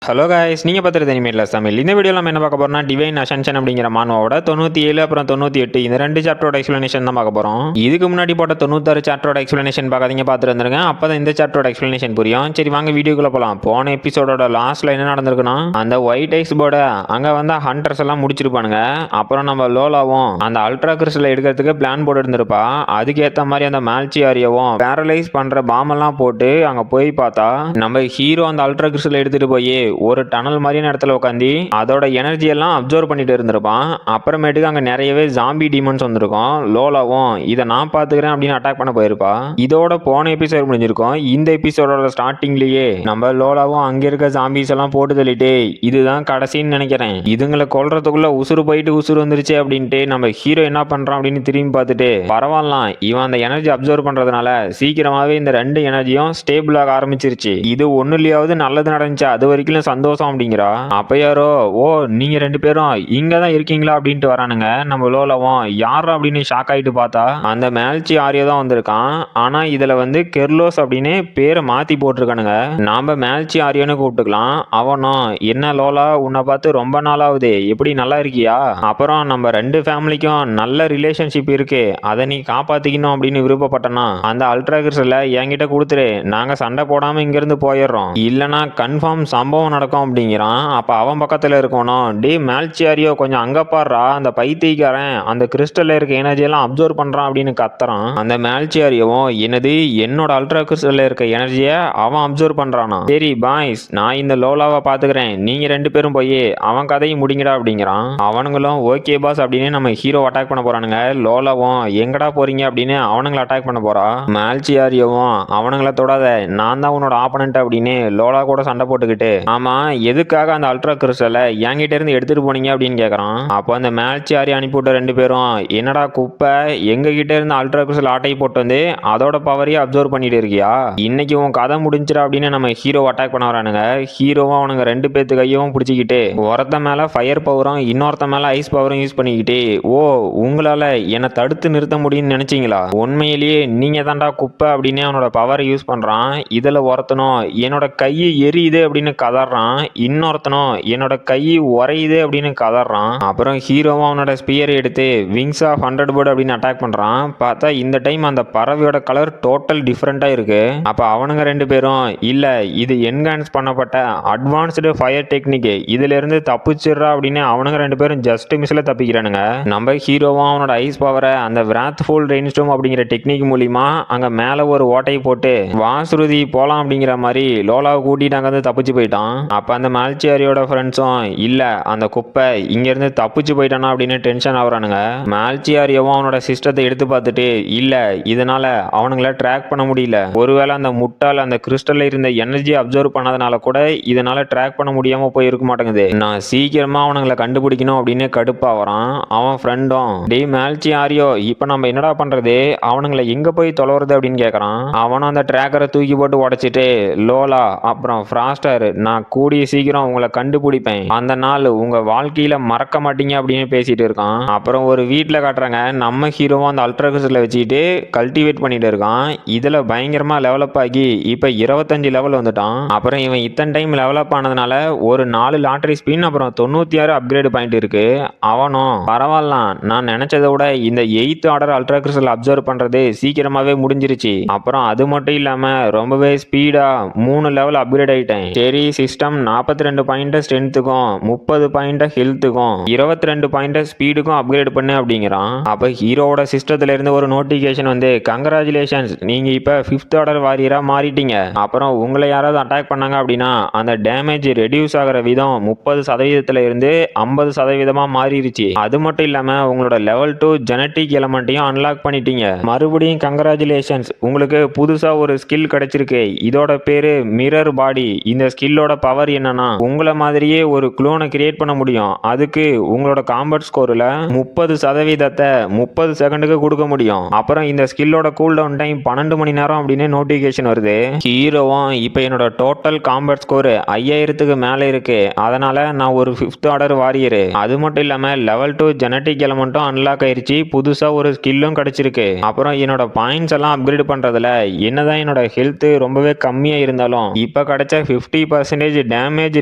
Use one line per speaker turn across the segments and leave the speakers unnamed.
Hello guys, நீங்கள் பார்த்துருது இனிமேல் தமிழ். இந்த வீடியோவில் நம்ம என்ன பார்க்க போகிறோம்னா, டிவைன் அசென்ஷன் அப்படிங்கிற மானுவோட 97 அப்புறம் 98 இந்த ரெண்டு சாப்டரோட எக்ஸ்ப்ளனேஷன் தான் பார்க்க போகிறோம். இதுக்கு முன்னாடி போட்ட 96 சாப்டரோட எக்ஸ்ப்ளனேஷன் பார்க்காதீங்க, பார்த்துட்டு வந்துருங்க. அப்போ தான் இந்த சாப்டரோட எக்ஸ்ப்ளனேஷன் புரியும். சரி வாங்க வீடியோக்குள்ளே போகலாம். போன எபிசோடோட லாஸ்ட்டில் என்ன நடந்திருக்குன்னா, அந்த ஒயிட் ஐஸ் போர்டை அங்கே வந்து ஹண்டர்ஸ் எல்லாம் முடிச்சிருப்பானுங்க. அப்புறம் நம்ம லோலாவும் அந்த அல்ட்ரா கிறிஸ்டலை எடுக்கிறதுக்கு பிளான் போட்டு இருந்திருப்பா. அதுக்கேற்ற மாதிரி அந்த மால்சியாரியாவும் பேரலைஸ் பண்ணுற பாமெல்லாம் போட்டு அங்கே போய் பார்த்தா, நம்ம ஹீரோ அந்த அல்ட்ரா கிறிஸ்டலை எடுத்துகிட்டு போய் ஒரு டனல் மாதிரியான இடத்துல உட்காந்து அதோட எனர்ஜி எல்லாம் அப்சர்வ் பண்ணிட்டு இருந்திருப்பான். அப்புறமேட்டுக்கு அங்க நிறையவே ஜாம்பி டீமன்ஸ் வந்திருக்கும். லோலாவும் இதை நான் பாத்துக்கிறேன் அப்படின்னு அட்டாக் பண்ண போயிருப்பா. இதோட போன எபிசோட் முடிஞ்சிருக்கும். இந்த எபிசோடோட ஸ்டார்டிங்லயே நம்ம லோலாவும் அங்க இருக்க ஜாம்பிஸ் எல்லாம் போட்டு தள்ளிட்டு இதுதான் கடைசின்னு நினைக்கிறேன், இதுங்களை கொல்றதுக்குள்ள உசுறு போயிட்டு உசுறு வந்துருச்சு அப்படின்ட்டு நம்ம ஹீரோ என்ன பண்றான் அப்படின்னு திரும்பி பார்த்துட்டு, பரவாயில்லாம் இவன் அந்த எனர்ஜி அப்சர்வ் பண்றதுனால சீக்கிரமாவே இந்த ரெண்டு எனர்ஜியும் ஸ்டேபிள் ஆக ஆரம்பிச்சிருச்சு, இது ஒன்னுலயாவது நல்லது நடந்துச்சு, அது வரைக்கும் சந்தோஷம் அப்படிங்கிறா. அப்ப யாரோ, ஓ நீங்க ரெண்டு பேரும் இங்க தான் இருக்கீங்களா அப்படின்ட்டு வரானுங்க. நம்ம லோலாவும் யாரா அப்படின்னு ஷாக் ஆயிட்டு பார்த்தா அந்த மேல்ச்சி ஆரியா தான் வந்திருக்கான். ஆனா இதுல வந்து கெர்லோஸ் அப்படின்னு பேரை மாத்தி போட்டிருக்கானுங்க. நாம மேல்ச்சி ஆரியான்னு கூப்பிட்டுக்கலாம். அவனும் என்ன லோலா உன்னை பார்த்து ரொம்ப நாளாவது, எப்படி நல்லா இருக்கியா, அப்புறம் நம்ம ரெண்டு ஃபேமிலிக்கும் நல்ல ரிலேஷன்ஷிப் இருக்கு, அதை நீ காப்பாத்திக்கணும் அப்படின்னு விருப்பப்பட்டனா அந்த அல்ட்ரா கிறிஸ்டலை என்கிட்ட கொடுத்துரு, நாங்க சண்டை போடாம இங்க இருந்து போயிடுறோம், இல்லனா கன்ஃபார்ம் சம்பவம் நடக்கும் அப்படிங்கிறான். அப்ப அவன் பக்கத்துல இருக்கணும், டே மேல்சியாரியோ கொஞ்சம் அங்க பாடுறா, அந்த பைத்தியக்காரன் அந்த கிறிஸ்டல்ல இருக்க எனர்ஜி எல்லாம் அப்சர்வ் பண்றான் அப்படின்னு கத்துறான். அந்த மேல்சியாரியோவும் என்னது என்னோட அல்ட்ரா கிறிஸ்டல்ல இருக்க எனர்ஜியை அவன் அப்சர்வ் பண்றானா, சரி பாய்ஸ் நான் இந்த லோலாவை பாத்துக்கிறேன், நீங்க ரெண்டு பேரும் போய் அவன் கதையை முடிங்கடா அப்படிங்கிறான். அவனுங்களும் ஓகே பாஸ் அப்படின்னு நம்ம ஹீரோ அட்டாக் பண்ண போறானுங்க. லோலாவும் எங்கடா போறீங்க அப்படின்னு அவனுங்களை அட்டாக் பண்ண போறா. மேல்சியாரியோவும் அவனுங்களை தொடாத, நான் தான் உன்னோட ஆப்பனண்ட் அப்படின்னு லோலா கூட சண்டை போட்டுக்கிட்டு, ஆமா எதுக்காக அந்த அல்ட்ரா கிறிஸ்டலை என்கிட்ட இருந்து எடுத்துட்டு போனீங்க அப்படின்னு கேட்கறான். அப்போ அந்த மேல்சியாரி அனுப்பிவிட்ட ரெண்டு பேரும், என்னடா குப்பை, எங்க கிட்ட இருந்து அல்ட்ரா கிறிஸ்டல் ஆட்டை போட்டு வந்து அதோட பவரையே அப்சர்வ் பண்ணிட்டு இருக்கியா, இன்னைக்கு உன் கதை முடிஞ்சிடா அப்படின்னு நம்ம ஹீரோ அட்டாக் பண்ண வரானுங்க. ஹீரோவும் அவனுங்க ரெண்டு பேத்து கையும் பிடிச்சிக்கிட்டு ஒருத்த மேல ஃபயர் பவரும் இன்னொருத்த மேல ஐஸ் பவரும் யூஸ் பண்ணிக்கிட்டு, ஓ உங்களால என்னை தடுத்து நிறுத்த முடியும்னு நினைச்சீங்களா, உண்மையிலேயே நீங்க தாண்டா குப்பை அப்படின்னு அவனோட பவரை யூஸ் பண்றான். இதுல ஒருத்தனும் என்னோட கை எரியுது அப்படின்னு கதறான், இன்னொருத்தனும் என்னோட கை உரையுது அப்படின்னு கதறான். அப்புறம் ஹீரோவும் அவனோட ஸ்பியரை எடுத்து விங்ஸ் ஆஃப் 100 பேர்ட் அப்படின்னு அட்டாக் பண்றான். பார்த்தா இந்த டைம் அந்த பறவையோட கலர் டோட்டல் டிஃப்ரெண்டா இருக்கு. அப்ப அவனுங்க ரெண்டு பேரும், இல்ல இது என்ஹான்ஸ் பண்ணப்பட்ட அட்வான்ஸ்டு ஃபயர் டெக்னிக், இதுல இருந்து தப்பிச்சிடுறா அப்படின்னு அவனுங்க ரெண்டு பேரும் ஜஸ்ட் மிஸ்ல தப்பிக்கிறானுங்க. நம்ம ஹீரோவும் அவனோட ஐஸ் பவரை அந்த விராத்ஃபுல் ரெயின்ஸ்டோம் அப்படிங்கிற டெக்னிக் மூலியமா அங்க மேல ஒரு ஓட்டை போட்டு வாசுருதி போலாம் அப்படிங்கிற மாதிரி லோலாவை கூட்டிட்டு அங்க வந்து தப்பிச்சு போயிட்டான். அப்ப அந்த மால்சியாரியோட ஃப்ரெண்ட்ஸும், இல்ல அந்த குப்பை இங்க இருந்து தப்பிச்சு போயிட்டானா அப்படின்னு டென்ஷன் ஆகுறானுங்க. மால்சியாரியோவும் அவனோட சிஸ்டத்தை எடுத்து பார்த்துட்டு, இல்ல இதனால அவனுங்கள ட்ராக் பண்ண முடியல, ஒருவேளை அந்த முட்டால் அந்த கிறிஸ்டல்ல இருந்த எனர்ஜி அப்சர்வ் பண்ணதுனால கூட இதனால ட்ராக் பண்ண முடியாம போய் இருக்க மாட்டேங்குது, நான் சீக்கிரமா அவனுங்களை கண்டுபிடிக்கணும் அப்படின்னு கடுப்பாகிறான். அவன் ஃப்ரெண்டும், டே மால்சியாரியோ இப்ப நம்ம என்னடா பண்றது, அவனுங்களை எங்க போய் தொலைறது அப்படின்னு கேட்கறான். அவனும் அந்த ட்ராக்கரை தூக்கி போட்டு உடைச்சிட்டு, லோலா அப்புறம் ஃப்ராஸ்டர் நான் கூடிய சீக்கிரம் உங்களை கண்டுபிடிப்பேன், அந்த நாள் உங்க வாழ்க்கையில மறக்க மாட்டீங்க அப்படின்னு பேசிட்டு இருக்கான். அப்புறம் ஒரு வீட்டுல காட்டுறாங்க, நம்ம ஹீரோவும் அந்த அல்ட்ரா கிறிஸ்டலை வச்சுக்கிட்டு கல்டிவேட் பண்ணிட்டு இருக்கான். இதுல பயங்கரமா டெவலப் ஆகி இப்ப 25 லெவல் வந்துட்டான். அப்புறம் இவன் இத்தனை டைம் டெவலப் ஆனதுனால ஒரு 4 லாட்டரி ஸ்பின் அப்புறம் 96 அப்கிரேட் பாயிண்ட் இருக்கு. அவனும் பரவாயில்லாம், நான் நினைச்சதை விட இந்த 8th order ultra crystal observe பண்றது சீக்கிரமாவே முடிஞ்சிருச்சு, அப்புறம் அது மட்டும் இல்லாம ரொம்பவே ஸ்பீடா 3 லெவல் அப்கிரேட் ஆயிட்டேன், சரி சிஸ்டம் 42 பாயிண்ட் ஸ்ட்ரென்த்துக்கும் 30 பாயிண்ட் ஹெல்த்துக்கும் 22 பாயிண்ட் ஸ்பீடுக்கும் அப்கிரேட் பண்ணு அப்படிங்கிறான். அப்ப ஹீரோவோட சிஸ்டத்துல இருந்து ஒரு நோட்டிபிகேஷன் வந்து, கங்க்ராச்சுலேஷன்ஸ் நீங்க இப்ப 5th ஆர்டர் வாரியரா மாறிட்டீங்க, அப்புறம் உங்களை யாராவது அட்டாக் பண்ணாங்க அப்படின்னா அந்த டேமேஜ் ரெடியூஸ் ஆகிற விதம் 30% இருந்து 50% மாறிடுச்சு, அது மட்டும் இல்லாம உங்களோட லெவல் 2 ஜெனட்டிக் எலமெண்ட்டையும் அன்லாக் பண்ணிட்டீங்க, மறுபடியும் கங்க்ராச்சுலேஷன்ஸ் உங்களுக்கு புதுசா ஒரு ஸ்கில் கிடைச்சிருக்கு, இதோட பேரு மிரர் பாடி, இந்த ஸ்கில்லோட பவர் என்னன்னா உங்களை மாதிரியே ஒரு குளோனை கிரியேட் பண்ண முடியும், அதுக்கு உங்களோட காம்பட் ஸ்கோர்ல 30% 30 செகண்டுக்கு கொடுக்க முடியும், அப்புறம் இந்த ஸ்கில்லோட கூல் டவுன் டைம் 12 மணி நேரம் அப்படின்னு நோட்டிபிகேஷன் வருது. ஹீரோவும் இப்ப என்னோட டோட்டல் காம்பட் ஸ்கோர் 5000க்கு மேல இருக்கு, அதனால நான் ஒரு 5th ஆர்டர் வாரியர், அது மட்டும் இல்லாம லெவல் 2 ஜெனட்டிக் எலமெண்ட்டும் அன்லாக் ஆயிருச்சு, புதுசா ஒரு ஸ்கில்லும் கிடைச்சிருக்கு, அப்புறம் என்னோட பாயிண்ட்ஸ் எல்லாம் அப்கிரேட் பண்றதுல என்னதான் என்னோட ஹெல்த் ரொம்பவே கம்மியா இருந்தாலும் இப்ப கிடைச்ச 50% டேமேஜ்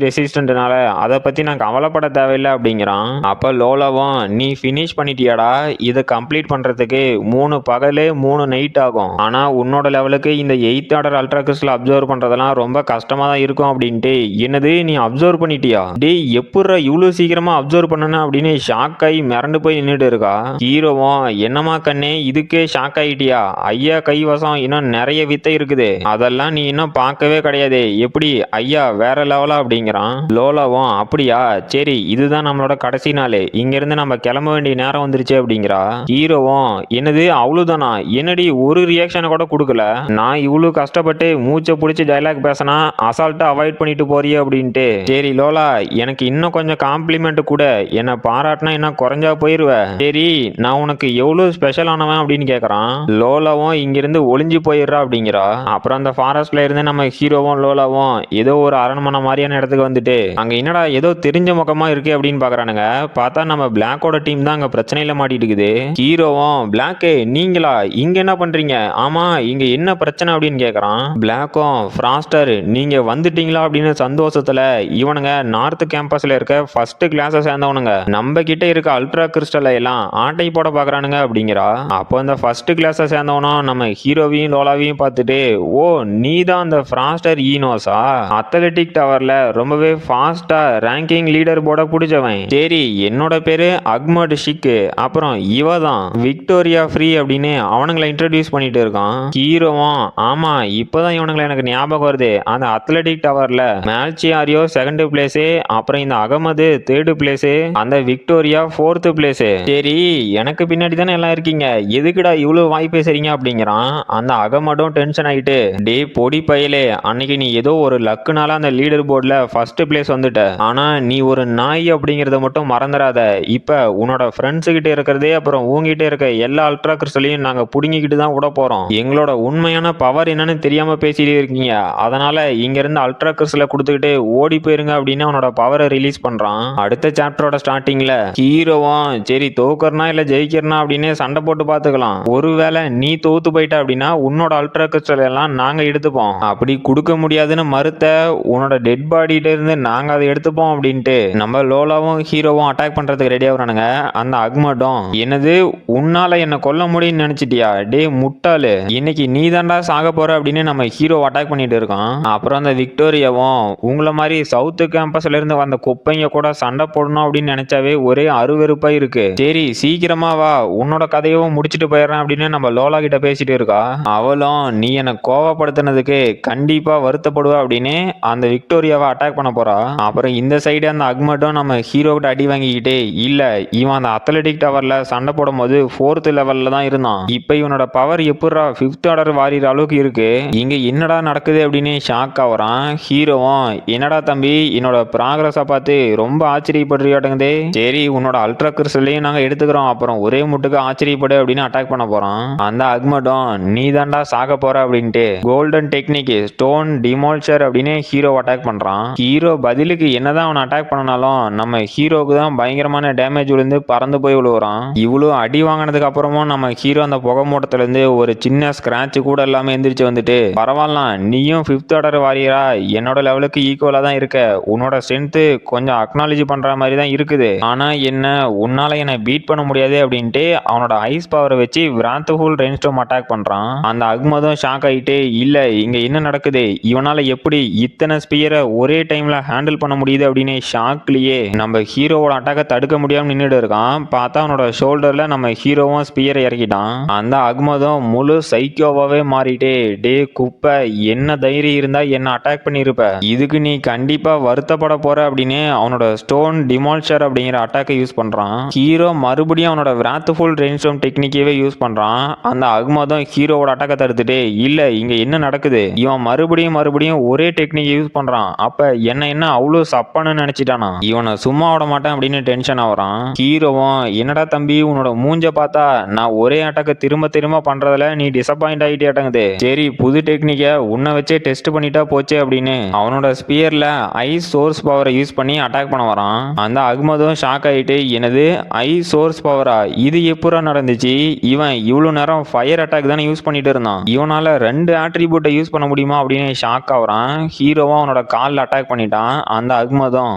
ரெசிஸ்டன்ட்னால அதை பத்தி நான் கவலைப்பட தேவையில்லை அப்படிங்கிறான். அப்ப லோலாவும் நீ ஃபினிஷ் பண்ணிட்டியாடா, இதை கம்ப்ளீட் பண்றதுக்கு 3 பகலே 3 நைட் ஆகும். ஆனா உன்னோட லெவலுக்கு இந்த 8th order ultra crystal observe பண்றதெல்லாம் ரொம்ப கஷ்டமா தான் இருக்கும் அப்படின்ட்டு. என்னது நீ அப்சர்வ் பண்ணிட்டியா, டேய் எப்படிடா இவ்வளவு சீக்கிரமா அப்சர்வ் பண்ணன அப்படின்னு ஷாக் ஆகி மிரண்டு போய் நின்றுட்டு இருக்கா. ஹீரோவும் என்னமா கண்ணே இதுக்கே ஷாக் ஆயிட்டியா, ஐயா கைவசம் இன்னும் நிறைய வித்தை இருக்குது, அதெல்லாம் நீ இன்னும் பார்க்கவே கிடையாது, எப்படி ஐயா வேற லெவலா அப்படிங்கிறான். லோலாவும் அப்படியா, சரி இதுதான் நம்மளோட கடைசி நாள், இங்க இருந்து நம்ம கிளம்ப வேண்டிய நேரம் வந்துருச்சு அப்படிங்கிறா. ஹீரோவும் என்னது அவ்வளவுதானா, என்னடி ஒரு ரியாக்ஷனை கூட கொடுக்கல, நான் இவ்வளவு கஷ்டப்பட்டு மூச்சை பிடிச்சி டைலாக் பேசினா அசால்ட்டா அவாய்ட் பண்ணிட்டு போறியே அப்படின்ட்டு. சரி லோலா எனக்கு இன்னும் கொஞ்சம் காம்ப்ளிமெண்ட் கூட, என்னை பாராட்டினா இன்னும் குறைஞ்சா போயிருவ, சரி நான் உனக்கு எவ்வளவு ஸ்பெஷல் ஆனவன் அப்படின்னு கேக்குறான். லோலாவும் இங்கிருந்து ஒளிஞ்சு போயிடுறா அப்படிங்கிறா. அப்புறம் அந்த ஃபாரஸ்ட்ல இருந்து நம்ம ஹீரோவும் லோலாவும் ஏதோ ஒரு அரண்மனை மாதிரியான இடத்துக்கு வந்துட்டு அங்க என்னடா ஏதோ தெரிஞ்ச முகமா இருக்கு அப்படின்னு பாக்குறானுங்க. பார்த்தா நம்ம பிளாக்கோட டீம் தான் அங்க பிரச்சனையில மாட்டிட்டு இருக்குது. ஹீரோவும் பிளாக்கு நீங்களா இங்க என்ன பண்றீங்க, ஆமா இங்க என்ன பிரச்சனை அப்படின்னு கேக்குறான். பிளாக்கும் ஃப்ராஸ்டர் நீங்க வந்துட்டீங்களா அப்படின்னு சந்தோஷத்துல இவனுங்க நார்த் கேம்பஸ்ல இருக்க ஃபர்ஸ்ட் கிளாஸை சேர்ந்தவனுங்க நம்ம கிட்ட இருக்க அல்ட்ரா கிறிஸ்டல் எல்லாம் ஆட்டை போட பாக்குறானுங்க அப்படிங்கிறா. அப்போ அந்த ஃபர்ஸ்ட் கிளாஸை சேர்ந்தவனும் நம்ம ஹீரோவையும் லோலாவையும் பார்த்துட்டு ஓ நீ தான் அந்த ஃப்ராஸ்டர் ஈனோஸா, அத்லெட்டிக் டவர்ல ரொம்பவே ஃபாஸ்டா ரேங்கிங் லீடர் போர்டை பிடிச்சவன், சரி என்னோட பேரு அக்மட் ஷிக்கு, அப்புறம் இவ தான் விக்டோரியா ஃப்ரீ அப்படின்னு அவனுங்களை இன்ட்ரடியூஸ் பண்ணிட்டு இருக்கான். ஹீரோவும் ஆமா இப்பதான் இவனுங்களை எனக்கு ஞாபகம் வருது, அந்த அத்லெட்டிக் டவர்ல மேல்சியாரியோ 2nd பிளேஸ், அப்புறம் இந்த அகமது 3rd பிளேஸ், அந்த விக்டோரியா 4th பிளேஸ், சரி எனக்கு பின்னாடி தானே எல்லாம் இருக்கீங்க, எதுக்குடா இவ்வளவு வாய் பேசுறீங்க அப்படிங்கிறான். அந்த அகமடும் டென்ஷன் ஆயிட்டு டே பொடி பயலே, அன்னைக்கு நீ ஏதோ ஒரு லக்குனால அந்த லீடர் போர்டுல ஃபர்ஸ்ட் பிளேஸ் வந்துட்ட, ஆனா நீ ஒரு நாய் அப்படிங்கறத மட்டும் மறந்துடாத, இப்ப உன்னோட ஃப்ரெண்ட்ஸ் கிட்ட இருக்கிறதே அப்புறம் உங்ககிட்ட இருக்க எல்லா அல்ட்ரா கிறிஸ்டலையும் நாங்க புடுங்கிக்கிட்டு தான் விட போறோம், எங்களோட உண்மையான பவர் என்னன்னு தெரியாம பேசிட்டு இருக்கீங்க, அதனால இங்க இருந்து அல்ட்ரா கிறிஸ்டலை கொடுத்துக்கிட்டு ஓடி போயிருங்க அப்படின்னு அவனோட பவரை ரிலீஸ் பண்றான். அடுத்த சாப்டரோட ஸ்டார்டிங்ல ஹீரோவும் சரி தோக்கறனா இல்ல ஜெயிக்கிறனா அப்படின்னு சண்டை போட்டு பாத்துக்கலாம், ஒருவேளை நீ தோத்து போயிட்ட அப்படின்னா உன்னோட அல்ட்ரா கிறிஸ்டல் எல்லாம் நாங்க எடுத்துப்போம், அப்படி கொடுக்க முடியாதுன்னு மறுத்த உன்னோட டெட் பாடியில இருந்து நாங்க அதை எடுத்துப்போம் அப்படின்ட்டு நம்ம லோலாவும் ஹீரோவும் அட்டாக் பண்றதுக்கு ரெடி ஆகுறானுங்க. அந்த அக்மட்டும் என்னது உன்னால என்ன கொல்ல முடியும்னு நினைச்சிட்டியா, டே முட்டாளு இன்னைக்கு நீ தாண்டா சாக போற அப்படின்னு நம்ம ஹீரோ அட்டாக் பண்ணிட்டு இருக்கான். அப்புறம் அந்த விக்டோரியாவும் உங்களை மாதிரி சவுத் கேம்பஸ்ல இருந்து வந்த குப்பைங்க கூட சண்டை போடணும் அப்படின்னு நினைச்சாவே ஒரே அருவெருப்பா இருக்கு, சரி சீக்கிரமா வா உன்னோட கதையவும் முடிச்சிட்டு போயிடுறேன் அப்படின்னு நம்ம லோலா கிட்ட பேசிட்டு இருக்கா. அவளும் நீ என்ன கோவப்படுத்தினதுக்கு கண்டிப்பா வருத்தப்படுவா அப்படின்னு அந்த விக்டோரியாவை அட்டாக் பண்ண போறா. அப்புறம் இந்த சைடு அந்த அக்மட்டும் நம்ம ஹீரோ கிட்ட அடி வாங்கிக்கிட்டே இல்ல இவன் அந்த அத்லெட்டிக் டவர்ல சண்டை போடும் போது 4th லெவல்ல தான் இருந்தான், இப்ப இவனோட பவர் எப்படா 5th ஆர்டர் வாரிற அளவுக்கு இருக்கு, இங்க என்னடா நடக்குது அப்படின்னு ஷாக் ஆகுறான். ஹீரோவும் என்னடா தம்பி என்னோட ப்ராக்ரஸை பார்த்து ரொம்ப ஆச்சரியப்படுறியாட்டங்குதே, சரி உன்னோட அல்ட்ரா கிறிஸ்டலையும் நாங்க எடுத்துக்கிறோம், அப்புறம் ஒரே முட்டுக்கு ஆச்சரியப்படு அப்படின்னு அட்டாக் பண்ண போறான். அந்த அக்மட்டும் நீ தாண்டா சாக போற அப்படின்ட்டு கோல்டன் டெக்னிக் ஸ்டோன் டிமால்ஷர் அப்படின்னு ஹீரோ அட்டாக் பண்றான். ஹீரோ பதிலுக்கு என்னதான் அவனை அட்டாக் பண்ணனாலும் நம்ம ஹீரோக்கு தான் பயங்கரமான டேமேஜ் விழுந்து பறந்து போய் விழுவுறான். இவ்வளவு அடி வாங்கினதுக்கு அப்புறமும் நம்ம ஹீரோ அந்த புகை மூட்டத்துல இருந்து ஒரு சின்ன ஸ்கிராட்ச் கூட இல்லாம எந்திரிச்சு வந்துட்டு பரவாயில்ல நீயும் 5th ஆர்டர் வாரியரா என்னோட லெவலுக்கு ஈக்குவலா தான் இருக்க, உன்னோட ஸ்ட்ரென்த் கொஞ்சம் அக்னாலஜி பண்ற மாதிரி தான் இருக்குது, ஆனா என்ன உன்னால என்ன பீட் பண்ண முடியாது அப்படின்ட்டு அவனோட ஐஸ் பவரை வச்சு விராத்ஃபுல் ரெயின்ஸ்டார்ம் அட்டாக் பண்றான். அந்த அக்மதும் ஷாக் ஆயிட்டு இல்ல இங்க என்ன நடக்குது, இவனால எப்படி இத்தனை ஸ்பியரை ஒரே டைம்ல ஹேண்டில் பண்ண முடியுது அப்படின்னு ஷாக்லயே நம்ம ஹீரோவோட அட்டாக்கை தடுக்க முடியாம நின்றுட்டு இருக்கான். பார்த்தா அவனோட ஷோல்டர்ல நம்ம ஹீரோவும் ஸ்பியரை இறக்கிட்டான். அந்த அக்மதும் முழு சைக்கோவாவே மாறிட்டே டே குப்பை என்ன தைரியம் இருந்தா என்ன அட்டாக் பண்ணிருப்ப, இதுக்கு நீ கண்டிப்பா வருத்தப்பட போற அப்படின்னு அவனோட ஸ்டோன் டிமால்ஷர் அப்படிங்கிற அட்டாக்கை யூஸ் பண்றான். ஹீரோ மறுபடியும் அவனோட விராத்ஃபுல் ரெயின்ஸ்டார்ம் டெக்னிக்கவே யூஸ் பண்றான். அந்த அக்மதும் ஹீரோவோட அட்டாக்கை தடுத்துட்டு இல்ல இங்க என்ன நடக்குது, இவன் மறுபடியும் ஒரே டெக்னிக் யூஸ் பண்றான், அப்ப என்ன அவ்வளவு சப்பான்னு நினைச்சிட்டானா, இவனை சும்மா விட மாட்டேன் அப்படின்னு டென்ஷன் ஆகுறான். ஹீரோவும் என்னடா தம்பி உன்னோட மூஞ்ச பார்த்தா நான் ஒரே அட்டாக்க திரும்ப பண்றதுல நீ டிசப்பாயிண்ட் ஆகிட்டேட்டங்குது, சரி புது டெக்னிக்க உன்னை வச்சே டெஸ்ட் பண்ணிட்டா போச்சே அப்படின்னு அவனோட ஸ்பியர்ல ஐஸ் சோர்ஸ் பவரை யூஸ் பண்ணி அட்டாக் பண்ண வரான். அந்த அக்மதும் ஷாக் ஆயிட்டு என்னது ஐஸ் சோர்ஸ் பவரா, இது எப்பரா நடந்துச்சு, இவன் இவ்வளவு நேரம் ஃபயர் அட்டாக் தானே யூஸ் பண்ணிட்டு இருந்தான், இவனால 2 ஆட்ரிபியூட்டை யூஸ் பண்ண முடியுமா அப்படின்னு ஷாக் ஆகுறான். ஹீரோவும் அவனோட கால்ல அட்டாக் பண்ணிட்டான். அந்த அகமதும்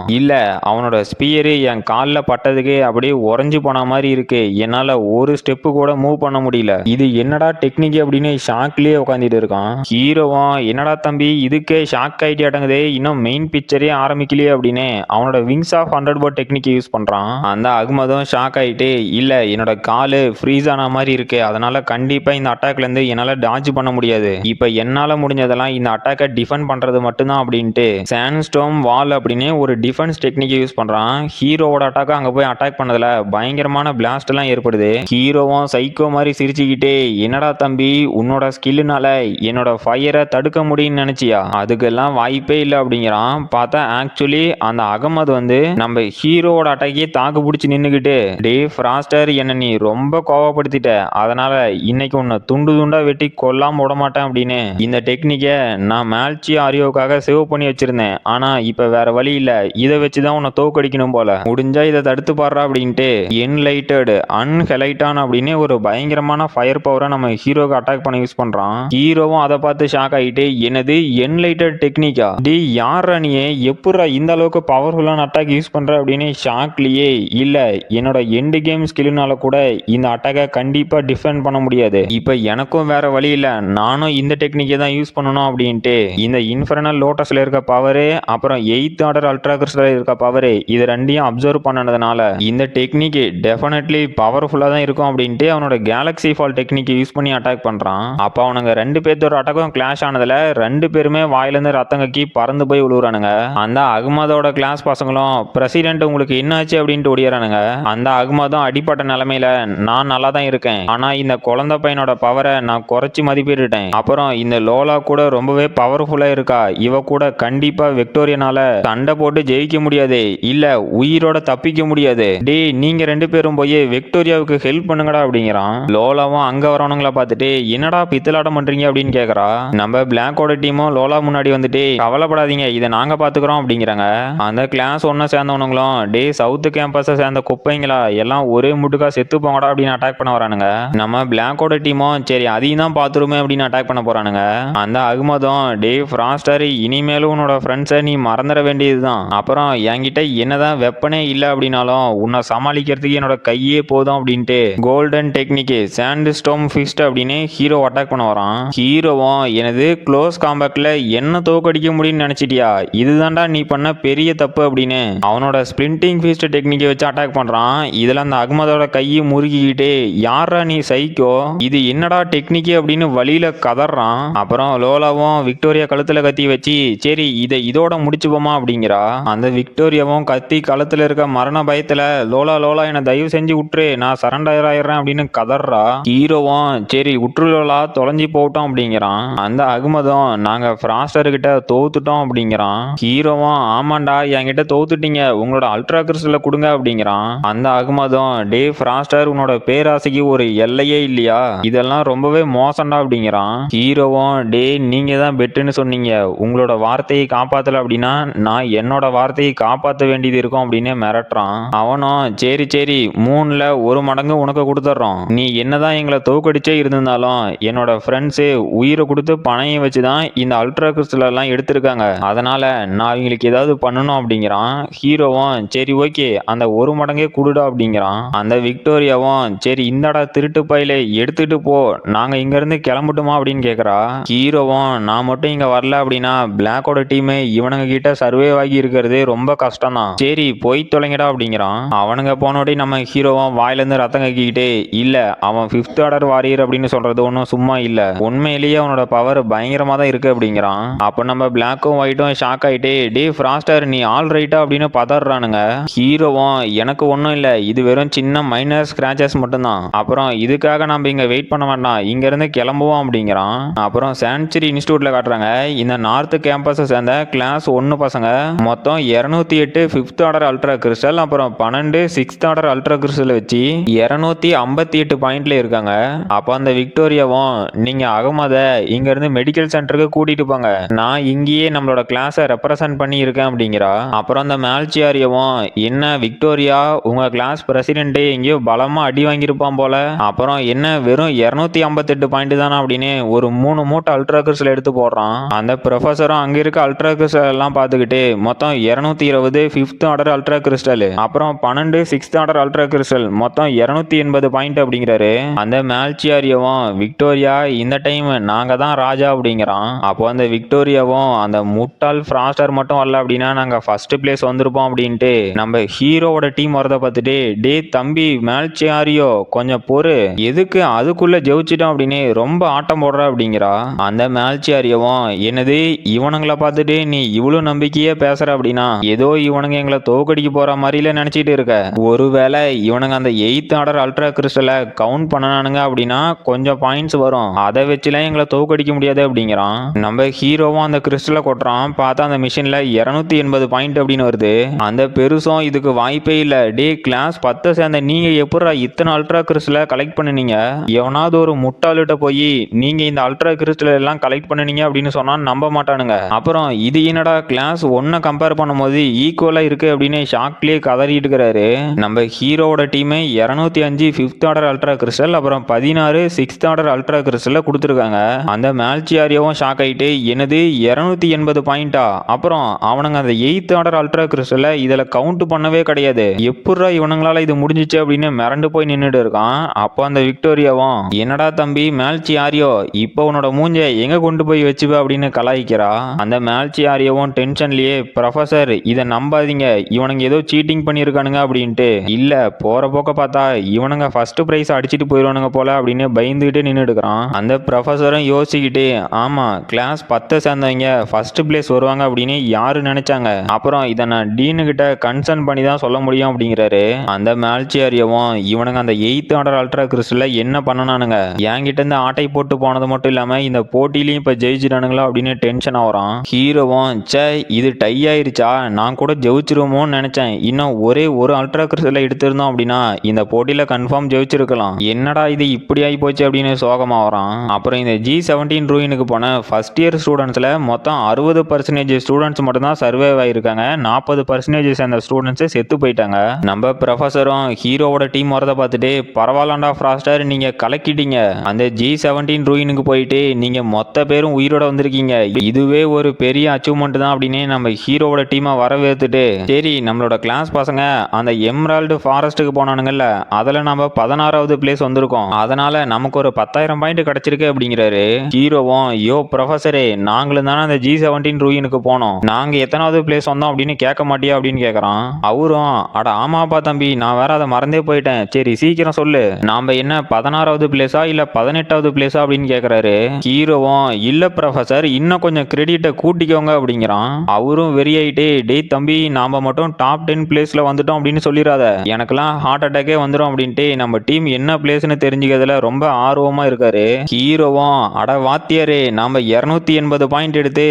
இல்ல அவனோட ஸ்பியர் என் கால்ல பட்டதுக்கு அப்படியே உறைஞ்சு போன மாதிரி இருக்கு, என்னால ஒரு ஸ்டெப்பு கூட மூவ் பண்ண முடியல, இது என்னடா டெக்னிக் அப்படின்னு ஷாக்லயே உட்காந்துட்டு இருக்கான். ஹீரோவும் என்னடா தம்பி இதுக்கே ஷாக் ஆயிட்டே அடங்குதே, இன்னும் மெயின் பிக்சரே ஆரம்பிக்கலையே அப்படின்னு அவனோட wings of 100 port technique use பண்றான். அந்த அகமதும் ஷாக் ஆயிட்டு இல்ல என்னோட காலு ஃப்ரீஸ் ஆன மாதிரி இருக்கு, அதனால கண்டிப்பா இந்த அட்டாக்ல இருந்து என்னால டாஜ் பண்ண முடியாது, இப்ப என்னால முடிஞ்சதெல்லாம் இந்த அட்டாக்கை டிஃபெண்ட் பண்றது மட்டும்தான் அப்படின்ட்டு சாண்ட்ஸ்டோம் வால் அப்படின்னு ஒரு டிஃபென்ஸ் டெக்னிக் யூஸ் பண்றான். ஹீரோவோட அட்டாக்க அங்க போய் அட்டாக் பண்ணதுல பயங்கரமான பிளாஸ்ட் எல்லாம் ஏற்படுது. ஹீரோவும் சைக்கோ மாதிரி சிரிச்சுக்கிட்டே என்னடா தம்பி உன்னோட ஸ்கில்லுனால என்னோட ஃபயரை தடுக்க முடியும்னு நினைச்சியா, அதுக்கெல்லாம் வாய்ப்பே இல்லை அப்படிங்கிறான். பார்த்தா ஆக்சுவலி அந்த அகமது வந்து நம்ம ஹீரோவோட அட்டாக்கே தாக்கு பிடிச்சி நின்னுக்கிட்டு டே ஃப்ராஸ்டர் என்ன நீ ரொம்ப கோவப்படுத்திட்ட, அதனால இன்னைக்கு உன்னை துண்டு துண்டா வெட்டி கொல்லாம விட மாட்டேன் அப்படின்னு இந்த டெக்னிக்கை நான் மேல்ச்சி ஆரியோக்காக சேவ் பண்ணி வச்சிருந்தேன், ஆனா இப்ப வேற வழி இல்ல, இதை வச்சுதான் உன்னை தோக்கடிக்கணும் போல, முடிஞ்சா இதை தடுத்து பாடுறா அப்படின்ட்டு என்லைட்டட் அன்ஹெலைட்டான் அப்படின்னு ஒரு பயங்கரமான ஃபயர் பவரை நம்ம ஹீரோக்கு அட்டாக் பண்ண யூஸ் பண்றான். ஹீரோவும் அதை பார்த்து ஷாக் ஆகிட்டு என்னது என்லைட்டட் டெக்னிக்கா, டி யாரா நீ எப்படா இந்த அளவுக்கு பவர்ஃபுல்லான அட்டாக் யூஸ் பண்ற அப்படின்னு ஷாக்லயே இல்ல என்னோட எண்டு கேம் ஸ்கில்லுனால கூட இந்த அட்டாக்கை கண்டிப்பா டிஃபெண்ட் பண்ண முடியாது, இப்ப எனக்கும் வேற வழி இல்ல, நானும் இந்த டெக்னிக்கை தான் யூஸ் பண்ணணும் அப்படின்ட்டு இந்த இன்ஃபர்னல் லோட்டஸ்ல இருக்க பவரு அப்புறம் 8th ஆர்டர் அல்ட்ரா கிறிஸ்டல்ல இருக்க பவரு இது ரெண்டையும் அப்சர்வ் பண்ணதுனால இந்த டெக்னிக் டெஃபினெட்லி பவர்ஃபுல்லா தான் இருக்கும் அப்படின்ட்டு அவனோட கேலக்ஸி ஃபால் டெக்னிக் யூஸ் பண்ணி அட்டாக் பண்றான். அப்ப அவனுங்க ரெண்டு பேர்த்தோட அட்டாக்கும் கிளாஷ் ஆனதுல ரெண்டு பேருமே வாயிலிருந்து ரத்தம் கக்கி பறந்து போய் விழுவுறானுங்க. அந்த அகமதோட கிளாஸ் பசங்களும் பிரசிடென்ட் உங்களுக்கு என்னாச்சு அப்படின்ட்டு ஓடிறானுங்க. அந்த அகமதும் அடிப்பட்ட நிலைமையில நான் நல்லா தான் இருக்கேன், ஆனா இந்த குழந்தை பையனோட பவரை நான் குறைச்சி மதிப்பிட்டுட்டேன், அப்புறம் இந்த லோலா கூட ரொம்பவே பவர்ஃபுல்லா இருக்கா, இவ கூட கண்டிப்பா விக்டோரியனால சண்டை போட்டு ஜெயிக்க முடியாது, இல்ல உயிரோட தப்பிக்க முடியாது, டே நீங்க ரெண்டு பேரும் போய் விக்டோரியாவுக்கு ஹெல்ப் பண்ணுங்கடா அப்படிங்கிறான். லோலாவும் அங்க வரவனுங்கள பார்த்துட்டு என்னடா பித்தலாட்டம் பண்றீங்க அப்படின்னு கேக்குறா. நம்ம பிளாக்கோட டீமும் லோலா முன்னாடி வந்துட்டு கவலைப்படாதீங்க இதை நாங்க பாத்துக்கிறோம் அப்படிங்கிறாங்க. அந்த கிளாஸ் ஒன்னு சேர்ந்தவனுங்களும் டே சவுத் கேம்பஸை சேர்ந்த குப்பைங்களா எல்லாம் ஒரே முட்டுக்கா செத்து போங்கடா அப்படின்னு அட்டாக் பண்ண வரானுங்க. நம்ம பிளாக்கோட டீமும் சரி அதையும் தான் பாத்துருமே அப்படின்னு அட்டாக் பண்ண போறானுங்க. அந்த அகமதும் டே ஃப்ராஸ்டர் இனிமேலும் உன்னோட ஃப்ரெண்ட்ஸை நீ மறந்துட வேண்டியதுதான், அப்புறம் என்கிட்ட என்னதான் வெப்பனே இல்லை அப்படின்னாலும் உன்னை சமாளிக்கிறதுக்கு என்னோட கையே போதும் அப்படின்ட்டு golden technique sand storm fist அப்படின்னு ஹீரோ அட்டாக் பண்ண வரான். ஹீரோவும் எனது க்ளோஸ் காம்பேக்ட்ல என்ன தோக்கடிக்க முடியும்னு நினைச்சிட்டியா, இதுதான்டா நீ பண்ண பெரிய தப்பு அப்படின்னு அவனோட ஸ்பிளிண்டிங் ஃபிஸ்ட் டெக்னிக்கை வச்சு அட்டாக் பண்றான். இதுல அந்த அகமதோட கையை முறுக்கிக்கிட்டு யாரா நீ சைக்கோ, இது என்னடா டெக்னிக் அப்படின்னு வழியில கதறான். அப்புறம் லோலாவும் விக்டோரியா கழுத்துல கத்தி வச்சு சரி இதை இதோட முடிச்சுப்போமா அப்படிங்கிறா. அந்த விக்டோரியாவும் கத்தி கழுத்துல இருக்க மரண பயத்துல லோலா லோலா என்ன தயவு செஞ்சு விட்டுரு நான் சரண்டர் ஆயிடுறேன் அப்படின்னு கதறா. ஹீரோவும் சரி விட்டுரு லோலா தொலைஞ்சி போட்டோம் அப்படிங்கிறான். அந்த அகமதும் நாங்க ஃப்ராஸ்டர் கிட்ட தோத்துட்டோம் அப்படிங்கிறான். ஹீரோவும் ஆமாண்டா என்கிட்ட தோத்துட்டீங்க உங்களோட அல்ட்ரா கிறிஸ்டலை கொடுங்க அப்படிங்கிறான். அந்த அகமதும் டே ஃப்ராஸ்டர் உன்னோட பேராசைக்கு ஒரு எல்லையே இல்லையா, இதெல்லாம் ரொம்பவே மோசம்டா அப்படிங்கிறான். ஹீரோவும் டே நீங்க தான் பெட்டுன்னு சொன்னீங்க, உங்களோட வார்த்தையை காப்பாத்தல அப்படின்னா நான் என்னோட வார்த்தையை காப்பாற்ற வேண்டியது இருக்கும் அப்படின்னு மிரட்டுறான். அவனும் சரி சரி 3ல் 1 மடங்கு உனக்கு கொடுத்துட்றோம், நீ என்னதான் எங்களை தோக்கடிச்சே இருந்திருந்தாலும் என்னோட ஃப்ரெண்ட்ஸு உயிரை கொடுத்து பணையை வச்சுதான் இந்த அல்ட்ரா கிறிஸ்டல் எல்லாம் எடுத்திருக்காங்க, அதனால நான் அவங்களுக்கு ஏதாவது பண்ணணும் அப்படிங்கிறான். ஹீரோவும் சரி ஓகே அந்த 1 மடங்கே கொடுடா அப்படிங்கிறான். அந்த விக்டோரியாவும் சரி இந்தடா திருட்டு பையில எடுத்துட்டு போ நாங்க இங்க இருந்து கிளம்பட்டுமா அப்படின்னு கேக்குறா. ஹீரோவும் நான் மட்டும் இங்க வரல அப்படின்னா பிளாக்கோட டீமே இவனுங்க கிட்ட சர்வே ஆகி இருக்கிறது ரொம்ப கஷ்டம் தான், சரி போய் தொலைங்கடா அப்படிங்கிறான். அவனுங்க போனோடி நம்ம ஹீரோவும் வாயிலிருந்து ரத்தம் கக்கிக்கிட்டே இல்ல அவன் 5th ஆர்டர் வாரியர் அப்படின்னு சொல்றது ஒன்றும் சும்மா இல்ல, உண்மையிலேயே அவனோட பவர் பயங்கரமா தான் இருக்கு அப்படிங்கிறான். அப்ப நம்ம பிளாக்கும் ஒயிட்டும் ஷாக் ஆயிட்டே டே ஃப்ராஸ்டர் நீ ஆல் ரைட்டா அப்படின்னு பதறானுங்க. ஹீரோவும் எனக்கு ஒன்றும் இல்லை இது வெறும் சின்ன மைனர் ஸ்கிராச்சஸ் மட்டும்தான், அப்புறம் இதுக்காக நம்ம இங்க வெயிட் பண்ண வேண்டாம் இங்க இருந்து கிளம்புவோம் அப்படிங்கிறான். அப்புறம் சான்ச்சுரி இன்ஸ்டியூட்ல காட்டுறாங்க இந்த நார்த் கேம்பஸை சேர்ந்த கிளாஸ் 1 பசங்க மொத்தம் 208 5th ஆர்டர் அல்ட்ரா கிறிஸ்டல் அப்புறம் 12 6th ஆர்டர் அல்ட்ரா கிறிஸ்டல் வச்சு 258 பாயிண்ட்ல இருக்காங்க. அப்ப அந்த விக்டோரியாவும் நீங்க அகமத இங்க இருந்து மெடிக்கல் சென்டருக்கு கூட்டிட்டு போங்க, நான் இங்கேயே நம்மளோட கிளாஸை ரெப்ரசன்ட் பண்ணி இருக்கேன் அப்படிங்கிறா. அப்புறம் அந்த மேல்சியாரியவும் என்ன விக்டோரியா உங்க கிளாஸ் பிரசிடென்ட் எங்கேயோ பலமா அடி வாங்கியிருப்பான் போல, அப்புறம் என்ன வெறும் 258 பாயிண்ட் தானே அப்படின்னு ஒரு 3 மூட்டை அல்ட்ரா கிறிஸ்டல் எடுத்து போடுறான். அந்த ப்ரொஃபஸரும் அங்க இருக்க இருக்க அல்ட்ரா கிறிஸ்டல் எல்லாம் பார்த்துக்கிட்டு மொத்தம் 220 5th ஆர்டர் அல்ட்ரா கிறிஸ்டல், அப்புறம் 12 6th ஆர்டர் அல்ட்ரா கிறிஸ்டல், மொத்தம் 280 பாயிண்ட் அப்படிங்கிறாரு. அந்த மேல்சியாரியோவும் விக்டோரியா இந்த டைம் நாங்க தான் ராஜா அப்படிங்கிறான். அப்போ அந்த விக்டோரியாவும் அந்த முட்டாள் ஃப்ராஸ்டர் மட்டும் வரல அப்படின்னா நாங்க ஃபர்ஸ்ட் பிளேஸ் வந்திருப்போம் அப்படின்ட்டு நம்ம ஹீரோவோட டீம் வரத பார்த்துட்டு, டே தம்பி மேல்சியாரியோ கொஞ்சம் பொறு, எதுக்கு அதுக்குள்ள ஜெயிச்சிட்டோம் அப்படின்னு ரொம்ப ஆட்டம் போடுற அப்படிங்கிறா. அந்த மேல்சியாரியவும் என்னது இவனுங்களை பார்த்துட்டு நீ இவ்வளவு நம்பிக்கையே பேசுற அப்படின்னா ஏதோ இவனுங்க எங்களை தோக்கடிக்க போற மாதிரில நினைச்சிட்டு இருக்க, ஒருவேளை இவனுங்க அந்த 8th ஆர்டர் அல்ட்ரா கிறிஸ்டலை கவுண்ட் பண்ணனானுங்க அப்படின்னா கொஞ்சம் பாயிண்ட்ஸ் வரும், அதை வச்சுலாம் எங்களை தோக்கடிக்க முடியாது அப்படிங்கிறான். நம்ம ஹீரோவும் அந்த கிறிஸ்டலை கொட்டுறான். பார்த்தா அந்த மிஷின்ல 280 பாயிண்ட் அப்படின்னு வருது. அந்த பெருசும் இதுக்கு வாய்ப்பே இல்ல, டே கிளாஸ் 10 சேர்ந்த நீங்க எப்படா இத்தனை அல்ட்ரா கிறிஸ்டலை கலெக்ட் பண்ணுனீங்க, எவனாவது ஒரு முட்டாளிட்ட போய் நீங்க இந்த அல்ட்ரா கிறிஸ்டல் எல்லாம் கலெக்ட் பண்ணுனீங்க அப்படின்னு சொன்னா நம்ப மாட்டானுங்க. அப்புறம் இது என்னடா கிளாஸ் 1 கம்பேர் பண்ணும்போது ஈக்குவலா இருக்கு அப்படின்னு ஷாக்லயே கதறிட்டு இருக்கிறாரு. நம்ம ஹீரோவோட டீமே 205 5th ஆர்டர் அல்ட்ரா கிறிஸ்டல், அப்புறம் 16 6th ஆர்டர் அல்ட்ரா கிறிஸ்டல் கொடுத்துருக்காங்க. அந்த மேல்சியாரியோவும் ஷாக் ஆயிட்டு என்னது 280 பாயிண்டா, அப்புறம் அவனுங்க அந்த 8th ஆர்டர் அல்ட்ரா கிறிஸ்டலை இதுல கவுண்ட் பண்ணவே கிடையாது, எப்படா இவனுங்களால இது முடிஞ்சிச்சு அப்படின்னு மிரண்டு போய் நின்றுட்டு இருக்கான். அப்போ அந்த விக்டோரியாவும் என்னடா தம்பி மேல்சியாரியோ இப்போ உன்னோட மூஞ்ச எங்க கொண்டு போய் வச்சுவ அப்படின்னு கலாய்க்கிறா. அந்த மேல்சியாரியோவும் டென்ஷன்லயே ப்ரொஃபசர் இதை நம்பாதீங்க, இவனுங்க ஏதோ சீட்டிங் பண்ணியிருக்கானுங்க அப்படின்ட்டு, இல்ல போற போக்க பார்த்தா இவனுங்க ஃபர்ஸ்ட் பிரைஸ் அடிச்சுட்டு போயிடுவானுங்க போல அப்படின்னு பயந்துகிட்டு நின்றுட்டு இருக்கிறான். அந்த ப்ரொஃபசரும் யோசிச்சுக்கிட்டு ஆமா கிளாஸ் 10 சேர்ந்தவங்க ஃபர்ஸ்ட் பிளேஸ் வருவாங்க அப்படின்னு யாரு நினைச்சாங்க, அப்புறம் இதை நான் டீனு கிட்ட கன்சர்ன் பண்ணி தான் சொல்ல முடியும் அப்படிங்கிறாரு. அந்த மேல்சியாரியவும் இவனுங்க அந்த 8th ஆர்டர் அல்ட்ரா கிறிஸ்டல்ல என்ன பண்ணனானுங்க, என்கிட்ட இருந்து ஆட்டை போட்டு போனது மட்டும் இல்லாம இந்த போட்டியிலையும் இப்ப ஜெயிச்சிட்டானுங்களா அப்படின்னு டென்ஷன் ஆகுறான். ஹீரோவும் சே இது டை ஆயிருச்சா, நான் கூட ஜெயிச்சிருவோமோன்னு நினைச்சேன், இன்னும் ஒரே ஒரு அல்ட்ரா கிறிஸ்டலை எடுத்திருந்தோம் அப்படின்னா இந்த போட்டியில கன்ஃபார்ம் ஜெயிச்சிருக்கலாம், என்னடா இது இப்படி ஆகி போச்சு அப்படின்னு சோகமா வரான். அப்புறம் இந்த G17 ரூயினுக்கு போன ஃபர்ஸ்ட் இயர் ஸ்டூடெண்ட்ஸ்ல மொத்தம் 60% ஸ்டூடெண்ட்ஸ் மட்டும் தான் சர்வைவ் ஆயிருக்காங்க, 40% அந்த ஸ்டூடெண்ட்ஸ் செத்து போயிட்டாங்க. நம்ம ப்ரொஃபசரும் ஹீரோவோட டீம் வரத பார்த்துட்டு பரவாயில்லண்டா ஃப்ராஸ்டர் நீங்க கலக்கிட்டீங்க, அந்த G17 ரூயினுக்கு போயிட்டு நீங்க மொத்த பேரும் உயிரோட வந்திருக்கீங்க, இதுவே ஒரு பெரிய அச்சீவ்மெண்ட் தான் அப்படின்னு நம்ம ஹீரோவோட டீமை வரவேற்றுட்டு, சரி நம்மளோட கிளாஸ் பசங்க அந்த எம்ரால்டு ஃபாரஸ்ட்டுக்கு போனானுங்கல்ல அதுல நம்ம 16வது பிளேஸ் வந்திருக்கோம், அதனால நமக்கு ஒரு 10,000 பாயிண்ட் கிடைச்சிருக்கு அப்படிங்கிறாரு. ஹீரோவும் யோ ப்ரொஃபசரே நாங்களும் தானே அந்த G17 ரூயினுக்கு போனோம், நாங்க எத்தனாவது பிளேஸ் வந்தோம் அப்படின்னு கேட்க மாட்டியா அப்படின்னு கேட்கறான். அவரும் அட ஆமாப்பா தம்பி நான் வேற அதை மறந்தே போயிட்டேன், சரி சீக்கிரம் சொல்லு நாம என்ன 16வது பிளேஸா இல்ல 18வது பிளேஸா அப்படின்னு கேட்கறாரு. ஹீரோவும் இல்ல ப்ரொஃபசர் இன்னும் கொஞ்சம் கிரெடிட்டை கூட்டிக்கோங்க அப்படிங்கிறான். அவரும் வெறியாயிட்டே டே தம்பி நாம மட்டும் டாப் 10 பிளேஸ்ல வந்துட்டோம் அப்படின்னு சொல்லிடாத, எனக்கெல்லாம் ஹார்ட் அட்டாக்கே வந்துடும் அப்படின்ட்டு நம்ம டீம் என்ன பிளேஸ்னு தெரிஞ்சுக்கிறதுல ரொம்ப ஆர்வமா இருக்காரு. ஹீரோவும் அட வாத்தியாரே நாம 280 பாயிண்ட் எடுத்து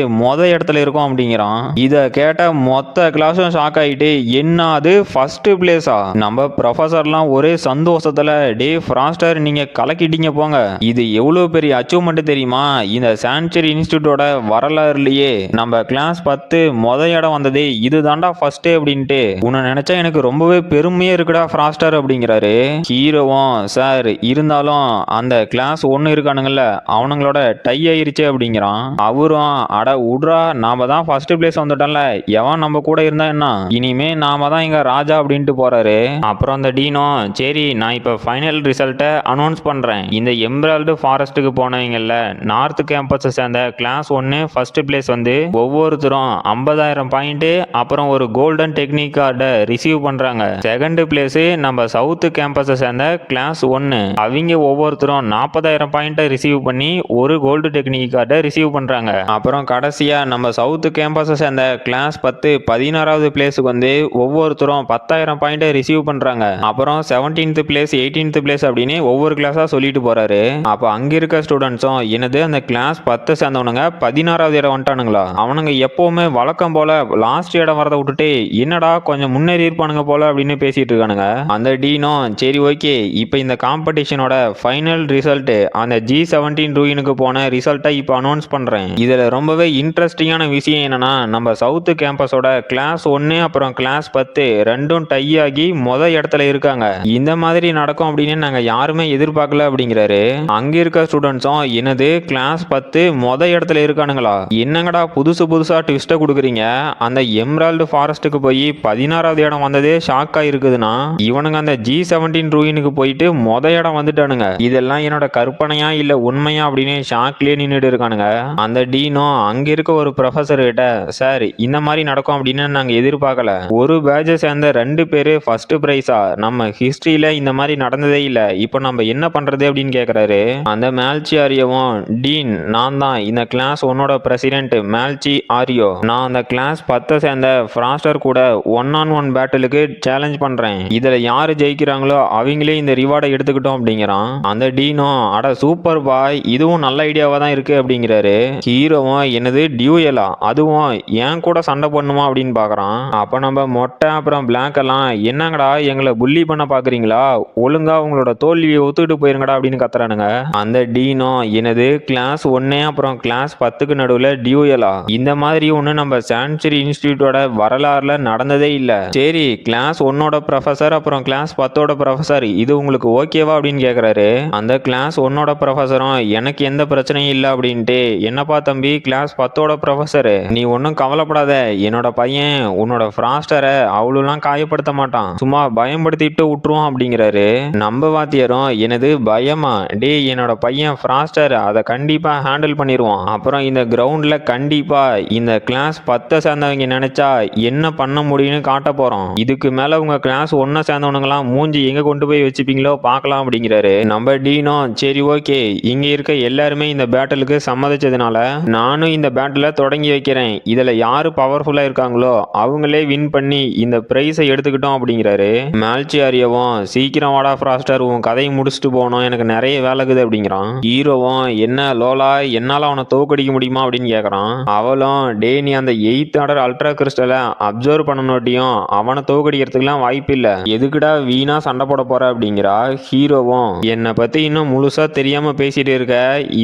இடத்துல இருக்கோம் அப்படிங்கிறான். இத கேட்ட மொத்த கிளாஸும் ஷாக் ஆயிட்டு என்னது ஃபர்ஸ்ட் பிளேஸா, நம்ம ப்ரொஃபசர்லாம் ஒரே சந்தோஷத்துல டே ஃப்ராஸ்டர் நீங்க கலக்கிட்டீங்க போங்க, இது எவ்வளவு பெரிய அச்சீவ்மெண்ட் தெரியுமா, இந்த சான்ச்சுரி இன்ஸ்டிடியூட்டோட வரலாறுலயே நம்ம கிளாஸ் 10 இடம் வந்ததே இது தாண்டா ஃபர்ஸ்ட் அப்படின்ட்டு உன்னை நினைச்சா எனக்கு ரொம்பவே பெருமையா இருக்குடா ஃப்ராஸ்டர் அப்படிங்கிறாரு. ஹீரோவும் சார் இருந்தாலும் அந்த கிளாஸ் 1 இருக்கானுங்கல்ல அவனுங்களோட டை ஆயிருச்சு அப்படிங்கிறான். அவரும் அட உட்ரா நாம தான் ஃபர்ஸ்ட் பிளேஸ் வந்துட்டோம்ல, எவன் நம்ம கூட இருந்தா என்ன, இனிமே நாம தான் இங்க ராஜா அப்படின்ட்டு போறாரு. அப்புறம் அந்த டீனோ சரி நான் இப்ப ஃபைனல் ரிசல்ட்டை அனௌன்ஸ் பண்றேன், இந்த எம்ரால்டு ஃபாரஸ்ட்டுக்கு போனவங்கல்ல நார்த் கேம்பஸ் சேர்ந்த கிளாஸ் 1 ஃபர்ஸ்ட் பிளேஸ் வந்து ஒவ்வொருத்தரும் 50,000 பாயிண்ட் அப்புறம் ஒரு கோல்டன் டெக்னிக் கார்டை ரிசீவ் பண்றாங்க. செகண்ட் பிளேஸ் நம்ம சவுத் கேம்பஸ் சேர்ந்த கிளாஸ் 1 அவங்க ஒவ்வொருத்தரும் 40,000 பாயிண்ட் ரிசீவ் பண்ணி ஒரு கோல்டு டெக்னிக் கார்டை ரிசீவ் பண்றாங்க. அப்புறம் கடைசியா நம்ம சவுத் கேம்பஸ் சேர்ந்த கிளாஸ் 10 16வது பிளேஸுக்கு வந்து ஒவ்வொருத்தரும் 10,000 பாயிண்ட் ரிசீவ் பண்றாங்க. அப்புறம் 17th பிளேஸ் 18th பிளேஸ் அப்படின்னு ஒவ்வொரு கிளாஸா சொல்லிட்டு போறாரு. அப்ப அங்க இருக்க ஸ்டூடெண்ட்ஸும் என்னது அந்த கிளாஸ் 10 சேர்ந்தவனுங்க 16வது இடம் வந்துட்டானுங்களா, அவனுங்க எப்பவுமே வழக்கம் போல லாஸ்ட் இடம் வரதை விட்டுட்டு என்னடா கொஞ்சம் முன்னேறி இருப்பானுங்க போல அப்படின்னு பேசிட்டு இருக்கானுங்க. அந்த டீனும் சரி ஓகே இப்போ இந்த காம்படிஷனோட ஃபைனல் ரிசல்ட் அந்த G17 ரூயினுக்கு போன ரிசல்ட்டை இப்போ அனௌன்ஸ் பண்றேன். இதுல ரொம்பவே இன்ட்ரெஸ்டிங்கான விஷயம் என்னன்னா நம்ம சவுத் கேம்பஸோட கிளாஸ் 1 அப்புறம் கிளாஸ் 10 ரெண்டும் டை ஆகி இடத்துல இருக்காங்க. இந்த மாதிரி நடக்கும் அப்படின்னு நாங்க யாருமே எதிர்பார்க்கல அப்படிங்கிறாரு. அங்க இருக்க ஸ்டூடெண்ட்ஸும் என்னது கிளாஸ் 10 இடத்துல இருக்கானுங்களா, என்னங்கடா என்னடா புதுசா ட்விஸ்ட்டை கொடுக்குறீங்க, அந்த எம்ரால்டு ஃபாரஸ்ட்டுக்கு போய் 16வது இடம் வந்ததே ஷாக்கா இருக்குதுன்னா இவனுங்க அந்த G17 ரூயினுக்கு போயிட்டு இடம் வந்துட்டானுங்க. இதெல்லாம் என்னோட கற்பனையா இல்ல உண்மையா அப்படின்னு ஷாக்லயே நின்றுட்டு இருக்கானுங்க. அந்த டீனோ அங்க இருக்க ஒரு ப்ரொஃபசர் கிட்ட, சார் இந்த மாதிரி நடக்கும் அப்படின்னு நாங்க எதிர்பார்க்கல, ஒரு பேட்சை சேர்ந்த 2 பேரு ஃபர்ஸ்ட் பிரைஸா, நம்ம ஹிஸ்டரியில இந்த மாதிரி நடந்ததே இல்ல, இப்போ நம்ம என்ன பண்றது அப்படின்னு கேக்குறாரு. அந்த மேல்ச்சி ஆரியவும், டீன் நான் தான் இந்த கிளாஸ் 1ஓட பிரசிடென்ட் மேல்ச்சி ஆரியோ, நான் அந்த கிளாஸ் 10 சேர்ந்த ஃப்ராஸ்டர் கூட 1-on-1 பேட்டிலுக்கு சேலஞ்ச் பண்றேன், இதுல யாரு ஜெயிக்கிறாங்களோ அவங்களே இந்த ரிவார்டை எடுத்துக்கிட்டோம் அப்படிங்கிறான். அந்த டீனோ, அட சூப்பர் பாய், இதுவும் நல்ல ஐடியாவா தான் இருக்கு அப்படிங்கிறாரு. ஹீரோவும், என்னது டியூயலா, அதுவும் ஏன் கூட சண்டை பண்ணுமா அப்படின்னு பாக்குறான். அப்ப நம்ம மொட்டை அப்புறம் பிளாக் எல்லாம், என்னங்கடா எங்களை புள்ளி பண்ண பாக்குறீங்களா, ஒழுங்கா உங்களோட தோல்வியை ஒத்துக்கிட்டு போயிருங்கடா அப்படின்னு கத்துறானுங்க. அந்த டீனோ, என்னது கிளாஸ் 1 அப்புறம் கிளாஸ் 10க்கு நடுவுல டியூயலா, இந்த மாதிரி ஒண்ணு நம்ம சான்ச்சுரி இன்ஸ்டிடியூட்டோட வரலாறுல நடந்ததே இல்ல, சரி கிளாஸ் 1ஓட ப்ரொஃபசர் அப்புறம் கிளாஸ் 10ஓட ப்ரொஃபசர் இது உங்களுக்கு ஓகேவா அப்படின்னு கேக்குறாரு. அந்த கிளாஸ் 1ஓட ப்ரொஃபசரும், எனக்கு எந்த பிரச்சனையும் இல்ல அப்படின்ட்டு, என்னப்பா தம்பி கிளாஸ் 10ஓட ப்ரொஃபசர், நீ ஒன்னும் கவலைப்படாத, என்னோட பையன் உன்னோட ஃப்ராஸ்டரை அவ்வளோலாம் காயப்படுத்த மாட்டான், சும்மா பயன்படுத்திட்டு விட்டுருவான் அப்படிங்கிறாரு. நம்ம வாத்தியாரும், எனது பயமா, டே என்னோட பையன் ஃப்ராஸ்டர் அதை கண்டிப்பா ஹேண்டில் பண்ணிடுவான், அப்புறம் இந்த கிரவுண்ட்ல கண்டிப்பா இந்த கிளாஸ் 10 சேர்ந்தவங்க நினைச்சா என்ன பண்ண முடியும்னு காட்ட போறோம், இதுக்கு மேல உங்க கிளாஸ் 1 சேர்ந்தவனுங்களாம் மூஞ்சி எங்க கொண்டு போய் வச்சுப்பீங்களோ பார்க்கலாம் அப்படிங்கிறாரு. நம்ம டீனோ, சரி ஓகே, இங்க இருக்க எல்லாருமே இந்த பேட்டலுக்கு சம்மதிச்சதுனால நானும் இந்த பேட்டில தொடங்கி வைக்கிறேன், இதுல யாரு பவர்ஃபுல்லா இருக்காங்களோ அவங்களே வின் பண்ணி இந்த பிரைஸை எடுத்துக்கிட்டோம் அப்படிங்கிறாரு. மேல்ச்சி ஆரியவும், சீக்கிரம் வாடா ஃப்ராஸ்டர், உன் கதையை முடிச்சுட்டு போகணும், எனக்கு நிறைய வேலைக்குது அப்படிங்கிறான். ஹீரோவும், என்ன லோலா என்னால அவனை தோக்கடிக்க முடியுமா அப்படின்னு கேக்குறான். அவளும், டே நீ அந்த 8th ஆர்டர் அல்ட்ரா கிறிஸ்டலை அப்சர்வ் பண்ணனோட்டியும் அவனை தோக்கடிக்கிறதுக்குலாம் வாய்ப்பு இல்ல, எதுக்குடா வீணா சண்டை போட போற அப்படிங்கிறா. ஹீரோவும், என்னை பத்தி இன்னும் முழுசா தெரியாம பேசிட்டு இருக்க,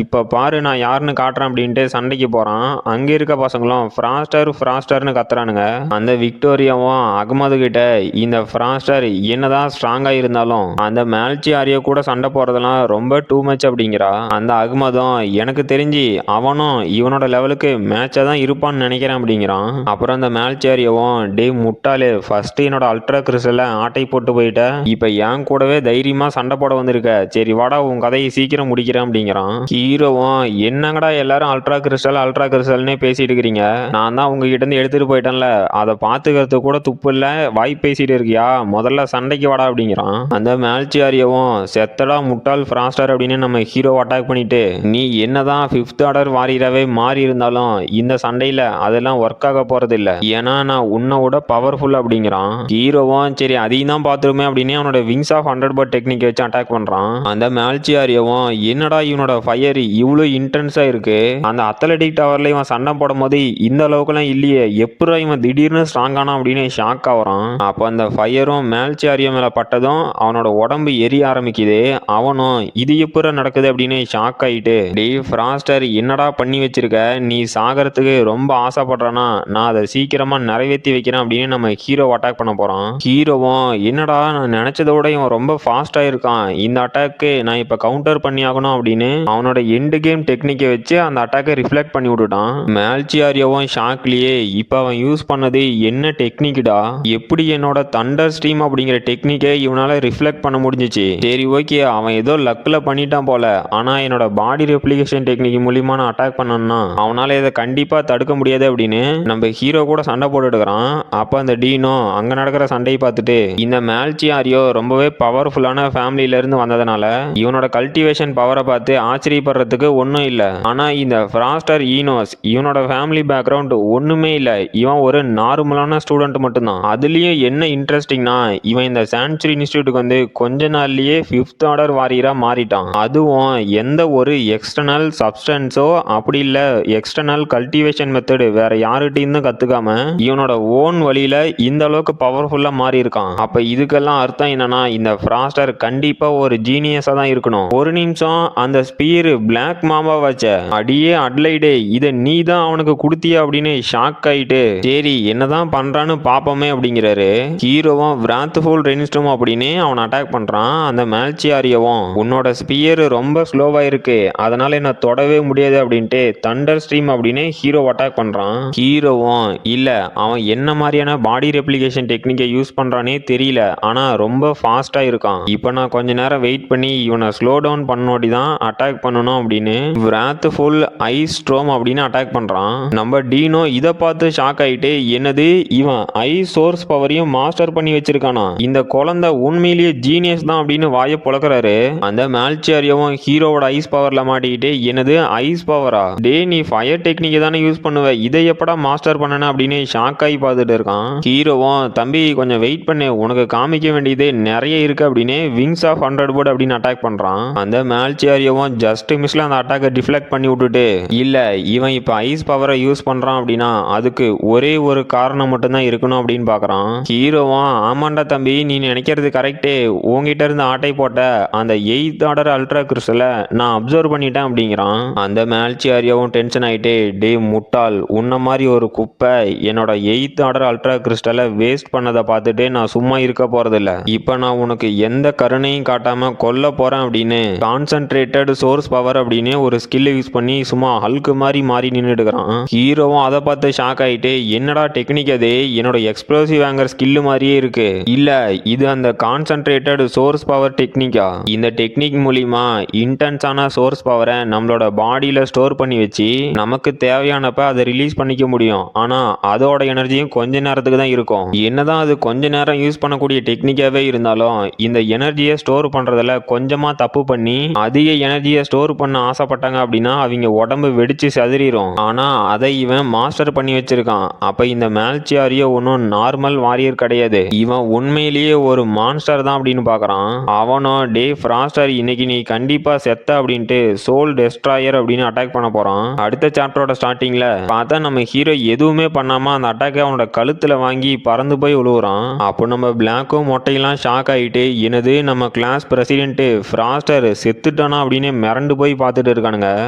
இப்ப பாரு நான் யாருன்னு காட்டுறேன் அப்படின்ட்டு சண்டைக்கு போறான். அங்க இருக்க பசங்களும் ஃப்ராஸ்டர்னு கத்துறானுங்க. அந்த விக்டோரியாவும் அகமது கிட்ட, இந்த ஃப்ராஸ்டர் என்னதான் ஸ்ட்ராங்கா இருந்தாலும் அந்த மேல்ச்சி ஆரியோ கூட சண்டை போறதெல்லாம் ரொம்ப டூ மச் அப்படிங்கிறா. அந்த அகமதும், எனக்கு தெரிஞ்சு அவனும் இவனோட லெவலுக்கு மேட்சா தான் இருப்பான்னு நினைக்கிறேன் அப்படிங்கிறான். அப்புறம் அந்த மேல்ச்சி ஆரியவும், டே முட்டாளே, ஃபர்ஸ்ட் என்னோட அல்ட்ரா கிறிஸ்டல்ல ஆட்டை போட்டு போயிட்ட, இப்ப என் கூடவே தைரியமா சண்டை போட வந்திருக்க, சரி வாடா உன் கதையை சீக்கிரம் முடிக்கிறேன் அப்படிங்கிறான். ஹீரோவும், என்னங்கடா எல்லாரும் அல்ட்ரா கிறிஸ்டல்னே பேசிட்டு இருக்கிறீங்க, நான் தான் உங்ககிட்ட இருந்து எடுத்துட்டு போயிட்டேன்ல, அதை பாத்துக்கிறதுக்கு கூட துப்பு இல்ல, வாய் பேசிட்டு இருக்கியா, முதல்ல சண்டைக்கு வாடா அப்படிங்கிறான். அந்த மேல்ச்சி ஆரியவும், செத்தடா முட்டாள் ஃப்ராஸ்டர் அப்படின்னு நம்ம ஹீரோ அட்டாக் பண்ணிட்டு, நீ என்னதான் 5th ஆர்டர் வாரியராகவே மாறி இருந்தாலும் இந்த சண்டையில அதெல்லாம் ஒர்க் ஆக போறது இல்ல, ஏன்னா நான் உன்னோட பவர்ஃபுல் அப்படிங்கிறான். ஹீரோவும், சரி அதையும் தான் பார்த்துருமே அப்படின்னு அவனோட விங்ஸ் ஆஃப் 100 பர்ட் டெக்னிக் வச்சு அட்டாக் பண்றான். அந்த மேல்ச்சி ஆரியவும், என்னடா இவனோட ஃபயர் இவ்வளோ இன்டென்ஸா இருக்கு, அந்த அத்லட்டிக் டவர்ல இவன் சண்டை போடும் போது இந்த அளவுக்குலாம் இல்லையே, எப்படா இவன் திடீர்னு ஸ்ட்ராங்கானா அப்படின்னு ஷாக் ஆகுறான். அப்போ அந்த ஃபயரும் மேல்ச்சி ஆரியோ மேல பட்டதும் அவனோட உடம்பு எரிய ஆரம்பிக்குது. அவனும், இது எப்படா நடக்குது அப்படின்னு ஷாக் ஆயிட்டு, டே ஃப்ராஸ்டர் என்னடா பண்ணி வச்சிருக்க, நீ சாகறதுக்கு ரொம்ப ஆசைப்படுறானா, நான் அதை சீக்கிரமா நிறைவேற்றி வைக்கிறேன் அப்படின்னு நம்ம ஹீரோ அட்டாக் பண்ண போறான். ஹீரோவும், என்னடா நான் நினைச்சதோட இவன் ரொம்ப ஃபாஸ்டா இருக்கான், இந்த அட்டாக்கு நான் இப்ப கவுண்டர் பண்ணி ஆகணும் அப்படின்னு அவனோட எண்டு கேம் டெக்னிக்கை வச்சு அந்த அட்டாக்கை ரிஃப்ளெக்ட் பண்ணி விட்டுட்டான். மேல்ச்சி ஆரியோவும் ஷாக்லயே, இப்ப அவன் யூஸ் பண்ணது என்ன டெக்னிக்டா, எப்படி என்னோட தண்டர் ஸ்ட்ரீம் அப்படிங்கிற டெக்னிக்கை இவனால ரிஃப்ளெக்ட் பண்ண முடிஞ்சிச்சு, சரி ஓகே அவன் ஏதோ லக்ல பண்ணிட்டான் போல, ஆனா என்னோட பாடி ரெப்ளிகேஷன் டெக்னிக் மூலியமா நான் அட்டாக் பண்ணனா அவனால இதை கண்டிப்பா தடுக்க முடியாது அப்படின்னு நம்ம ஹீரோ கூட சண்டை போட்டுக்கிறான். அப்ப அந்த டீனோ அங்க நடக்கிற சண்டையை பார்த்துட்டு, இந்த மேல்ச்சி ஆரியோ ரொம்பவே பவர்ஃபுல்லான ஃபேமிலியில இருந்து வந்ததுனால இவனோட கல்டிவேஷன் பவரை பார்த்து ஆச்சரியப்படுறதுக்கு ஒன்றும் இல்லை, ஆனா இந்த ஃப்ராஸ்டர் ஈனோஸ் இவனோட ஃபேமிலி பேக்ரவுண்ட் ஒண்ணுமே இல்லை, இவன் ஒரு நார்மலான ஸ்டூடெண்ட் மட்டும்தான், அதுலயும் என்ன இன்ட்ரெஸ்டிங்னா இவன் இந்த சான்ச்சுரி இன்ஸ்டிடியூட்டுக்கு வந்து கொஞ்ச நாள்லயே 5th ஆர்டர் வாரியரா மாறிட்டான், அதுவும் எந்த ஒரு எக்ஸ்டர்னல் சப்ஸ்டன்ஸோ அப்படி இல்ல எக்ஸ்டர்னல் கல்டிவேஷன் மெத்தடு வேற யாருகிட்டையும் கத்துக்காம இவனோட ஓன் வழியில இந்த அளவுக்கு பவர்ஃபுல்லா மாறி இருக்கான். அப்ப இதுக்கெல்லாம் அர்த்தம் என்னன்னா இந்த ஃப்ராஸ்டர் கண்டிப்பா ஒரு ஜீனியஸா தான் இருக்கணும். ஒரு நிமிஷம் அந்த ஸ்பீர் பிளாக் மாமா வச்ச, அடியே அட்லைடே இதை நீ தான் அவனுக்கு கொடுத்திய அப்படின்னு ஷாக் ஆயிட்டு, சரி என்னதான் பண்றான்னு பாப்போமே அப்படிங்கிறாரு. ஹீரோவும் விராத்ஃபுல் ரெனிஸ்டம் அப்படின்னு அவன் அட்டாக் பண்றான். அந்த மேல்ச்சி ஆரியவும், உன்னோட ஸ்பியர் ரொம்ப ஸ்லோவா இருக்கு, அதனால என்ன தொடவே முடியாது அப்படின்ட்டு தண்டர் ஸ்ட்ரீம் அப்படின்னு ஹீரோ அட்டாக் பண்றான். ஹீரோவும் இல்ல அவன் என்ன மாதிரியான பாடி ரெப்ளிகேஷன் டெக்னிக்கை யூஸ் பண்றானே தெரியல, ஆனா ரொம்ப ஃபாஸ்டா இருக்கான். இப்ப நான் கொஞ்ச நேரம் வெயிட் பண்ணி இவனை ஸ்லோ டவுன் பண்ணோடி தான் அட்டாக் பண்ணணும் அப்படின்னு wrathful ஐஸ் ஸ்ட்ரோம் அப்படின்னு அட்டாக் பண்றான். நம்ம டீனோ இதை பார்த்து ஷாக் ஆயிட்டு என்னது இவன் ஐஸ் சோர்ஸ் பவரையும் மாஸ்டர் பண்ணி வச்சிருக்கானா, இந்த குழந்தை உண்மையிலேயே ஜீனியஸ் தான் அப்படின்னு வாயை புழக்கிறாரு. அந்த மேல்சியாரியாவும் ஹீரோவோட ஐஸ் பவர்ல மாட்டிக்கிட்டு என்னது ஐஸ் பவரா, டே நீ ஃபயர் டெக்னிக் தானே யூஸ் பண்ணுவ, இதை எப்படா மாஸ்டர் பண்ணன அப்படின்னு ஷாக் ஆகி பார்த்துட்டு இருக்கான். ஹீரோவும் தம்பி கொஞ்சம் வெயிட் பண்ணு, உனக்கு காமிக்க வேண்டியது நிறைய இருக்கு அப்படின்னு விங்ஸ் ஆஃப் 100 போர்டு அப்படின்னு அட்டாக் பண்றான். அந்த மேல்சியாரியாவும் ஜஸ்ட் மிஸ்ல அந்த அட்டாக்கை டிஃப்ளெக்ட் பண்ணி விட்டுட்டு இல்ல இவன் இப்ப ஐஸ் பவரை யூஸ் பண்றான் அப்படின்னா அதுக்கு ஒரே ஒரு காரணம் மட்டும்தான் இருக்கணும் அப்படின்னு பாக்குறான். ஹீரோவும் ஆமாண்டா தம்பி நீ நினைக்கிறது கரெக்டே, உங்ககிட்ட இருந்து ஆட்டை போட்ட அந்த 8th ஆர்டர் அல்ட்ரா கிறிஸ்டலை நான் அப்சர்வ் பண்ணிட்டேன் அப்படிங்கிறான். அந்த மேல்சியாரியாவும் டென்ஷன் ஆயிட்டே டே முட்டாள், உன்ன மாதிரி ஒரு குப்பை என்னோட 8th ஆர்டர் அல்ட்ரா கிறிஸ்டலை வேஸ்ட் பண்ணதை பார்த்துட்டு நான் சும்மா இருக்க போறதில்ல, இப்ப நான் உனக்கு எந்த கருணையும் காட்டாம கொல்ல போறேன் அப்படின்னு கான்சென்ட்ரேட்டட் சோர்ஸ் பவர் அப்படின்னு ஒரு ஸ்கில்லை யூஸ் பண்ணி சும்மா ஹல்க் மாதிரி மாறி நின்றுடுறான். ஹீரோவும் அதை பார்த்து ஷாக் ஆயிட்டு என்னடா டெக்னிக் அது, என்னோட எக்ஸ்ப்ளோசிவ் ஆங்கர் ஸ்கில் மாதிரியே இருக்கு, இல்ல இது அந்த கான்சென்ட்ரேட்டட் சோர்ஸ் பவர் டெக்னிக்கா, இந்த டெக்னிக் மூலியமா இன்டென்ஸான சோர்ஸ் பவரை நம்மளோட பாடியில ஸ்டோர் பண்ணி வச்சு நமக்கு தேவையானப்ப அதை ரிலீஸ் பண்ணிக்க முடியும், ஆனா அதோட எனர்ஜியும் கொஞ்ச நேரத்துக்கு தான் இருக்கும். என்னதான் அது கொஞ்ச நேரம் யூஸ் பண்ணக்கூடிய டெக்னிக்காவே இருந்தாலும் இந்த எனர்ஜியை ஸ்டோர் பண்றதுல கொஞ்சமா தப்பு பண்ணி அதிக எனர்ஜியை ஸ்டோர் பண்ண ஆசைப்பட்டாங்க அப்படின்னா அவங்க உடம்பு வெடிச்சு சதுரிரும், ஆனா அதை இவன் மாஸ்டர் பண்ணி வச்சிருக்கான். அப்ப இந்த மேல்சியாரியோ ஒன்னும் நார்மல் வாரியர் கிடையாது, இவன் உண்மையிலேயே ஒரு மான்ஸ்டர் தான் அப்படின்னு பாக்குறான். அவனும் டே ஃப்ராஸ்டர் இன்னைக்கு நீ கண்டிப்பா செத்த அப்படின்ட்டு சோல் டெஸ்ட்ராயர் அப்படின்னு அட்டாக் பண்ண போறான். அடுத்த சாப்டரோட ஸ்டார்டிங்ல பார்த்தா நம்ம ஹீரோ எதுவுமே பண்ணாம அந்த அட்டாக்கை அவனோட கழுத்துல வாங்கி பறந்து போய் விழுவுறான். அப்போ நம்ம பிளாக்கும் மொட்டையெல்லாம் ஷாக் ஆகிட்டு என்னது நம்ம கிளாஸ் பிரசிடென்ட் ஃப்ராஸ்டர் செத்துட்டானா அப்படின்னு மிரண்டு போய் பார்த்துட்டு இருக்கானுங்க.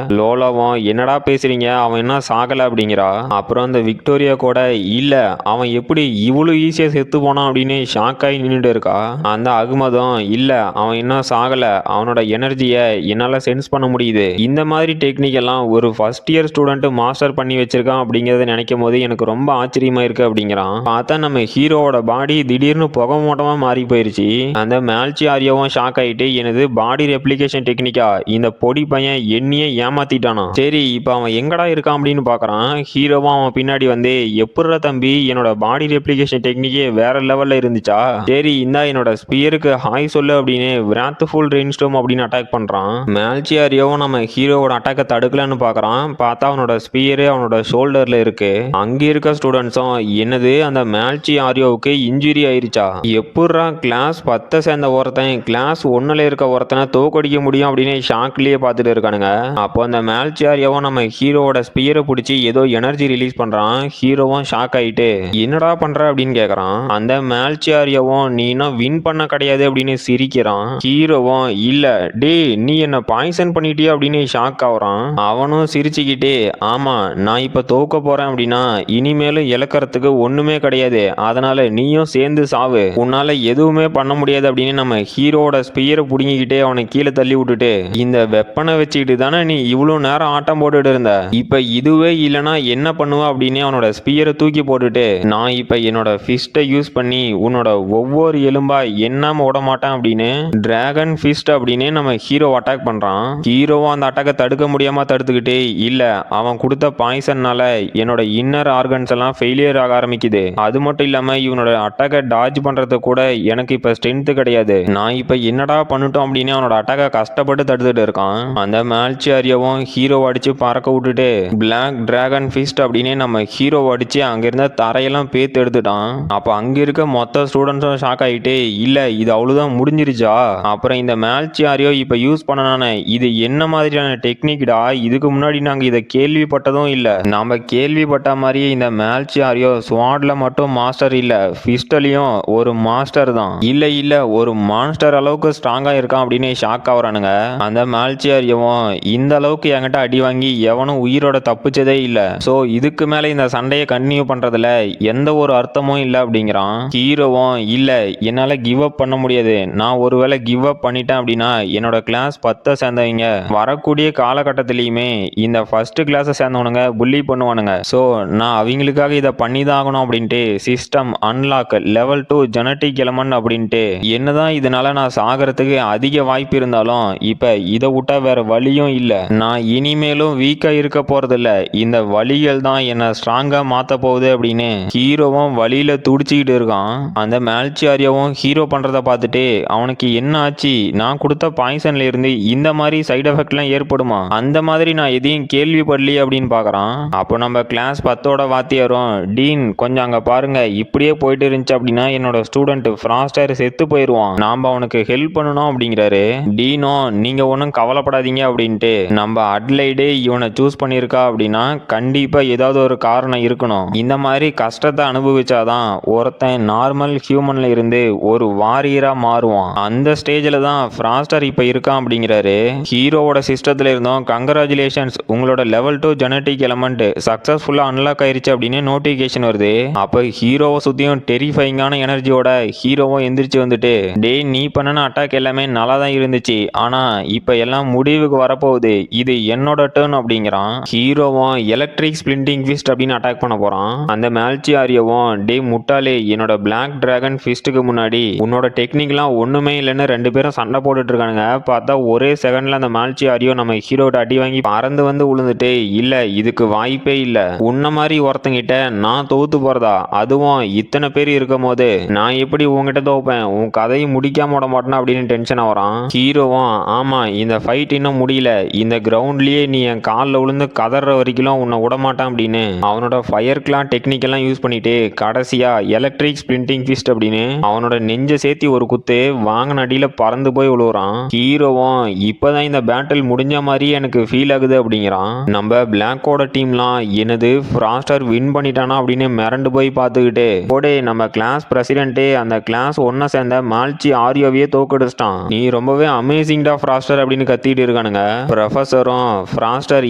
லோலாவும் என்னடா பேசுறீங்க அவன் என்ன சாகல அப்படிங்கிறா. அப்புறம் அந்த விக்டோரியா கூட இல்ல அவன் எப்படி இவ்வளவு ஈஸியா செத்து போனான் அப்படின்னு ஷாக் ஆகி நின்றுட்டு இருக்கா. அந்த அகமதும் இல்ல அவன் இன்னும் சாகல, அவனோட எனர்ஜியை என்னால சென்ஸ் பண்ண முடியுது, இந்த மாதிரி டெக்னிக் எல்லாம் ஒரு ஃபர்ஸ்ட் இயர் ஸ்டூடெண்ட் மாஸ்டர் பண்ணி வச்சிருக்கான் அப்படிங்கறத நினைக்கும் போது எனக்கு ரொம்ப ஆச்சரியமா இருக்கு அப்படிங்கிறான். பார்த்தா நம்ம ஹீரோவோட பாடி திடீர்னு புகை மூட்டமா மாறி போயிருச்சு. அந்த மேல்சியாரியாவும் ஷாக் ஆயிட்டு எனது பாடி ரெப்ளிகேஷன் டெக்னிக்கா, இந்த பொடி பையன் என்னையே ஏமாத்திட்டானா, சரி இப்ப அவன் எங்கடா இருக்கான் அப்படின்னு பாக்குறான். ஹீரோவும் அவன் பின்னாடி வந்து எப்படிடா தம்பி என்னோட பாடி ரெப்ளிகேஷன் டெக்னிக்கே வேற லெவல்ல இருந்துச்சா, சரி இந்தா என்னோட ஸ்பியருக்கு ஹாய் சொல்லு அப்படின்னு wrathful ரெயின்ஸ்டார்ம் அப்படின்னு அட்டாக் பண்றான். மேல்சியாரியாவும் நம்ம ஹீரோவோட அட்டாக்கை தடுக்கலன்னு பாக்குறான். பார்த்தா அவனோட ஸ்பியரு அவனோட ஷோல்டர்ல இருக்கு. அங்க இருக்க ஸ்டூடெண்ட்ஸும் என்னது அந்த மேல்சியாரியோவுக்கு இன்ஜுரி ஆயிருச்சா, எப்படா கிளாஸ் 10 சேர்ந்த ஒருத்தன் கிளாஸ் 1ல இருக்க ஒருத்தனை தோக்கடிக்க முடியும் அப்படின்னு ஷாக்லயே பார்த்துட்டு இருக்கானுங்க. அப்போ அந்த மேல்சியாரியாவும் நம்ம ஹீரோவோட ஸ்பியரை பிடிச்சி ஏதோ எனர்ஜி ரிலீஸ் பண்றான். ஹீரோவும் ஷாக் ஆயிட்டு என்னடா பண்ற அப்படின்னு கேக்குறான். அந்த மேல்சியாரியாவும் நீ இன்னும் வின் பண்ண கிடையாது அப்படின்னு சிரிக்கிறான். ஹீரோவும் இல்ல டே நீ என்ன பாய்சன் பண்ணிட்டியா அப்படின்னு ஷாக் ஆகுறான். அவனும் சிரிச்சுக்கிட்டே ஆமா நான் இப்ப தோக்க போறேன் அப்படின்னா இனிமேலும் இழக்கிறதுக்கு ஒண்ணுமே கிடையாது, அதனால நீயும் சேர்ந்து சாவு, உன்னால எதுவுமே பண்ண முடியாது அப்படின்னு நம்ம ஹீரோட ஸ்பியரை புடுங்கிக்கிட்டே அவனை கீழே தள்ளி விட்டுட்டு இந்த வெப்பனை வச்சுக்கிட்டு தானே நீ இவ்வளவு நேரம் ஆட்டம் போட்டுட்டு இருந்த, இப்ப இதுவே இல்லைன்னா என்ன பண்ணுவ அப்படின்னு அவனோட ஸ்பியரை தூக்கி போட்டுட்டு நான் இப்ப என்னோட ஃபிஸ்ட்டை யூஸ் பண்ணி உன்னோட ஒவ்வொரு எலும்பா எண்ணாம விட மாட்டேன் அப்படின்னு டிராகன் ஃபிஸ்ட் அப்படின்னு நம்ம ஹீரோ அட்டாக் பண்றான். ஹீரோவும் அந்த அட்டாக்கை தடுக்க முடியாம தடுத்துக்கிட்டு இல்ல அவன் கொடுத்த பாய்சன்னால என்னோட இன்னர் ஆர்கன்ஸ் எல்லாம் ஃபெயிலியர் ஆக ஆரம்பிக்குது, அது மட்டும் இல்லாம இவனோட அட்டாக்கை டாஜ் பண்றது கூட எனக்கு இப்ப ஸ்ட்ரென்த் கிடையாது, நான் இப்ப என்னடா பண்ணிட்டோம் அப்படின்னு அவனோட அட்டாக்கை கஷ்டப்பட்டு தடுத்துட்டு இருக்கான். அந்த மேல்சியாரியாவும் ஹீரோ அடிச்சு பறக்க விட்டுட்டு பிளாக் டிராகன் ஃபிஸ்ட் அப்படின்னு நம்ம ஹீரோ அடிச்சு அங்க இருந்த தரையெல்லாம் பேத்து எடுத்துட்டான். அப்ப அங்க இருக்க மொத்த ஸ்டூடெண்ட்ஸும் ஷாக் ஆயிட்டு இல்ல இது அவ்வளவுதான் முடிஞ்சிருச்சா, அப்புறம் இந்த மேல்சியாரியோ இப்ப யூஸ் பண்ணனானே இது என்ன மாதிரியான டெக்னிக்டா, இதுக்கு முன்னாடி நாங்க இதை கேள்விப்பட்டதும் இல்ல, நாம கேள்விப்பட்ட மாதிரியே இந்த மேல்சியாரியோ ஸ்வாட்ல மட்டும் மாஸ்டர் இல்ல ஃபிஸ்டலையும் ஒரு மாஸ்டர் தான், இல்ல இல்ல ஒரு மான்ஸ்டர் அளவுக்கு ஸ்ட்ராங்கா இருக்கான் அப்படின்னு ஷாக் ஆகுறானுங்க. அந்த மேல்சியாரியோவும் இந்த அளவுக்கு என்கிட்ட அடி வாங்கி எவனும் உயிரோட தப்பிச்சதே இல்ல, சோ இதுக்கு மேல இந்த சண்டையை கண்டினியூ பண்றதுல எந்த ஒரு அர்த்தமும் இல்ல அப்படிங்கிறான். ஹீரோவும் இல்ல என்னால கிவ் அப் பண்ண முடியாது, நான் ஒருவேளை கிவ் அப் பண்ணிட்டேன் அப்படின்னா என்னோட கிளாஸ் 10 சேர்ந்தவங்க வரக்கூடிய காலகட்டத்திலயுமே இந்த ஃபர்ஸ்ட் கிளாஸை சேர்ந்தவனுங்க புள்ளி பண்ணுவானுங்க. ஸோ நான் அவங்களுக்காக இதை பண்ணி தான் ஆகணும் அப்படின்ட்டு system unlock level 2 genetic element அப்படின்ட்டு என்னதான் இதனால நான் சாகிறதுக்கு அதிக வாய்ப்பு இருந்தாலும் இப்போ இதை விட்டா வேற வழியும் இல்லை. நான் இனிமேலும் வீக்கா இருக்க போறதில்ல. இந்த வழிகள் தான் என்ன ஸ்ட்ராங்கா மாத்த போகுது அப்படின்னு ஹீரோவும் வழியில துடிச்சுக்கிட்டு இருக்கான். அந்த மேல்சியாரியாவும் ஹீரோ பண்றத பார்த்துட்டு அவனுக்கு என்ன ஆச்சு, நான் கொடுத்த பாய்சன்ல இருந்து இந்த மாதிரி சைடு எஃபெக்ட்லாம் ஏற்படுமா, அந்த மாதிரி நான் எதையும் கேள்விப்படலையே அப்படின்னு பார்க்கறான். அப்போ நம்ம கிளாஸ் 10ஓட வாத்தியாரும், டீன் கொஞ்சம் அங்க பாருங்க, இப்படியே போயிட்டு இருந்துச்சு அப்படின்னா என்னோட ஸ்டூடெண்ட் ஃப்ராஸ்டர் செத்து போயிடுவான், நாம அவனுக்கு ஹெல்ப் பண்ணணும் அப்படிங்கிறாரு. டீனோ நீங்க ஒன்றும் கவலைப்படாதீங்க அப்படின்ட்டு, நம்ம அட்லைடே இவனை சூஸ் பண்ணியிருக்கா அப்படின்னா கண்டிப்பா ஏதாவது ஒரு காரணம் இருக்கணும். இந்த மாதிரி கஷ்டத்தை அனுபவிச்சாதான் ஒருத்தன் நார்மல் ஹியூமன்ல இருந்து ஒரு வாரியரா மாறுவான். அந்த ஸ்டேஜ்ல தான் ஃப்ராஸ்டர் இப்ப இருக்கான் அப்படிங்கிறாரு. ஹீரோவோட சிஸ்டத்துல இருந்தோம், கங்க்ராச்சுலேஷன்ஸ் உங்களோட லெவல் 2 ஜெனட்டிக் எலமெண்ட் சக்சஸ்ஃபுல்லா அன்லாக் ஆயிருச்சு அப்படின்னு நோட்டிபிகேஷன் வருது. அப்ப ஹீரோவை சுத்தியும் டெரிஃபைங்கான எனர்ஜியோட ஹீரோவும் எந்திரிச்சு வந்துட்டு, டே நீ பண்ணன அட்டாக் எல்லாமே நல்லா தான் இருந்துச்சு, ஆனா இப்ப எல்லாம் முடிவுக்கு வரப்போகுது, இது என்னோட டர்ன் அப்படிங்கிறான். ஹீரோவும் எலக்ட்ரிக் ஸ்பிளிண்டிங் ஃபிஸ்ட் அப்படின்னு அட்டாக் பண்ண போறான். அந்த மேல்சியாரியாவும், டே முட்டாளே என்னோட பிளாக் டிராகன் ஃபிஸ்ட்டுக்கு முன்னாடி உன்னோட டெக்னிக்லாம் ஒண்ணுமே இல்லைன்னு ரெண்டு பேரும் சண்டை போட்டுட்டு இருக்கானுங்க. பார்த்தா ஒரே செகண்ட்ல அந்த மேல்சியாரியோ நம்ம ஹீரோட அடி வாங்கி பறந்து வந்து விழுந்துட்டு, இல்ல இதுக்கு வாய்ப்பே இல்ல, உன்ன மாதிரி ஒருத்தங்கிட்ட நான் தோத்து போறதா, அதுவும் இத்தனை பேர் இருக்கும் போது நான் எப்படி உங்ககிட்ட தோப்பேன், உன் கதையை முடிக்காம விட மாட்டேன் அப்படின்னு டென்ஷன் ஆகிறான். ஹீரோவும், ஆமா இந்த ஃபைட் இன்னும் முடியல, இந்த கிரவுண்ட்லயே நீ என் காலில் விழுந்து கதற வரைக்கும் உன்னை விட மாட்டான் அப்படின்னு அவனோட ஃபயர் கிளான் டெக்னிக் எல்லாம் யூஸ் பண்ணிட்டு கடைசியா எலக்ட்ரிக் ஸ்பிளிண்டிங் ஃபிஸ்ட் அப்படின்னு அவனோட நெஞ்ச சேர்த்தி ஒரு குத்து வாங்கின அடியில பறந்து போய் விழுவுறான். ஹீரோவும், இப்பதான் இந்த பேட்டில் முடிஞ்ச மாதிரி எனக்கு ஃபீல் ஆகுது அப்படிங்கிறான். நம்ம பிளாக்கோட டீம்லாம் என்னது ஃப்ராஸ்டர் வின் பண்ணிட்டானா அப்படின்னு மிரண்டு போய் பார்த்துக்கிட்டு, போடே நம்ம கிளாஸ் பிரசிடென்ட்டே அந்த கிளாஸ் ஒன்ன சேர்ந்த மால்சி ஆரியோவையே தோக்கடிச்சிட்டான், நீ ரொம்பவே அமேசிங்டா ஃப்ராஸ்டர் அப்படின்னு கத்திட்டு இருக்கானுங்க. ப்ரொஃபஸரும், ஃப்ராஸ்டர்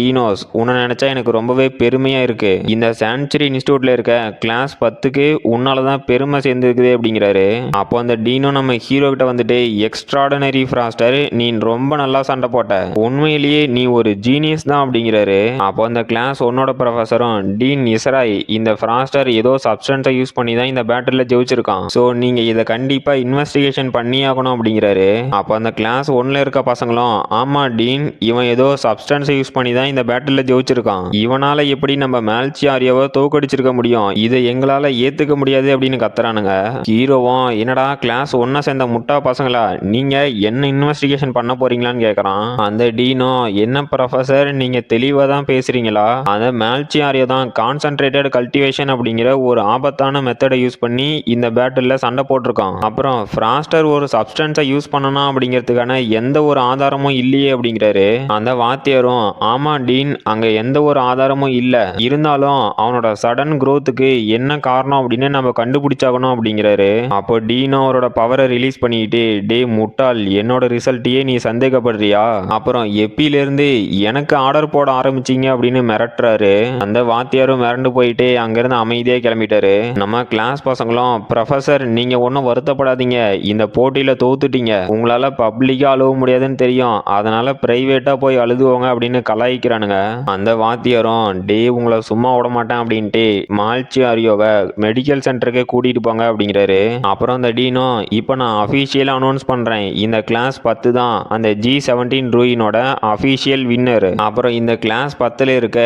ஈனோஸ் உன்னை நினைச்சா எனக்கு ரொம்பவே பெருமையா இருக்கு, இந்த சான்ச்சுரி இன்ஸ்டியூட்ல இருக்க கிளாஸ் 10க்கு உன்னாலதான் பெருமை சேர்ந்துருக்குது அப்படிங்கிறாரு. அப்போ அந்த டீனோ நம்ம ஹீரோ கிட்ட வந்துட்டு, எக்ஸ்ட்ராடனரி ஃப்ராஸ்டர் நீ ரொம்ப நல்லா சண்டை போட்ட, உண்மையிலேயே நீ ஒரு ஜீனியஸ் தான் அப்படிங்கிறாரு. அப்போ அந்த கிளாஸ் ஒன்னோட ப்ரொஃபஸரும், டீன் இசராய் இந்த ஃப்ராஸ்டர் ஏதோ சப்ஸ்டன்ஸை யூஸ் பண்ணி தான் இந்த பேட்டில் ஜெயிச்சிருக்கான், ஸோ நீங்க இதை கண்டிப்பா இன்வெஸ்டிகேஷன் பண்ணி ஆகணும் அப்படிங்கிறாரு. அப்போ அந்த கிளாஸ் 1ல இருக்க பசங்களும், ஆமா டீன் இவன் ஏதோ சப்ஸ்டன்ஸை யூஸ் பண்ணி தான் இந்த பேட்டில் ஜெயிச்சிருக்கான், இவனால எப்படி நம்ம மேல்சியாரியாவை தோக்கடிச்சிருக்க முடியும், இதை எங்களால ஏத்துக்க முடியாது அப்படின்னு கத்துறானுங்க. ஹீரோவும், என்னடா கிளாஸ் 1 சேர்ந்த முட்டா பசங்களா, நீங்க என்ன இன்வெஸ்டிகேஷன் பண்ண போறீங்களான்னு கேட்கறான். அந்த டீனோ, என்ன ப்ரொஃபசர் நீங்க தெளிவா தான் பேசுறீங்களா, அந்த மேல்சியாரியா தான் கான்சென்ட்ரேட்டட் கல்டிவேஷன் அப்படிங்கிற ஒரு ஆபத்தான மெத்தடை யூஸ் பண்ணி இந்த பேட்டில் சண்டை போட்டிருக்கான், அப்புறம் ஃப்ராஸ்டர் ஒரு சப்ஸ்டன்ஸை யூஸ் பண்ணனா அப்படிங்கிறதுக்கான எந்த ஒரு ஆதாரமும் இல்லையே அப்படிங்கிறாரு. அந்த வாத்தியாரும், ஆமா டீன் அங்க எந்த ஒரு ஆதாரமும் இல்ல, இருந்தாலும் அவனோட சடன் growthக்கு என்ன காரணம் அப்படின்னு நம்ம கண்டுபிடிச்சாகணும் அப்படிங்கிறாரு. அப்போ டீனோ அவரோட பவரை ரிலீஸ் பண்ணிட்டு, டே முட்டாள் என்னோட ரிசல்ட்டையே நீ சந்தேகப்படுறியா, அப்புறம் எப்பில இருந்து எனக்கு ஆர்டர் போட ஆரம்பிச்சீங்க அப்படின்னு மிரட்டுறாரு. அந்த வாத்தியாரும் மிரண்டு போயிட்டு அங்கிருந்து அமைதியா கிளம்பிட்டாரு. நம்ம கிளாஸ் பசங்களும், ப்ரொஃபசர் நீங்க ஒன்றும் வருத்தப்படாதீங்க, இந்த போட்டியில தோத்துட்டீங்க, உங்களால பப்ளிக்கா அழுவ முடியாதுன்னு தெரியும், அதனால பிரைவேட்டா போய் அழுதுவோங்க அப்படின்னு கலாய்க்கிறானுங்க. அந்த வாத்தியாரும், டே உங்களை சும்மா விட மாட்டேன் அப்படின்ட்டு மால்சியாரியோவை மெடிக்கல் சென்டருக்கு கூட்டிட்டு போங்க அப்படிங்கிறாரு. அப்புறம் அந்த டீனோ, இப்போ நான் அஃபீஷியலாக அனௌன்ஸ் பண்றேன், இந்த கிளாஸ் 10 தான் அந்த G17 ரூயினோட அஃபீஷியல் வின்னர். அப்புறம் இந்த கிளாஸ் 10ல இருக்க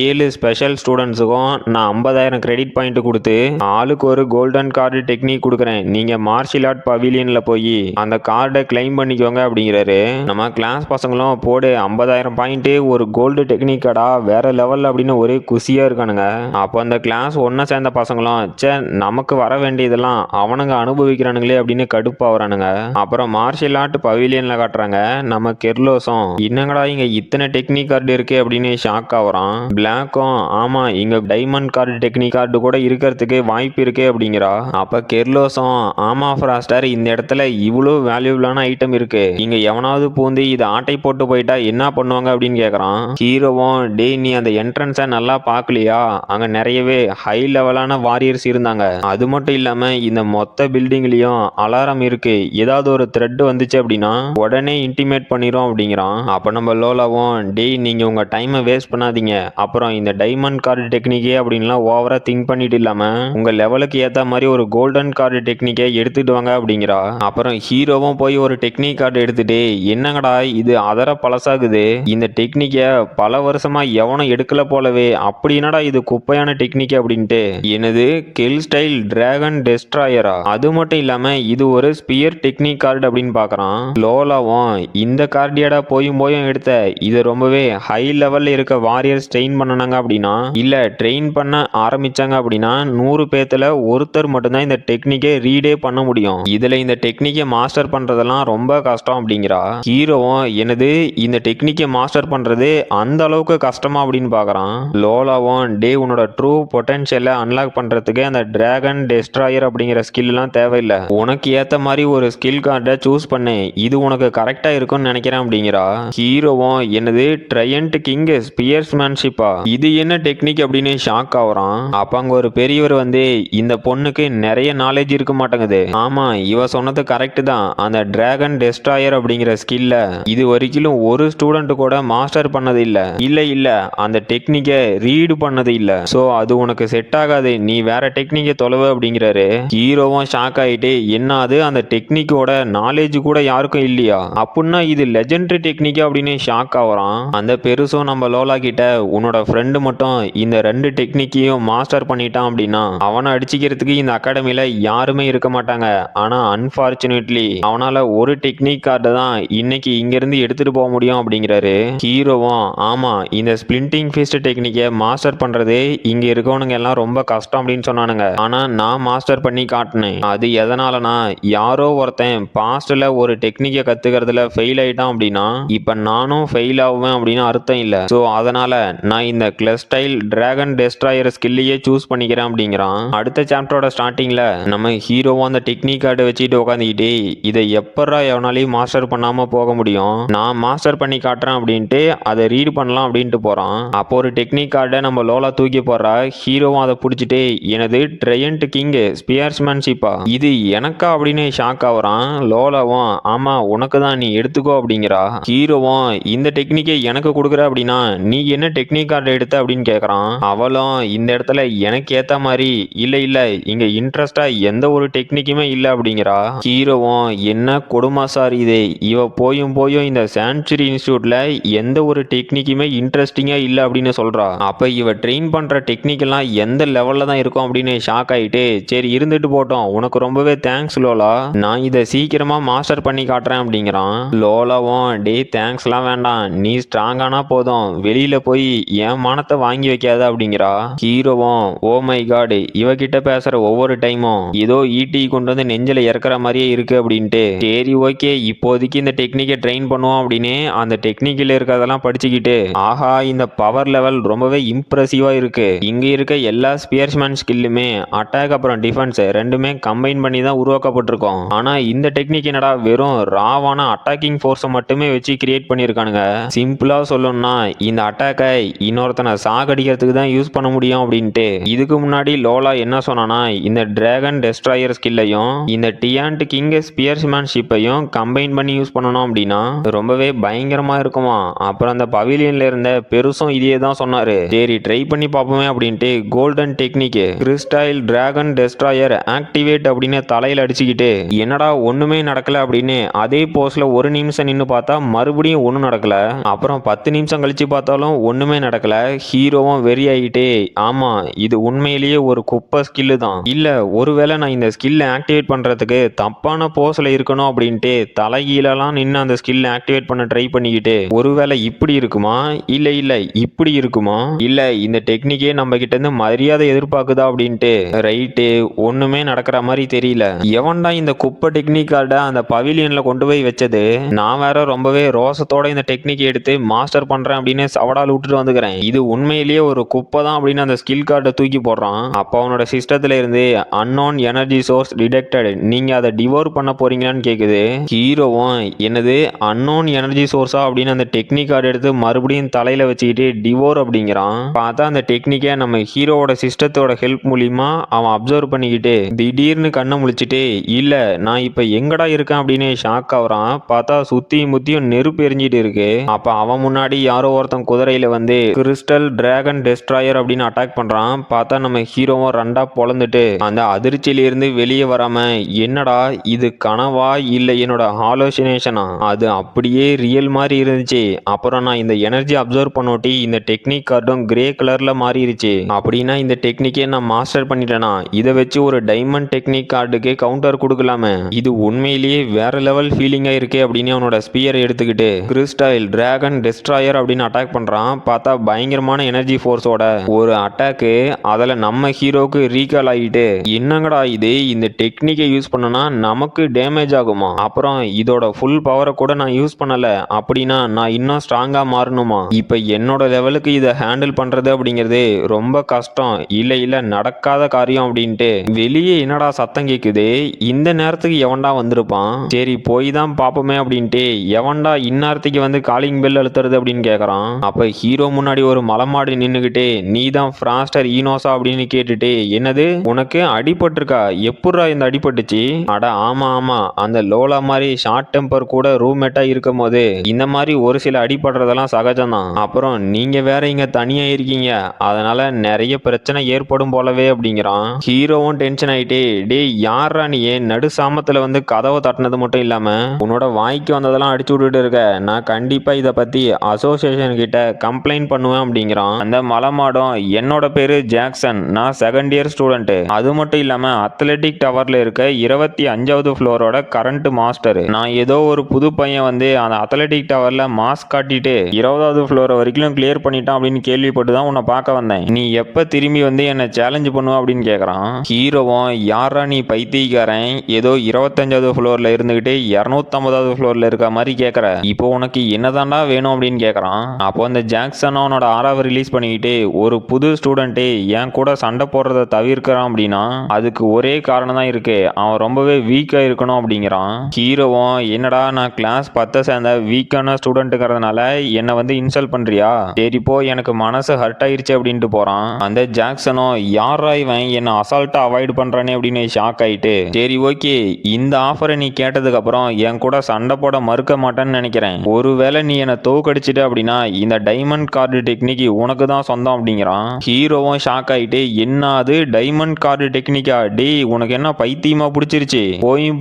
7 ஸ்பெஷல் ஸ்டூடெண்ட்ஸுக்கும் நான் 50,000 கிரெடிட் பாயிண்ட் கொடுத்து ஆளுக்கு ஒரு கோல்டன் கார்டு டெக்னிக் கொடுக்குறேன், நீங்க மார்ஷியல் ஆர்ட் பவிலியன்ல போய் அந்த கார்டை கிளைம் பண்ணிக்கோங்க அப்படிங்கிறாரு. நம்ம கிளாஸ் பசங்களும், போடு 50,000 பாயிண்ட் ஒரு கோல்டு டெக்னிக்கடா வேற லெவல் அப்படின்னு ஒரே குஷியா இருக்கானுங்க. அப்போ அந்த கிளாஸ் 1 சேர்ந்த பசங்களும், சே நமக்கு வர வேண்டியதெல்லாம் அவனுங்க அனுபவிக்கிறானுங்களே அப்படின்னு கடுப்பாகிறானுங்க. அப்புறம் மார்ஷியல் ஆர்ட் பவிலியன்ல காட்டுறாங்க. நம்ம கெர்லோஸும், என்னங்கடா இங்க இத்தனை டெக்னிக் கார்டு இருக்கு அப்படின்னு ஷாக் ஆகுறான். பிளாக்கும், ஆமா இங்க டைமண்ட் கார்டு டெக்னிக் கார்டு கூட இருக்கிறதுக்கு வாய்ப்பு இருக்கு அப்படிங்கிறா. அப்ப கெர்லோஸும், ஆமா ஃப்ராஸ்டர் இந்த இடத்துல இவ்வளோ வேல்யூபிளான ஐட்டம் இருக்கு, இங்க எவனாவது பூந்து இதை ஆட்டை போட்டு போயிட்டா என்ன பண்ணுவாங்க அப்படின்னு கேட்கறான். ஹீரோவும், டே நீ அந்த என்ட்ரன்ஸை நல்லா பார்க்கலையா, அங்க நிறையவே ஹை லெவலான வாரியர்ஸ் இருந்தாங்க, அது மட்டும் இல்லாம இந்த மொத்த பில்டிங்லயும் அலாரம் இருக்கு, ஏதாவது ஒரு த்ரெட் வந்துச்சு அப்படின்னா உடனே இன்டிமேட் பண்ணிரும் அப்படிங்கிறான். அப்ப நம்ம லோலாவும், டேய் நீங்க உங்க டைமை டைமை வேஸ்ட் பண்ணாதீங்க. அப்புறம் இந்த டைமண்ட் கார்டு டெக்னிக்கே அப்படின்லாம் ஓவரா திங்க் பண்ணிட்டு இல்லாம உங்க லெவலுக்கு ஏத்த மாதிரி ஒரு கோல்டன் கார்டு டெக்னிக்கை எடுத்துட்டு வாங்க அப்படிங்கிறா. அப்புறம் ஹீரோவும் போய் ஒரு டெக்னிக் கார்டு எடுத்துட்டு, என்னங்கடா இது அதர பழசாகுது, இந்த டெக்னிக்கை பல வருஷமா எவனும் எடுக்கல போலவே, அப்படி என்னடா இது குப்பையான டெக்னிக் அப்படின்ட்டு. எனது கெல் ஸ்டைல் டிராகன் டெஸ்ட்ராயரா, அது மட்டும் இல்லாம இது ஒரு ஸ்பியர் டெக்னிக் கார்டு அப்படின்னு பாக்குறான். லோலாவும் இந்த கார்டியாடா போயும் எடுத்த, இது ரொம்பவே ஹை லெவல்ல இருக்க வாரியர்ஸ் ட்ரெயின் பண்ணனாங்க அப்படின்னா, இல்ல ட்ரெயின் பண்ண ஆரம்பிச்சாங்க அப்படின்னா 100 பேத்துல ஒருத்தர் மட்டும்தான் இந்த டெக்னிக்கை ரீடே பண்ண முடியும். இதுல இந்த டெக்னிக்கை மாஸ்டர் பண்றதெல்லாம் ரொம்ப கஷ்டம் அப்படிங்கிறா. ஹீரோவும் எனது இந்த டெக்னிக்கை மாஸ்டர் பண்றது அந்த அளவுக்கு கஷ்டமா அப்படின்னு பாக்குறான். லோலாவும் டே உன்னோட ட்ரூ பொட்டன்ஷியலை அன்லாக் பண்றதுக்கு அந்த டிராகன் டெஸ்ட்ராயர் அப்படிங்கிற ஸ்கில் எல்லாம் தேவையில்லை, உனக்கு ஏத்த மாதிரி ஒரு ஸ்கில் கார்டை சூஸ் பண்ணு, இது உனக்கு கரெக்டா இருக்கும்னு நினைக்கிறேன் அப்படிங்கிறா. ஹீரோவும் என்னது ட்ரையன்ட் கிங் ஸ்பியர்ஸ்மேன்ஷிப்பா, இது என்ன டெக்னிக் அப்படின்னு ஷாக் ஆகுறான். அப்ப அங்க ஒரு பெரியவர் வந்து, இந்த பொண்ணுக்கு நிறைய நாலேஜ் இருக்க மாட்டேங்குது, ஆமா இவ சொன்னது கரெக்ட் தான், அந்த டிராகன் டெஸ்ட்ராயர் அப்படிங்கிற ஸ்கில்ல இது வரைக்கும் ஒரு ஸ்டூடெண்ட் கூட மாஸ்டர் பண்ணது இல்ல, இல்ல அந்த டெக்னிக்கை ரீடு பண்ணது இல்ல, சோ அது உனக்கு செட் ஆகாது, நீ வேற டெக்னிக்கை தொலைவு அப்படிங்கிறாரு. ஹீரோவும் ஷாக் ஆயிட்டு, என்ன அது அந்த டெக்னிக்கோட நாலேஜ் கூட யாருக்கும் இல்லையா, அப்படின்னா இது லெஜெண்டரி டெக்னிக் அப்படின்னு ஷாக் ஆகுறான். அந்த பெருசும் நம்ம லோலா கிட்ட, உன்னோட ஃப்ரெண்டு மட்டும் இந்த 2 டெக்னிக்கையும் மாஸ்டர் பண்ணிட்டான் அப்படின்னா அவனை அடிச்சுக்கிறதுக்கு இந்த அகாடமியில யாருமே இருக்க மாட்டாங்க, ஆனா அன்பார்ச்சுனேட்லி அவனால ஒரு டெக்னிக் கார்டு தான் இன்னைக்கு இங்க இருந்து எடுத்துட்டு போக முடியும் அப்படிங்கிறாரு. ஹீரோவும் ஆமா இந்த ஸ்பிளிண்டிங் ஃபிஸ்ட் டெக்னிக்கை மாஸ்டர் பண்றது இங்க இருக்கவனுங்க எல்லாம் ரொம்ப கஷ்டம் அப்படின்னு சொன்னானுங்க, ஆனா நான் மாஸ்டர் பண்ணி காட்டினேன், அது எதனாலனா யாரோ ஒருத்தன் பாஸ்ட்ல ஒரு டெக்னிக்கை கத்துக்கிறதுல ஃபெயில் ஆயிட்டான் அப்படின்னா இப்ப நானும் ஃபெயில் ஆகுவேன் அப்படின்னு அர்த்தம் இல்ல, சோ அதனால நான் இந்த கிளஸ்டைல் டிராகன் டெஸ்ட்ராயர் ஸ்கில்லையே சூஸ் பண்ணிக்கிறேன் அப்படிங்கிறான். அடுத்த சாப்டரோட ஸ்டார்டிங்ல நம்ம ஹீரோவும் அந்த டெக்னிக் கார்டை வச்சுட்டு உட்காந்துக்கிட்டு, இதை எப்படா எவனாலையும் மாஸ்டர் பண்ணாம போக முடியும், நான் மாஸ்டர் பண்ணி காட்டுறேன் அப்படின்ட்டு அதை ரீட் பண்ணலாம் அப்படின்ட்டு போறான். அப்போ ஒரு டெக்னிக் கார்டை நம்ம லோலா தூக்கி போடுறா. ஹீரோவும் அதை பிடிச்சிட்டு, எனது ட்ரையன்ட் கிங் ஸ்பியர்ஸ்மேன்ஷிப்பா, இது எனக்கா அப்படின்னு ஷாக் ஆகுறான். லோலாவும் ஆமா உனக்கு தான், நீ எடுத்துக்கோ அப்படிங்கிறா. ஹீரோவும் இந்த டெக்னிக்கை எனக்கு கொடுக்குற அப்படின்னா நீ என்ன டெக்னிக் கார்டு எடுத்த அப்படின்னு கேட்குறான். அவளும் இந்த இடத்துல எனக்கு ஏத்த மாதிரி இல்ல இங்க இன்ட்ரெஸ்டா எந்த ஒரு டெக்னிக்குமே இல்ல அப்படிங்கிறா. ஹீரோவும் என்ன கொடுமை சார் இது, இவ போயும் இந்த சான்ச்சுரி இன்ஸ்டியூட்ல எந்த ஒரு டெக்னிக்குமே இன்ட்ரெஸ்டிங்கா இல்ல அப்படின்னு சொல்றா. அப்ப இவ ட்ரெயின் பண்ற டெக்னிக் எல்லாம் எந்த லெவல்ல தான் இருக்கும் அப்படின்னு ஷாக் ஆயிட்டு, சரி இருந்துட்டு போட்டோம், உனக்கு ரொம்பவே தேங்க்ஸ் லோலா, நான் இதை சீக்கிரமா மாஸ்டர் பண்ணி காட்டுறேன் அப்படிங்கிறான். லோலாவும் டே தேங்க்ஸ்லாம் வேண்டாம், நீ ஸ்ட்ராங்கானா போதும், வெளியில போய் என் மானத்தை வாங்கி வைக்காத அப்படிங்கிறா. ஹீரோவும் ஓ மை காட், இவகிட்ட பேசுற ஒவ்வொரு டைமும் ஏதோ ஈட்டி கொண்டு வந்து நெஞ்சில இறக்குற மாதிரியே இருக்கு அப்படின்ட்டு, சரி ஓகே இப்போதைக்கு இந்த டெக்னிக்கை ட்ரெயின் பண்ணுவோம் அப்படின்னு அந்த டெக்னிக்கில் இருக்கிறதெல்லாம் படிச்சுக்கிட்டு, ஆஹா இந்த பவர் லெவல் ரொம்பவே இம்ப்ரெசிவா இருக்கு, இங்க இருக்க எல்லா ஸ்பியர்ஸ்மேன் ஸ்கில்லுமே அட்டாக் அப்புறம் டிஃபென்ஸ் ரெண்டுமே கம்பைன் பண்ணி தான் உருவாக்கப்பட்டிருக்கோம், ஆனா இந்த டெக்னிக் என்னடா வெறும் ராவான அட்டாக்கிங் ஃபோர்ஸை மட்டுமே வச்சு கிரியேட் பண்ணியிருக்கானுங்க, சிம்பிளா சொல்லணும்னா இந்த அட்டாக்கை இன்னொருத்தனை சாகடிக்கிறதுக்கு தான் யூஸ் பண்ண முடியும் அப்படின்ட்டு. இதுக்கு முன்னாடி லோலா என்ன சொன்னானா, இந்த டிராகன் டெஸ்ட்ராயர் ஸ்கில்லையும் இந்த டியான்ட் கிங் ஸ்பியர்ஸ்மேன்ஷிப்பையும் கம்பைன் பண்ணி யூஸ் பண்ணணும் அப்படின்னா ரொம்பவே பயங்கரமா இருக்குமா. அப்புறம் அந்த பவிலியன்ல இருந்த பெருசும் இதே தான் சொன்னாரு. சரி ட்ரை பண்ணி பார்ப்போமே அப்படின்ட்டு golden technique crystal dragon destroyer activate அப்படின்னு தலையில அடிச்சுக்கிட்டு, என்னடா ஒண்ணுமே நடக்கல அப்படின்னு அதே போஸ்ட்ல ஒரு நிமிஷம் நின்று பார்த்தா மறுபடியும் ஒன்றும் நடக்கல. அப்புறம் 10 நிமிஷம் கழிச்சு பார்த்தாலும் ஒண்ணுமே நடக்கல. ஹீரோவும் வெறி ஆகிட்டே, ஆமா இது உண்மையிலேயே ஒரு குப்பை ஸ்கில்லு தான், இல்ல ஒருவேளை நான் இந்த ஸ்கில் ஆக்டிவேட் பண்றதுக்கு தப்பான போஸ்ல இருக்கணும் அப்படின்ட்டு தலைகீழலாம் நின்று அந்த ஸ்கில் ஆக்டிவேட் பண்ண ட்ரை பண்ணிக்கிட்டு, ஒருவேளை இப்படி இருக்குமா, இல்ல இப்படி இருக்குமா, இல்ல இந்த டெக்னிக்கே நம்ம கிட்ட இருந்து மரியாதை எதிர்பார்க்குதா அப்படின்ட்டு ரைட்டு ஒண்ணுமே நடக்கிற மாதிரி தெரியல. எவன்டா இந்த குப்பை டெக்னிக் கார்டை அந்த பவிலியன்ல கொண்டு போய் வச்சது, நான் வேற ரொம்பவே ரோசத்தோட இந்த டெக்னிக் எடுத்து மாஸ்டர் பண்றேன் அப்படின்னு சவடால் விட்டுட்டு வந்துக்கிறேன், இது உண்மையிலேயே ஒரு குப்பை தான் அப்படின்னு அந்த ஸ்கில் கார்டை தூக்கி போடுறான். அப்போ அவனோட சிஸ்டத்துல இருந்து அன்னோன் எனர்ஜி சோர்ஸ் டிடெக்டட், நீங்க அதை டிவோர் பண்ண போறீங்களான்னு கேக்குது. ஹீரோவும் என்னது அன்னோன் எனர்ஜி சோர்ஸா அப்படின்னு அந்த டெக்னிக் கார்டு எடுத்து மறுபடியும் தலையில வச்சுக்கிட்டு டிவோர் அப்படிங்கிறான். பார்த்தா அந்த டெக்னிக்கை நம்ம ஹீரோவோட சிஸ்டத்தோட ஹெல்ப் மூலியமா அவன் அப்சர்வ் பண்ணிக்கிட்டு திடீர்னு கண்ணை முழிச்சிட்டு, இல்ல நான் இப்ப எங்கடா இருக்கேன் அப்படின்னு ஷாக் ஆகுறான். பார்த்தா சுத்தி முத்தியும் நெருப்பு எரிஞ்சிட்டு இருக்கு. அப்ப அவன் முன்னாடி யாரோ ஒருத்தன் ஒருத்தன் குதிரையில வந்து கிறிஸ்டல் டிராகன் டெஸ்ட்ராயர் அப்படின்னு அட்டாக் பண்றான். பார்த்தா நம்ம ஹீரோவும் ரெண்டா பொளந்துட்டு அந்த அதிர்ச்சியிலிருந்து வெளியே வராம என்னடா இது கனவா இல்ல என்னோட ஹாலோசினேஷனா, அது அப்படியே ரியல் மாதிரி இருந்துச்சு. அப்புறம் நான் இந்த எனர்ஜி அப்சர்வ் பண்ணோட்டி இந்த டெக்னிக் கார்டும் கிரே கலர்ல மாறிடுச்சு. அப்படின்னா இந்த டெக்னிக்கே நான் மாஸ்டர் பண்ணிட்டேனா, இதை வச்சு ஒரு டைமண்ட் டெக்னிக் கார்டுக்கு கவுண்டர் கொடுக்கலாமே. இது உண்மையிலேயே வேற லெவல் ஃபீலிங்கா இருக்கே அப்படின்னு அவனோட ஸ்பியரை எடுத்துக்கிட்டு கிறிஸ்டல் டிராகன் டெஸ்ட்ராயர் அப்படின்னு அட்டாக் பண்றான். பார்த்தா பயங்கரமான எனர்ஜி ஃபோர்ஸோட ஒரு அட்டாக்கு. அதில் நம்ம ஹீரோக்கு ரீகால் ஆகிட்டு என்னங்கடா இது, இந்த டெக்னிக்கை யூஸ் பண்ணனா நமக்கு டேமேஜ் ஆகுமா, அப்புறம் இதோட ஃபுல் பவரை கூட நான் யூஸ் பண்ணல, அப்படின்னா நான் இன்னும் ஸ்ட்ராங்கா மாறணுமா, இப்போ என்னோட லெவலுக்கு இதை ஹேண்டில் பண்றது அப்படிங்கிறது ரொம்ப கஷ்டம், இல்ல இல்ல நடக்காத காரியம் அப்படின்ட்டு வெளியே என்னடா சத்தம் கேட்குது, இந்த நேரத்துக்கு எவன்டா வந்திருப்பான், சரி போய் தான் பார்ப்போமே அப்படின்ட்டு எவன்டா இந்நேரத்துக்கு வந்து காலிங் பெல் அழுத்துறது அப்படின்னு கேட்குறான். அப்போ ஹீரோ முன்னாடி ஒரு மலைமாடு நின்றுக்கிட்டு நீ தான் ஃப்ராஸ்டர் ஈனோஸா அப்படின்னு கேட்டுட்டு என்னது உனக்கு அடிபட்டிருக்கா, எப்பட்றா இந்த அடிபட்டுச்சு, அட ஆமா ஆமா அந்த லோலா மாதிரி ஷார்ட் டெம்பர் கூட ரூம்மேட்டா இருக்கும் போது இந்த மாதிரி ஒரு சில அடிபடுறதெல்லாம் சகஜம்தான், அப்புறம் நீங்க வேற இங்க தனியா இருக்கீங்க அதனால நிறைய பிரச்சனை ஏற்படும் போலவே அப்படிங்கிறான். ஹீரோவும் டென்ஷன் ஆயிட்டே டேய் யாரா நீ நடு சாமத்துல வந்து கதவை தட்டினது மட்டும் இல்லாம உன்னோட வாய்க்கு வந்ததெல்லாம் அடிச்சு விட்டுட்டு இருக்க, நான் கண்டிப்பா இதை பத்தி அசோசியேஷன் கிட்ட கம்ப்ளைண்ட் பண்ணுவேன் அப்படிங்கிறான். அந்த மலைமாடம் என்னோட பேரு ஜாக்சன், நான் செகண்ட் இயர் ஸ்டூடெண்ட், அது மட்டும் இல்லாம அத்லெட்டிக் டவர்ல இருக்க 25வது ஃப்ளோரோட கரண்ட் மாஸ்டர், நான் ஏதோ ஒரு புது பையன் வந்து அந்த அத்லெட்டிக் டவர்ல மாஸ்க் காட்டிட்டு 20வது ஃப்ளோர் வரைக்கும் கிளியர் பண்ணிட்டான் அப்படின்னு கேள்விப்பட்டு தான் உன்னை பார்க்க வந்தேன், நீ எப்ப திரும்பி வந்து என்னை சேலஞ்ச் பண்ணுவ அப்படின்னு கேட்கறான். ஹீரோவும் யாரா நீ பைத்தியக்காரன், ஏதோ 25வது ஃப்ளோர்ல இருந்துகிட்டு 250வது ஃப்ளோர்ல இருக்க மாதிரி கேட்கற, இப்போ உனக்கு என்னதான்டா வேணும் அப்படின்னு கேட்கறான். அப்போ அந்த ஜாக்சன் அவனோட ஆறாவை ரிலீஸ் பண்ணிக்கிட்டு ஒரு புது ஸ்டூடெண்ட்டு என் கூட சண்டை போடுறத தவிர்க்கிறான் அப்படின்னா அதுக்கு ஒரே காரணம் தான் இருக்கு, அவன் ரொம்பவே வீக்கா இருக்கணும் அப்படிங்கிறான். ஹீரோவும் என்னடா நான் கிளாஸ் 10 சேர்ந்த வீக்கான ஸ்டூடெண்ட்டுங்கிறதுனால என்னை வந்து இன்சல்ட் பண்றியா, சரிப்போ எனக்கு மனசு ஹர்ட் ஆயிருச்சு அப்படின்ட்டு போறான். அந்த ஜாக்சனும் யாரா இவன் என்ன அசால்ட்டா அவாய்ட் பண்றானே அப்படின்னு ஷாக் ஆயிட்டு சரி ஓகே இந்த ஆஃபரை நீ கேட்டதுக்கு அப்புறம் என் கூட சண்டை போட மறுக்க மாட்டேன்னு நினைக்கிறேன், ஒருவேளை நீ என்னை தோக்கடிச்சிட்டு அப்படின்னா இந்த டைமண்ட் கார்டு டெக்னிக் உனக்கு தான் சொந்தம் அப்படிங்கிறான். ஹீரோவும் ஷாக் ஆயிட்டு என்ன அது டைமண்ட் கார்டு டெக்னிக்கா, டேய் உனக்கு என்ன பைத்தியமா பிடிச்சிருச்சு,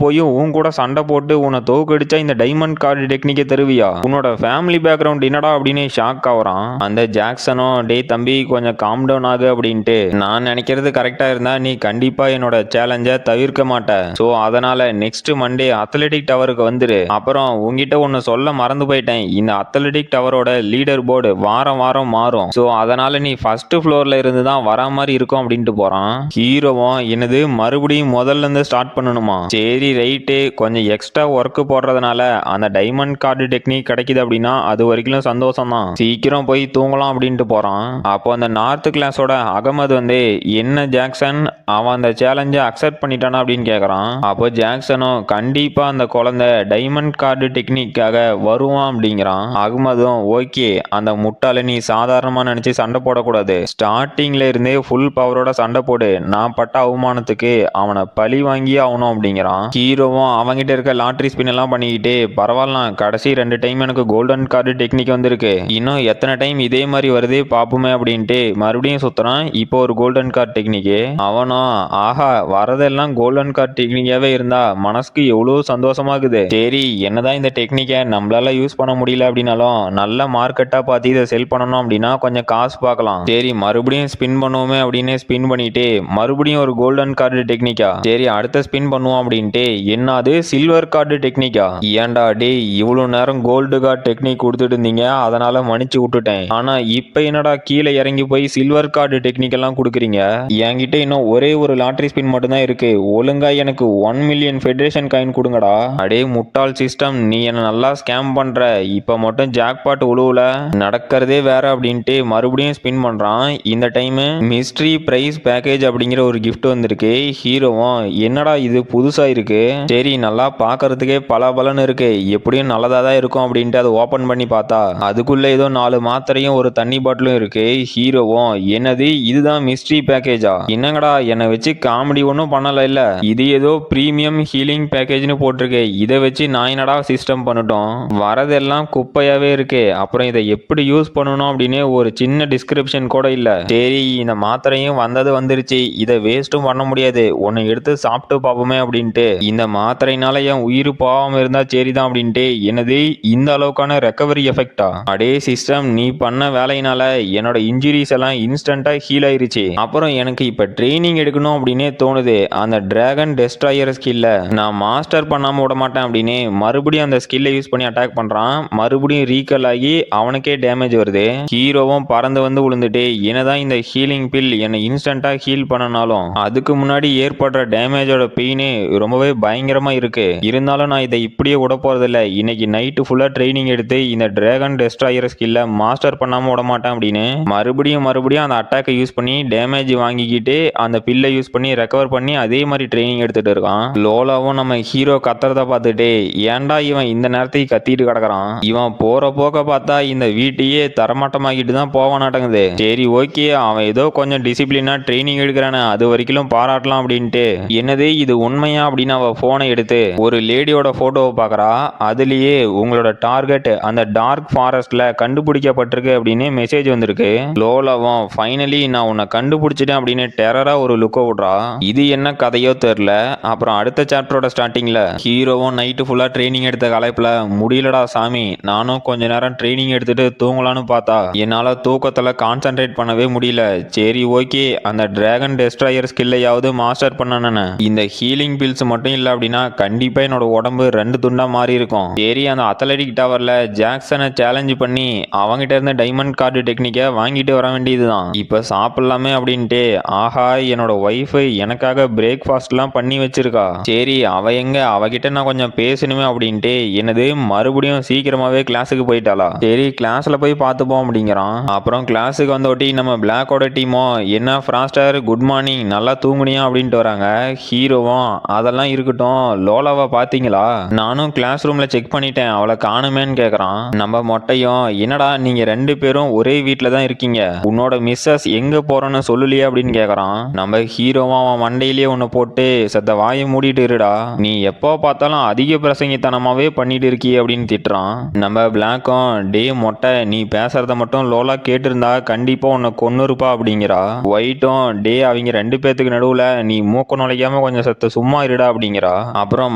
போயும் உன் கூட சண்டை போட்டு உன்னை தோக்கடிச்சா இந்த டைமண்ட் கார்டு டெக்னிக்கை தருவியா, உன்னோட ஃபேமிலி பேக்ரவுண்ட் என்னடா அப்படின்னு ஷாக் ஆகுறான். அந்த ஜாக்சனும் டேய் தம்பி கொஞ்சம் காம் டவுன் ஆகு அப்படின்ட்டு நான் நினைக்கிறது கரெக்டா இருந்தா நீ கண்டிப்பா என்னோட சேலஞ்சை தவிர்க்க மாட்ட, ஸோ அதனால நெக்ஸ்ட் மண்டே அத்லெட்டிக் டவருக்கு வந்துரு, அப்புறம் உங்ககிட்ட ஒன்று சொல்ல மறந்து போயிட்டேன், இந்த அத்லெட்டிக் டவரோட லீடர் போர்டு வாரம் வாரம் மாறும், ஸோ அதனால நீ ஃபர்ஸ்ட் ஃப்ளோர்ல இருந்து தான் வரா மாதிரி இருக்கும் அப்படின்ட்டு போறான். ஹீரோவும் என்னது மறுபடியும் முதல்ல இருந்து ஸ்டார்ட் பண்ணணுமா, சரி ரைட்டு கொஞ்சம் எக்ஸ்ட்ரா ஒர்க் போடுறதுனால அந்த டைமண்ட் கார்டு டெக்னிக் கிடைக்குது அப்படின்னா அது வரைக்கும் சந்தோஷம் தான், சீக்கிரம் போய் தூங்கலாம் அப்படின்ட்டு போறான். அப்போ அந்த நார்த் கிளாஸோட அகமது வந்து என்ன ஜாக்சன் அவன் அந்த சேலஞ்சை அக்செப்ட் பண்ணிட்டானா அப்படின்னு கேட்கறான். அப்போ ஜாக்சனும் கண்டிப்பா அந்த குழந்தை டைமண்ட் கார்டு டெக்னிக்காக வருவான் அப்படிங்கிறான். அகமதும் ஓகே அந்த முட்டாளை நீ சாதாரணமா நினைச்சு சண்டை போடக்கூடாது, ஸ்டார்டிங்ல இருந்தே ஃபுல் பவரோட சண்டை போடு, நான் பட்ட அவமானத்துக்கு அவனை பழி வாங்கி ஆகணும் அப்படிங்கிறான். ஹீரோவும் அவங்கிட்ட இருக்க லாட்ரி ஸ்பின் எல்லாம் பண்ணிக்கிட்டு பரவாயில்ல கடைசி 2 டைம் எனக்கு கோல்டன் கார்டு டெக்னிக் வந்திருக்கு, இன்னும் எத்தனை டைம் இதே மாதிரி வருது பாப்புமே அப்படின்ட்டு மறுபடியும் சுத்துறான். இப்போ ஒரு கோல்டன் கார்டு டெக்னிக்கு, அவனும் ஆஹா வரதெல்லாம் கோல்டன் கார்டு டெக்னிக்காவே இருந்தா மனசுக்கு எவ்வளவு சந்தோஷமாகுது, சரி என்னதான் இந்த டெக்னிக்கை நம்மளால யூஸ் பண்ண முடியல அப்படின்னாலும் நல்ல மார்க்கெட்டா பார்த்து இதை செல் பண்ணணும் அப்படின்னா கொஞ்சம் காசு பார்க்கலாம், சரி மறுபடியும் ஸ்பின் பண்ணுவோமே அப்படின்னு ஸ்பின் பண்ணிட்டு மறுபடியும் ஒரு கோல்டன் கார்டு டெக்னிக்கா, சரி அடுத்த ஸ்பின் பண்ணுவோம் அப்படின்ட்டு என்னது சில்வர் கார்டு டெக்னிக்கா, ஏன்டா டே இவ்வளவு நேரம் கோல்டு கார்டு டெக்னிக் கொடுத்துட்டு இருந்தீங்க அதனால மன்னிச்சு விட்டுட்டேன், ஆனா இப்ப என்னடா கீழே இறங்கி போய் சில்வர் கார்டு டெக்னிக் எல்லாம் கொடுக்குறீங்க, என்கிட்ட இன்னும் ஒரே ஒரு லாட்ரி ஸ்பின் மட்டும் தான் இருக்கு, ஒழுங்கா எனக்கு 1 மில்லியன் ஃபெடரேஷன் காயின் கொடுங்கடா, அடே முட்டாள் சிஸ்டம் நீ என்ன நல்லா ஸ்கேம் பண்ற, இப்ப மட்டும் ஜாக்பாட் உழுவுல நடக்கிறதே வேற அப்படின்ட்டு மறுபடியும் ஸ்பின் பண்றான். இந்த டைம் மிஸ்ட்ரி பிரைஸ் பேக்கேஜ் அப்படிங்கிற ஒரு gift வந்திருக்கு. ஹீரோவும் என்னடா இது புதுசா இருக்கு, சரி நல்லா பாக்குறதுக்கே பலன்னு இருக்கு, எப்படியும் நல்லதா தான் இருக்கும் அப்படின்ட்டு அதை ஓபன் பண்ணி பார்த்தா அதுக்குள்ள ஏதோ 4 மாத்திரையும் ஒரு தண்ணி பாட்டிலும் இருக்கு. ஹீரோவும் என்னது இதுதான் மிஸ்ட்ரி பேக்கேஜா, என்னங்கடா என்னை வச்சு காமெடி ஒன்றும் பண்ணல இல்ல, இது ஏதோ பிரீமியம் ஹீலிங் பேக்கேஜ்னு போட்டிருக்கு, இதை வச்சு நான் என்னடா சிஸ்டம் பண்ணட்டும், வரதெல்லாம் குப்பையாவே இருக்கு, அப்புறம் இதை இதை எப்படி யூஸ் பண்ணணும் அப்படின்னு ஒரு சின்ன டிஸ்கிரிப்ஷன் கூட இல்ல. சரி இந்த மாத்திரையும் வந்தது வந்துருச்சு, இதை வேஸ்ட்டும் பண்ண முடியாது, ஒன்னு எடுத்து சாப்பிட்டு பார்ப்போமே அப்படின்ட்டு இந்த மாத்திரைனால என் உயிர் போகாம இருந்தா சரிதான் அப்படின்ட்டு என்னது இந்த அளவுக்கான ரெக்கவரி எஃபெக்டா? அடே சிஸ்டம், நீ பண்ண வேலையினால என்னோட இன்ஜுரிஸ் எல்லாம் இன்ஸ்டன்டா ஹீல் ஆயிருச்சு. அப்புறம் எனக்கு இப்ப ட்ரைனிங் எடுக்கணும் அப்படின்னே தோணுது. அந்த டிராகன் டெஸ்ட்ராயர் ஸ்கில்ல நான் மாஸ்டர் பண்ணாம விட மாட்டேன் அப்படின்னு மறுபடியும் அந்த ஸ்கில்லை யூஸ் பண்ணி அட்டாக் பண்றான். மறுபடியும் ரீகல் ஆகி அவனுக்கே டேமேஜ் வருது. ஹீரோவும் பறந்து வந்து விழுந்துட்டு என்னதான் இந்த ஹீலிங் பில் என்னை இன்ஸ்டன்டா ஹீல் பண்ணனாலும் அதுக்கு முன்னாடி ஏற்படுற டேமேஜோட பெயினே ரொம்பவே பயங்கரமா இருக்கு. இருந்தாலும் நான் இதை இப்படியே விட போறதில்ல. இன்னைக்கு நைட்டு ஃபுல்லா ட்ரைனிங் எடுத்து இந்த டிராகன் டெஸ்ட்ராயர் ஸ்கில்ல மாஸ்டர் பண்ணாம விட மாட்டேன் அப்படின்னு மறுபடியும் அந்த அட்டாக்கை யூஸ் பண்ணி டேமேஜ் வாங்கிக்கிட்டு அந்த பில்லை யூஸ் பண்ணி ரெக்கவர் பண்ணி அதே மாதிரி ட்ரைனிங் எடுத்துட்டு இருக்கான். லோலாவும் நம்ம ஹீரோ கத்துறத பார்த்துட்டு ஏன்டா இவன் இந்த நேரத்துக்கு கத்திட்டு கிடக்குறான், இவன் போற போக்க பார்த்தா இந்த வீட்டையே தரமாட்டமாக்கிட்டு தான் போவானாட்டங்குது. சரி ஓகே, அவன் ஏதோ கொஞ்சம் டிசிப்ளினா ட்ரைனிங் எடுக்கிறானே, அது வரைக்கும் பாராட்டலாம் அப்படின்ட்டு என்னது இது உண்மையா அப்படின்னு அவ போனை எடுத்து ஒரு லேடியோட போட்டோவை பார்க்கறா. அதுலயே உங்களோட டார்கெட் அந்த டார்க் ஃபாரஸ்ட்ல கண்டுபிடிக்கப்பட்டிருக்கு அப்படின்னு மெசேஜ் வந்திருக்கு. லோலாவும் ஃபைனலி நான் உன்னை கண்டுபிடிச்சிட்டேன் அப்படின்னு டெரரா ஒரு லுக்க விடுறா. இது என்ன கதையோ தெரியல. அப்புறம் அடுத்த சாப்டரோட ஸ்டார்டிங்ல ஹீரோவும் நைட்டு ஃபுல்லா ட்ரைனிங் எடுத்த கலைப்புல முடியலடா சாமி, நானும் கொஞ்ச நேரம் ட்ரைனிங் எடுத்துட்டு தூங்கலான்னு பார்த்தா என்னால தூக்கத்துல கான்சென்ட்ரேட் பண்ணவே முடியல. சரி ஓகே, அந்த டிராகன் டெஸ்ட்ராயர் ஸ்கில்லையாவது மாஸ்டர் பண்ணனே. இந்த ஹீலிங் பில்ஸ் மட்டும் இல்ல அப்படின்னா கண்டிப்பா என்னோட உடம்பு 2 துண்டா மாறி இருக்கும். சரி அந்த அத்லெட்டிக் டவர்ல ஜாக்சனை சேலஞ்ச் பண்ணி அவங்கிட்ட இருந்து டைமண்ட் கார்டு டெக்னிக்கை வாங்கிட்டு வர வேண்டியதுதான். இப்ப சாப்பிடலாமே அப்படின்ட்டு ஆஹா என்னோட ஒய்ஃப் எனக்காக பிரேக்ஃபாஸ்ட்லாம் பண்ணி வச்சிருக்கா. சரி அவ எங்க, அவகிட்ட நான் கொஞ்சம் பேசணுமே அப்படின்ட்டு என்னது மறுபடியும் சீக்கிரமாவே கிளாஸுக்கு போயிட்டாளா. சரி கிளாஸ்ல போய் பார்த்துப்போம் அப்படிங்கிறான். அப்புறம் கிளாஸுக்கு வந்தோட்டி நம்ம பிளாக்கோட டீமோ என்ன ஃப்ராஸ்டர் குட் மார்னிங், நல்லா தூங்குனியா அப்படின்ட்டு வராங்க. ஹீரோவும் அதெல்லாம் இருக்கட்டும், லோலாவை பாத்தீங்களா, நானும் கிளாஸ் ரூம்ல செக் பண்ணிட்டேன், அவளை காணுமேன்னு கேக்குறான். நம்ம மொட்டையும் என்னடா நீங்க 2 பேரும் ஒரே வீட்டில் தான் இருக்கீங்க, உன்னோட மிஸ்ஸஸ் எங்க போறோன்னு சொல்லலையே அப்படின்னு கேக்குறான். நம்ம ஹீரோவும் அவன் மண்டையிலேயே ஒன்று போட்டு சத்த வாயை மூடிட்டு இருடா, நீ எப்போ பார்த்தாலும் அதிக பிரசங்கித்தனமாவே பண்ணிட்டு இருக்கியே அப்படின்னு திட்டுறான். நம்ம பிளாக்கும் டே மொட்டை, நீ பேசுறத மட்டும் லோலா கேட்டிருந்தா கண்டிப்பா உன்னை கொன்னுருப்பா அப்படிங்கிறா. ஒயிட்டும் டே அவங்க 2 பேத்துக்கு நடுவுல நீ மூக்க நுழைக்காம கொஞ்சம் சத்து சும்மா இருடா அப்படிங்கிறா. அப்புறம்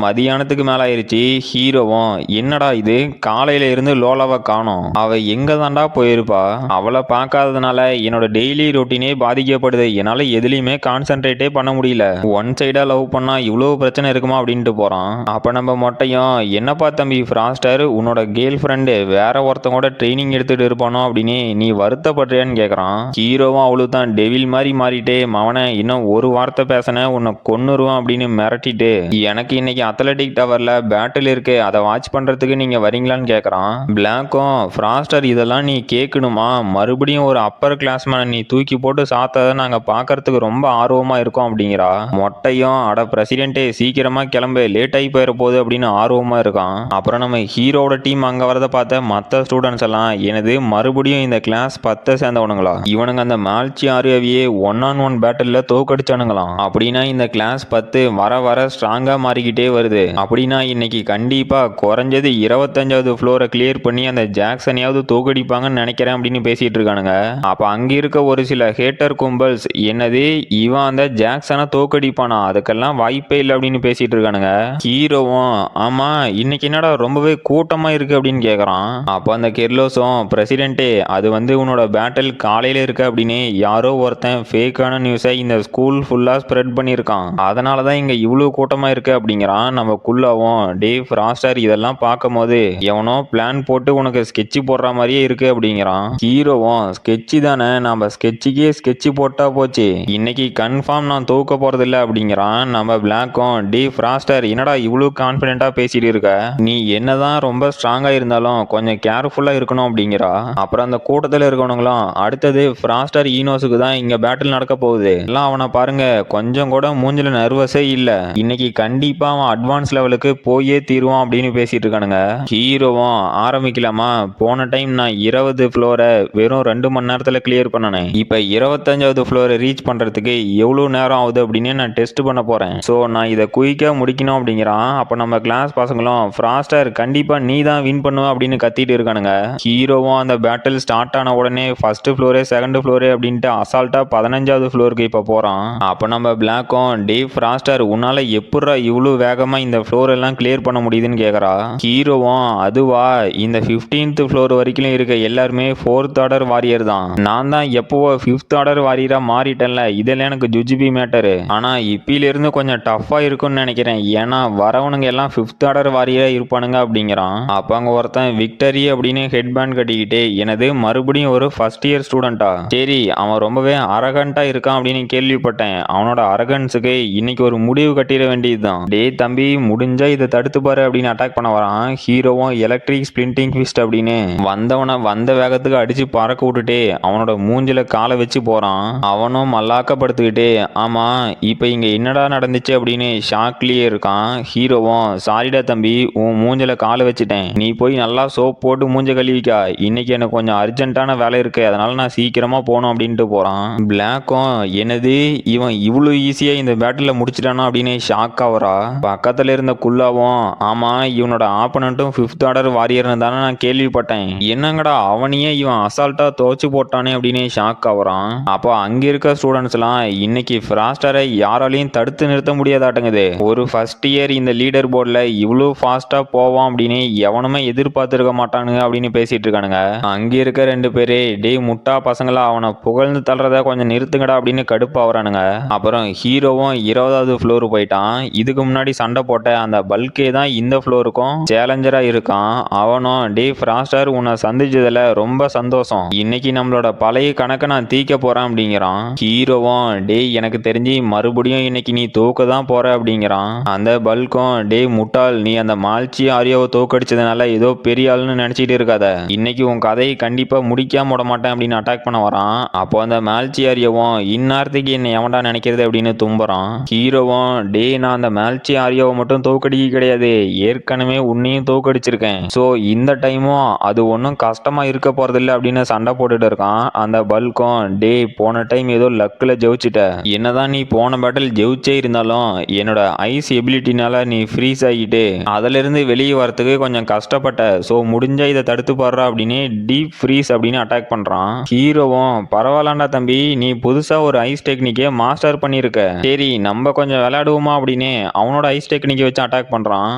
மதியானத்துக்கு மேல ஆயிருச்சு. ஹீரோவும் என்னடா இது காலையில இருந்து லோலாவை காணோம், அவ எங்க தாண்டா போயிருப்பா, அவளை பார்க்காததுனால என்னோட டெய்லி ரொட்டீனே பாதிக்கப்படுது, என்னால எதுலையுமே கான்சென்ட்ரேட்டே பண்ண முடியல, ஒன் சைடா லவ் பண்ணா இவ்வளவு பிரச்சனை இருக்குமா அப்படின்ட்டு போறான். அப்ப நம்ம மொட்டையும் என்னப்பா தம்பி ஃப்ராஸ்டர், உன்னோட கேர்ள் ஃப்ரெண்டு வேற ஒருத்தவங்க ட்ரைனிங் எடுத்துட்டு இருப்பானோ அப்படின்னு நீ வருத்தப்படுறியான்னு கேக்குறான். ஹீரோவும் அவளுக்கு தான் டெவில் மாதிரி மாறிட்டே மவனை இன்னும் ஒரு வார்த்தை பேசின உன்னை கொன்னுருவான் அப்படின்னு மிரட்டிட்டு எனக்கு இன்னைக்கு அத்லெட்டிக் டவர்ல பேட்டில் இருக்கு, அதை வாட்ச் பண்றதுக்கு நீங்க வரீங்களான்னு கேக்குறான். பிளாக்கும் ஃப்ராஸ்டர் இதெல்லாம் நீ கேட்கணுமா, மறுபடியும் ஒரு அப்பர் கிளாஸ் மேன நீ தூக்கி போட்டு சாத்ததை நாங்க பாக்குறதுக்கு ரொம்ப ஆர்வமா இருக்கோம் அப்படிங்கிறா. மொட்டையும் அட பிரசிடென்ட்டே சீக்கிரமா கிளம்பு, லேட் ஆகி போயிட போகுது அப்படின்னு ஆர்வமா இருக்கான். அப்புறம் நம்ம ஹீரோட டீம் அங்க வரத பார்த்த மற்ற ஸ்டூடெண்ட்ஸ் எல்லாம் எனது மறுபடியும் இந்த கிளாஸ் 10 சேர்ந்தவனுங்களா, இவனுங்க அந்த மால்ச்சி ஆர்யாவையே 1-on-1 பேட்டில்ல தோக்கடிச்சானுங்களாம். அப்படின்னா இந்த கிளாஸ் 10 வர வர ஸ்ட்ராங்கா மாறிக்கிட்டே வருது. அப்படின்னா இன்னைக்கு கண்டிப்பா குறைஞ்சது 25வது ஃப்ளோரை கிளியர் பண்ணி அந்த ஜாக்சனையாவது தோக்கடிப்பாங்கன்னு நினைக்கிறேன் அப்படின்னு பேசிட்டு இருக்கானுங்க. அப்ப அங்க இருக்க ஒரு சில ஹேட்டர் கும்பல்ஸ் என்னது இவன் அந்த ஜாக்சனை தோக்கடிப்பானா, அதுக்கெல்லாம் வாய்ப்பே இல்லை அப்படின்னு பேசிட்டு இருக்கானுங்க. ஹீரோவும் ஆமா இன்னைக்கு என்னடா ரொம்பவே கூட்டமா இருக்கு அப்படின்னு கேக்குறான். அப்ப அந்த கெர்லோஸும் பிரசிடென்ட்டே அது வந்து உன்னோட பேட்டில் காலையில இருக்கு அப்படின்னு யாரோ ஒருத்தன் ஃபேக்கான நியூஸை இந்த ஸ்கூல் ஃபுல்லா ஸ்ப்ரெட் பண்ணியிருக்கான், அதனாலதான் இங்க இவ்வளவு கூட்டமா இருக்கு அப்படிங்கிறான். நம்ம குள்ளாவும் டே ஃப்ராஸ்டர் இதெல்லாம் பார்க்கும் போது எவனோ பிளான் போட்டு உனக்கு ஸ்கெட்ச் போடுற மாதிரியே இருக்கு அப்படிங்கிறான். ஹீரோவும் ஸ்கெட்ச் தானே, நம்ம ஸ்கெட்சுக்கே ஸ்கெட்ச் போட்டா போச்சு, இன்னைக்கு கன்ஃபார்ம் நான் தூக்க போறது இல்லை அப்படிங்கிறான். நம்ம பிளாக்கும் டே ஃப்ராஸ்டர் என்னடா இவ்வளவு கான்பிடென்ட்டா பேசிட்டு இருக்க, நீ என்னதான் ரொம்ப ஸ்ட்ராங்கா இருந்தாலும் கொஞ்சம் கேர்ஃபுல்லா இருக்கணும் அப்படிங்கிறா. அப்புறம் அந்த கூட்டத்தில் இருக்கவனுங்களும் அடுத்தது ஃப்ராஸ்டர் ஈனோஸுக்கு தான் இங்க பேட்டில் நடக்க போகுது, எல்லாம் அவனை பாருங்க கொஞ்சம் கூட மூஞ்சில நர்வஸே இல்ல, இன்னைக்கு கண்டிப்பா அவன் அட்வான்ஸ் லெவலுக்கு போயே தீருவான் அப்படின்னு பேசிட்டு இருக்கானுங்க. ஹீரோவும் ஆரம்பிக்கலாமா, போன டைம் நான் 20 ஃப்ளோரை வெறும் 2 மணி நேரத்துல கிளியர் பண்ணனேன், இப்ப 25வது ஃப்ளோரை ரீச் பண்றதுக்கு எவ்வளவு நேரம் ஆகுது அப்படின்னு நான் டெஸ்ட் பண்ண போறேன், சோ நான் இதை குயிக்கா முடிக்கணும் அப்படிங்கிறான். அப்ப நம்ம கிளாஸ் பசங்களும் ஃப்ராஸ்டர் கண்டிப்பா நீ தான் வின் பண்ணுவ அப்படின்னு கத்திட்டு இருக்கானுங்க. ஹீரோவும் அந்த பேட்டில் ஸ்டார்ட் ஆன உடனே ஃபர்ஸ்ட் ஃப்ளோரு செகண்ட் ஃப்ளோரு அப்படின்ட்டு அசால்ட்டா 15வது ஃப்ளோருக்கு இப்போ போறான். அப்போ நம்ம பிளாக்கும் டேவ் ஃப்ராஸ்டர் உன்னால எப்படிரா இவ்வளோ வேகமா இந்த ஃப்ளோர் எல்லாம் கிளியர் பண்ண முடியுதுன்னு கேட்கறா. ஹீரோவும் அதுவா இந்த 15th ஃப்ளோர் வரைக்கும் இருக்க எல்லாருமே 4th ஆர்டர் வாரியர் தான். நான் தான் எப்பவோ 5th ஆர்டர் வாரியரா மாறிட்டேன்ல, இதெல்லாம் எனக்கு ஜுஜிபி மேட்டரு. ஆனா இப்பில இருந்து கொஞ்சம் டஃப்பா இருக்கும்னு நினைக்கிறேன், ஏன்னா வரவனுங்க எல்லாம் 5th ஆர்டர் வாரியரா இருப்பானுங்க அப்படிங்கிறான். அப்ப அங்க ஒருத்தன் விக்டரி அப்படின்னு ஹெட்பேண்ட் கட்டிக்கிட்டு எனது மறுபடியும் ஒரு ஃபர்ஸ்ட் இயர் ஸ்டூடெண்டா, சரி அவன் ரொம்பவே அரகண்டா இருக்கான் அப்படின்னு கேள்விப்பட்டேன். அவனோட அரகன்ஸுக்கு இன்னைக்கு ஒரு முடிவு கட்டிட வேண்டியதுதான். டே தம்பி முடிஞ்சா இதை தடுத்து பாரு அப்படின்னு அட்டாக் பண்ண வரான். ஹீரோவும் எலக்ட்ரிக் ஸ்பிளிண்டிங் ஃபிஸ்ட் அப்படின்னு வந்தவனை வந்த வேகத்துக்கு அடிச்சு பறக்க விட்டுட்டு அவனோட மூஞ்சில காலை வச்சு போறான். அவனும் மல்லாக்கப்படுத்திக்கிட்டு ஆமா இப்ப இங்க என்னடா நடந்துச்சு அப்படின்னு ஷாக்லயே இருக்கான். ஹீரோவும் சாரிடா தம்பி உன் மூஞ்சில காலை வச்சுட்டேன், நீ போய் நல்லா சோப் போட்டு மூஞ்ச கழுவிக்கா, இன்னைக்கு எனக்கு கொஞ்சம் அர்ஜென்ட்டான வேலை இருக்கு, அதனால நான் சீக்கிரமா போகணும் அப்படின்ட்டு போறான். பிளாக்கும் என்னது இவன் இவ்வளவு ஈஸியா இந்த பேட்டில் முடிச்சிட்டானா அப்படின்னு ஷாக் ஆவரா. பக்கத்துல இருந்த குல்லாவும் ஆமா இவனோட ஆப்பனண்ட்டும் 5th ஆர்டர் வாரியர்னு தானே நான் கேள்விப்பட்டேன், என்னங்கடா அவனையே இவன் அசால்ட்டா துவச்சு போட்டானே அப்படின்னு ஷாக் ஆவறான். அப்போ அங்க இருக்க ஸ்டூடெண்ட்ஸ் எல்லாம் இன்னைக்கு ஃப்ராஸ்டரை யாராலையும் தடுத்து நிறுத்த முடியாதாட்டங்குது, ஒரு ஃபர்ஸ்ட் இயர் இந்த லீடர் போர்டில் இவ்வளோ ஃபாஸ்டா போவான் அப்படின்னு எவனுமே எதிர்பார்த்திருக்க மாட்டானுங்க அப்படின்னு பேசிட்டு இருக்கானுங்க. அங்க இருக்க 2 பேரு டே முட்டா பசங்களா அவனை புகழ்ந்து தள்ளுறத கொஞ்சம் நிறுத்துங்கடா அப்படின்னு கடுப்பாவறானுங்க. அப்புறம் ஹீரோவும் 20வது ஃப்ளோர் போயிட்டான். இதுக்கு முன்னாடி சண்டை போட்ட அந்த பல்கே தான் இந்த ஃப்ளோருக்கும் சேலஞ்சரா இருக்கான். அவனும் டே ஃப்ராஸ்டர் உன்னை சந்திச்சதுல ரொம்ப சந்தோஷம், இன்னைக்கு நம்மளோட பழைய கணக்கை நான் தீக்க போறேன் அப்படிங்கிறான். ஹீரோவும் டே எனக்கு தெரிஞ்சு மறுபடியும் இன்னைக்கு நீ தோக்க தான் போற அப்படிங்கிறான். அந்த பல்கும் டே முட்டாள் நீ அந்த மால்ச்சி ஆரியாவை தோக்கடிச்சதுனால ஏதோ பெரிய ஆளுன்னு நினைச்சிட்டு இருக்காத, இன்னைக்கு உன் கதையை கண்டிப்பா முடிக்காம விட மாட்டேன் அப்படின்னு அட்டாக் பண்ண வரான். அப்போ அந்த மால்ச்சி ஆரியாவும் இந்நேரத்துக்கு என்ன எவன்டா நினைக்கிறது அப்படின்னு தும்புறான். ஹீரோவும் டே நான் அந்த மால்ச்சி ஆரியாவை மட்டும் தோக்கடிக்க கிடையாது, ஏற்கனவே உன்னையும் தோக்கடிச்சிருக்கேன், ஸோ இந்த டைமும் அது ஒன்றும் கஷ்டமா இருக்க போறதில்ல அப்படின்னு சண்டை போட்டுட்டு இருக்கான். அந்த பல்கும் டே போன டைம் ஏதோ லக்கில் ஜெயிச்சிட்ட, என்னதான் நீ போன பேட்டில் ஜெயிச்சே இருந்தாலும் என்னோட ஐஸ் எபிலிட்டினால நீ ஃப்ரீஸ் ஆகிட்டு அதுல இருந்து வெளியே வரத்துக்கு கொஞ்சம் கஷ்டப்பட்ட, ஸோ முடிஞ்சா இதை தடுத்து பாடுறா அப்படின்னு டீப் ஃப்ரீஸ் அப்படின்னு அட்டாக் பண்றான். ஹீரோவும் பரவாயில்லண்டா தம்பி நீ புதுசா ஒரு ஐஸ் டெக்னிக்கே மாஸ்டர் பண்ணிருக்க, சரி நம்ம கொஞ்சம் விளையாடுவோமா அப்படின்னு அவனோட ஐஸ் டெக்னிக்கை வச்சு அட்டாக் பண்றான்.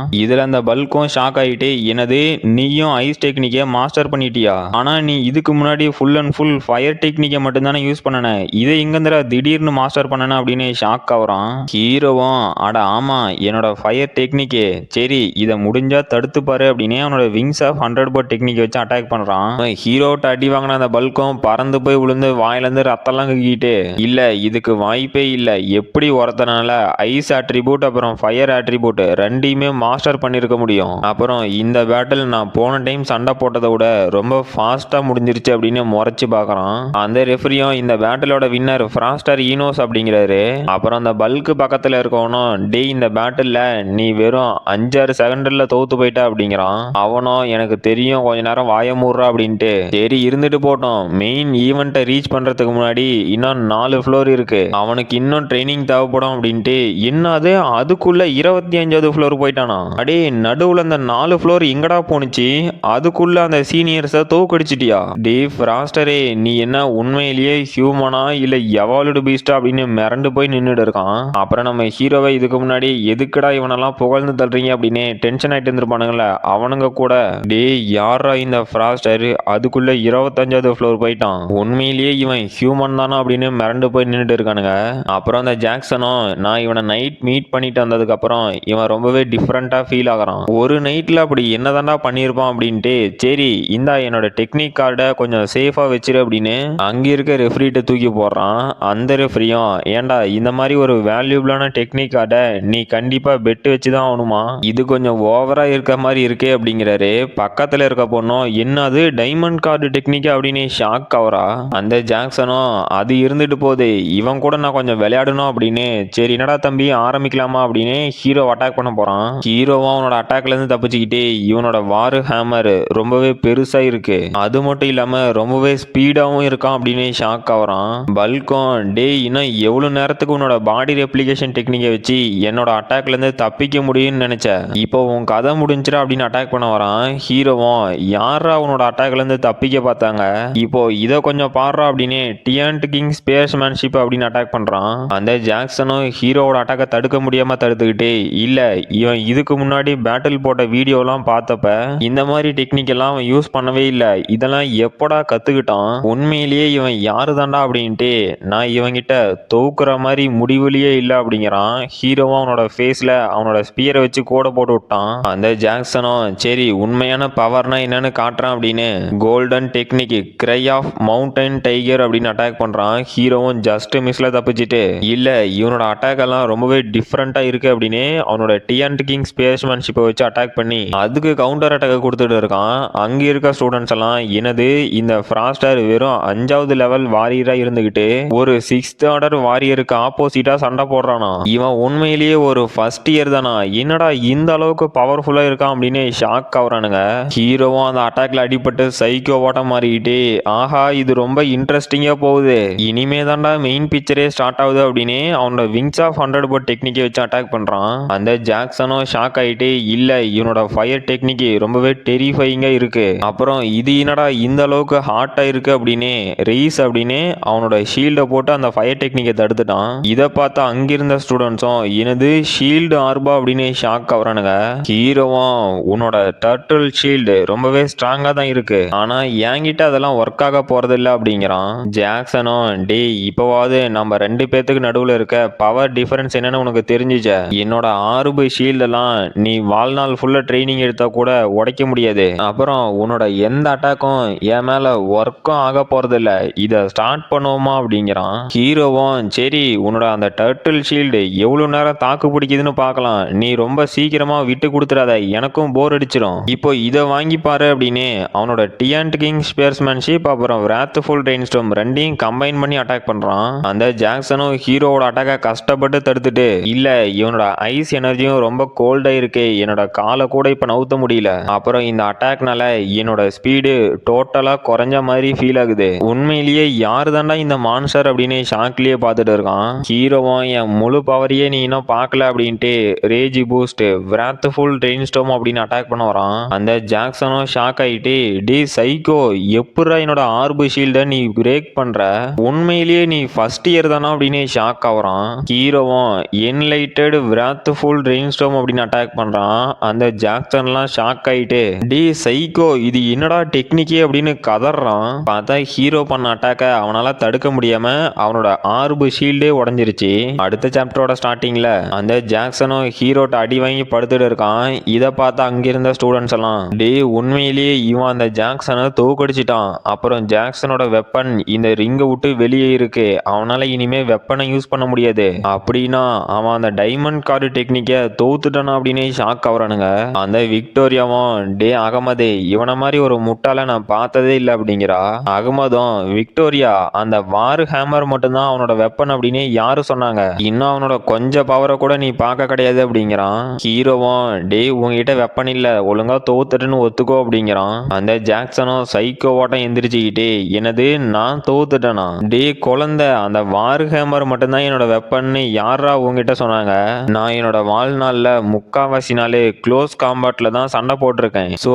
இதுல அந்த பல்கும் ஷாக் ஆகிட்டு என்னது நீயும் ஐஸ் டெக்னிக்கை மாஸ்டர் பண்ணிட்டியா, ஆனா நீ இதுக்கு முன்னாடி ஃபுல் அண்ட் ஃபுல் ஃபயர் டெக்னிக்கை மட்டும் தானே யூஸ் பண்ணன, இதை எங்கந்திர திடீர்னு மாஸ்டர் பண்ணன அப்படின்னு ஷாக் ஆகுறான். ஹீரோவும் அட ஆமா என்னோட ஃபயர் டெக்னிக்கே, சரி இதை முடிஞ்சா தடுத்து பாரு அப்படின்னு அவனோட விங்ஸ் ஆஃப் 100 பர்ட் டெக்னிக் வச்சு அட்டாக் பண்றான். ஹீரோட்ட அடி வாங்கின அந்த பல்கும் பறந்து போய் விழுந்து வாயிலிருந்து ரத்தம்லாம் கக்கிட்டு இல்ல இதுக்கு வாய்ப்பே இல்ல, எப்படி ஒருத்தனால ஐஸ் ஆட்ரிபியூட் அப்புறம் ஃபயர் ஆட்ரிபியூட் ரெண்டையுமே மாஸ்டர் பண்ணிருக்க முடியும், அப்புறம் இந்த பேட்டில் நான் போன டைம் சண்டை போட்டதை விட ரொம்ப ஃபாஸ்டா முடிஞ்சிருச்சு அப்படின்னு முறைச்சு பார்க்கறான். அந்த ரெஃபரியும் இந்த பேட்டிலோட வின்னர் ஃப்ராஸ்டர் ஈனோஸ் அப்படிங்கிறாரு. அப்புறம் அந்த பல்கு பக்கத்துல இருக்கவனும் டே இந்த பேட்டில்ல நீ வெறும் 5-6 செகண்ட்ல தோத்து போயிட்ட அப்படிங்கிறான். அவனும் எனக்கு தெரியும் கொஞ்ச நேரம் வாய மூடுறா அப்படின்ட்டு, சரி இருந்துட்டு போட்டோம், மெயின் ஈவெண்ட்டை ரீச் பண்றதுக்கு முன்னாடி இன்னும் 4 ஃப்ளோர் இருக்கு, அவனுக்கு இன்னும் ட்ரைனிங் தேவைப்படும் அப்படின்ட்டு என்னது அதுக்குள்ள 25வது ஃப்ளோர் போயிட்டானா, அடே நடுவுல அந்த 4 ஃப்ளோர் எங்கடா போனுச்சு, அதுக்குள்ள அந்த சீனியர்ஸை தோக்கடிச்சிட்டியா, டே ஃப்ராஸ்டரே நீ என்ன உண்மையிலேயே ஹியூமனா இல்ல எவால்வ்டு பீஸ்டா அப்படின்னு மிரண்டு போய் நின்றுட்டு இருக்கான். அப்புறம் நம்ம ஹீரோவை இதுக்கு முன்னாடி எதுக்குடா இவனெல்லாம் புகழ்ந்து தள்ளுறீங்க அப்படின்னு டென்ஷன் ஆயிட்டு இருந்திருப்பானுங்கள, அவனுங்க கூட டே யாரா இந்த ஃப்ராஸ்டர் அதுக்குள்ள 25வது ஃப்ளோர் போயிட்டான், உண்மையிலேயே இவன் ஹியூமன் தானா அப்படின்னு மிரண்டு போய் நின்றுட்டு இருக்கானுங்க. அப்புறம் அந்த ஜாக்சனும் நான் இவனை நைட் மீட் பண்ணிட்டு வந்ததுக்கு அப்புறம் இவன் ரொம்பவே டிஃப்ரெண்டா ஃபீல் ஆகிறான், ஒரு நைட்ல அப்படி என்னதான்டா பண்ணியிருப்பான் அப்படின்ட்டு சரி இந்தா என்னோட டெக்னிக் கார்டை கொஞ்சம் சேஃபா வச்சிரு அப்படின்னு அங்க இருக்க ரெஃப்ரிட்ட தூக்கி போடுறான். அந்த ரெஃப்ரியும் ஏன்டா இந்த மாதிரி ஒரு வேல்யூபிளான டெக்னிக் கார்டை நீ கண்டிப்பா பெட் வச்சுதான் ஆகணுமா, இது கொஞ்சம் ஓவரா இருக்க மாதிரி இருக்கே அப்படிங்கிறாரு. பக்கத்துல இருக்க பொண்ணும் என்னது டைமண்ட் கார்டு டெக்னிக் அப்படின்னு ஷாக் ஆவரா. அந்த ஜாக்சனும் அது இருந்துட்டு போகுது இவன் கூட நான் கொஞ்சம் விளையாடணும் அப்படின்னு சரி என்னடா தம்பி ஆரம்பிக்கலாமா அப்படின்னு ஹீரோ அட்டாக் பண்ண போறான். ஹீரோவும் அவனோட அட்டாக்ல இருந்து தப்பிச்சுக்கிட்டு இவனோட வாரு ஹேமர் ரொம்பவே பெருசா இருக்கு, அது மட்டும் இல்லாம ரொம்பவே ஸ்பீடாவும் இருக்கான் அப்படின்னு ஷாக் ஆவறான். பல்கும் டே இன்னும் எவ்வளவு நேரத்துக்கு உன்னோட பாடி ரெப்ளிகேஷன் டெக்னிக்கை வச்சு என்னோட அட்டாக்ல இருந்து தப்பிக்க முடியும்னு நினைச்ச, இப்போ உன் கதை முடிஞ்சிரா அப்படின்னு அட்டாக் பண்ண வரான். ஹீரோவும் யாரா உன்னோட அட்டாக்ல இருந்து தப்பிக்க பார்த்தாங்க, இப்போ இதை கொஞ்சம் பாடுறா அப்படின்னு டியான்ட் கிங் ஸ்பேஸ்மேன்ஷிப் அப்படின்னு அட்டாக் பண்றான். அந்த ஜாக்சனும் ஹீரோவோட அட்டாக்கை தடுக்க முடியாம தடுத்துக்கிட்டு, இல்ல இவன் இதுக்கு முன்னாடி பேட்டில் போட்ட வீடியோலாம் பார்த்தப்ப இந்த மாதிரி டெக்னிக் எல்லாம் அவன் யூஸ் பண்ணவே இல்லை, இதெல்லாம் எப்படா கத்துக்கிட்டான், உண்மையிலேயே இவன் யாரு தாண்டா அப்படின்ட்டு நான் இவங்கிட்ட தோக்குற மாதிரி முடிவுலயே இல்லை அப்படிங்கிறான். ஹீரோவும் அவனோட ஃபேஸ்ல அவனோட ஸ்பியரை வச்சு கோடை போட்டு விட்டான். அந்த ஜாக்சனும் சரி உண்மையான பவர்னா என்னன்னு காட்டுறான் அப்படின்னு golden technique cry of mountain tiger அப்படின்னு அட்டாக் பண்றான். ஹீரோவும் ஜஸ்ட் மிஸ்ல தப்பிச்சிட்டு, இல்ல இவனோட அட்டாக் எல்லாம் ரொம்பவே டிஃப்ரெண்டா இருக்கு அப்படின்னு அவனோட டியான்ட் கிங் ஸ்பேஸ்மேன்ஷிப்பை வச்சு அட்டாக் பண்ணி அதுக்கு கவுண்டர் அட்டாக் கொடுத்துட்டு இருக்கான். அங்க இருக்க ஸ்டூடெண்ட்ஸ் எல்லாம் என்னது இந்த ஃப்ராஸ்டர் வெறும் 5வது லெவல் வாரியரா இருந்துகிட்டு ஒரு 6th ஆர்டர் வாரியருக்கு ஆப்போசிட்டா சண்டை போடுறானா, இவன் உண்மையிலேயே ஒரு ஃபர்ஸ்ட் இயர் தானா, என்னடா இந்த அளவுக்கு பவர்ஃபுல்லா இருக்கான் அப்படின்னு ஷாக் ஆகுறானுங்க. ஹீரோவும் அந்த அட்டாக்ல அடிபட்டு சைக்கோ ஓட்ட மாறிக்கிட்டு, ஆஹா இது ரொம்ப இன்ட்ரெஸ்டிங்கா போகுது, இனிமே தாண்டா மெயின் பிக்சரே ஸ்டார்ட் ஆகுது அப்படின்னு அவனோட விங்ஸ் ஆஃப் 100 போர்ட் டெக்னிக்கை வச்சு அட்டாக் பண்றான். அந்த ஜாக்சனும் ஷாக் ஆயிட்டு, இல்ல இவனோட ஃபயர் டெக்னிக் ரொம்பவே டெரிஃபைங்கா இருக்கு, அப்புறம் இது என்னடா இந்த அளவுக்கு ஹாட்டா இருக்கு அப்படின்னு ரெய்ஸ் அப்படின்னு அவனோட ஷீல்டை போட்டு அந்த ஃபயர் டெக்னிக்கை தடுத்துட்டான். இதை பார்த்து அங்கிருந்த ஸ்டூடெண்ட்ஸும் எனது ஷீல்டு ஆர்பா அப்படின்னு ஷாக் ஆகுறானுங்க. ஹீரோவும் உன்னோட டர்ட்டில் ஷீல்டு ரொம்பவே ஸ்ட்ராங்கா தான் இருக்கு, ஆனா என்கிட்ட அதெல்லாம் ஒர்க் ஆக போறது இல்லை அப்படிங்கிறான். ஜாக்சனும் டேய் இப்போவாது நம்ம 2 பேத்துக்கு நடுவில் இருக்க பவர் டிஃபரன்ஸ் என்னன்னு உனக்கு தெரிஞ்சுச்ச, என்னோட ஆர்பு ஷீல்டெல்லாம் நீ வாழ்நாள் ஃபுல்லா ட்ரைனிங் எடுத்தா கூட உடைக்க முடியாது, அப்புறம் உன்னோட எந்த அட்டாக்கும் என் மேல ஒர்க்கும் ஆக போறது இல்லை, இதை ஸ்டார்ட் பண்ணுவோமா அப்படிங்கிறான். ஹீரோவும் சரி உன்னோட அந்த டர்ட்டில் ஷீல்டு எவ்வளவு நேரம் தாக்கு பிடிக்குதுன்னு பார்க்கலாம், நீ ரொம்ப சீக்கிரமா விட்டு கொடுத்துறாத, எனக்கும் போர் அடிச்சிடும், இப்போ இதை வாங்கி பாரு அப்படின்னு அவனோட டியான்ட் கிங் ஸ்பேஸ்மேன்ஷிப் அப்புறம் ராத்ஃபுல் ரெயின்ஸ்டார்ம் ரெண்டையும் கம்பைன் பண்ணி அட்டாக் பண்றான். அந்த ஜாக்சனும் ஹீரோவோட அட்டாக்கை கஷ்டப்பட்டு தடுத்துட்டு, இல்ல இவனோட ஐஸ் எனர்ஜியும் ரொம்ப கோல்டா இருக்கு, என்னோட காலை கூட இப்ப நவுத்த முடியல, அப்புறம் இந்த அட்டாக்னால என்னோட ஸ்பீடு டோட்டலா குறைஞ்ச மாதிரி ஃபீல் ஆகுது, உண்மையிலேயே யாரு தாண்டா இந்த மான்ஸ்டர் அப்படின்னு ஷாக்லயே பார்த்துட்டு இருக்கான். ஹீரோவும் என் முழு பவரையே நீ இன்னும் பார்க்கல அப்படின்ட்டு ரேஜ் பூஸ்ட் ராத்ஃபுல் ரெயின்ஸ்டார்ம் அப்படின்னு அட்டாக் பண்ண வரான். அந்த ஜாக்சனும் ஷாக் ஆயிட்டு, டே சைக்கோ எப்படா என்னோட ஆர்பு ஷீல்டை நீ பிரேக் பண்ற, உண்மையிலேயே நீ ஃபர்ஸ்ட் இயர் தானா அப்படின்னு ஷாக் ஆகுறான். ஹீரோவும் என்லைட்டட் ராத்ஃபுல் ரெயின்ஸ்டார்ம் அப்படின்னு அட்டாக் பண்றான். அந்த ஜாக்சன்லாம் ஷாக் ஆயிட்டு, டே சைக்கோ இது என்னடா டெக்னிக்கே அப்படின்னு கதறான். பார்த்தா ஹீரோ பண்ண அட்டாக்க அவனால தடுக்க முடியாம அவனோட ஆர்பு ஷீல்டே உடஞ்சிருச்சு. அடுத்த சாப்டரோட ஸ்டார்டிங்ல அந்த ஜாக்சனும் ஹீரோட்ட அடி வாங்கி படுத்துட்டு இருக்கான். இதை பார்த்து அங்கிருந்த ஸ்டூடெண்ட்ஸ் எல்லாம் டே உண்மையிலேயே இவன் அந்த ஜாக்சனை தோக்கடிச்சிட்டான், அப்புறம் ஜாக்சனோட வெப்பன் இந்த ரிங்கை விட்டு வெளியே இருக்கு, அவனால இனிமே வெப்பனை யூஸ் பண்ண முடியாது, அப்படின்னா அவன் அந்த டைமண்ட் கார்டு டெக்னிக்கை தோத்துட்டானா அப்படின்னு ஷாக் ஆகுறானுங்க. அந்த விக்டோரியாவும் டே அகமதே இவனை மாதிரி ஒரு முட்டாள நான் பார்த்ததே இல்லை அப்படிங்கிறா. அகமதும் விக்டோரியா அந்த வார் ஹேமர் மட்டும்தான் அவனோட வெப்பன் அப்படின்னு யாரு சொன்னாங்க, இன்னும் அவனோட கொஞ்சம் பவரை கூட நீ பார்க்க கிடையாது அப்படிங்கிறான். ஹீரோவும் டே உங்ககிட்ட வெப்பன் இல்ல ஒழுங்கா தோத்துட்டுன்னு ஒத்துக்கோ அப்படிங்கிறான். அந்த ஜாக்சனும் சைக்கோ ஓட்டம் எந்திரிச்சுக்கிட்டே, என்னது நான் தோத்துட்டேனா, டே குழந்தை அந்த வார் ஹேமர் மட்டும்தான் என்னோட வெப்பன்னு யாரா உங்ககிட்ட சொன்னாங்க, நான் என்னோட வாழ்நாள்ல முக்காவாசி நாள் க்ளோஸ் காம்பாட்ல தான் சண்டை போட்டிருக்கேன், ஸோ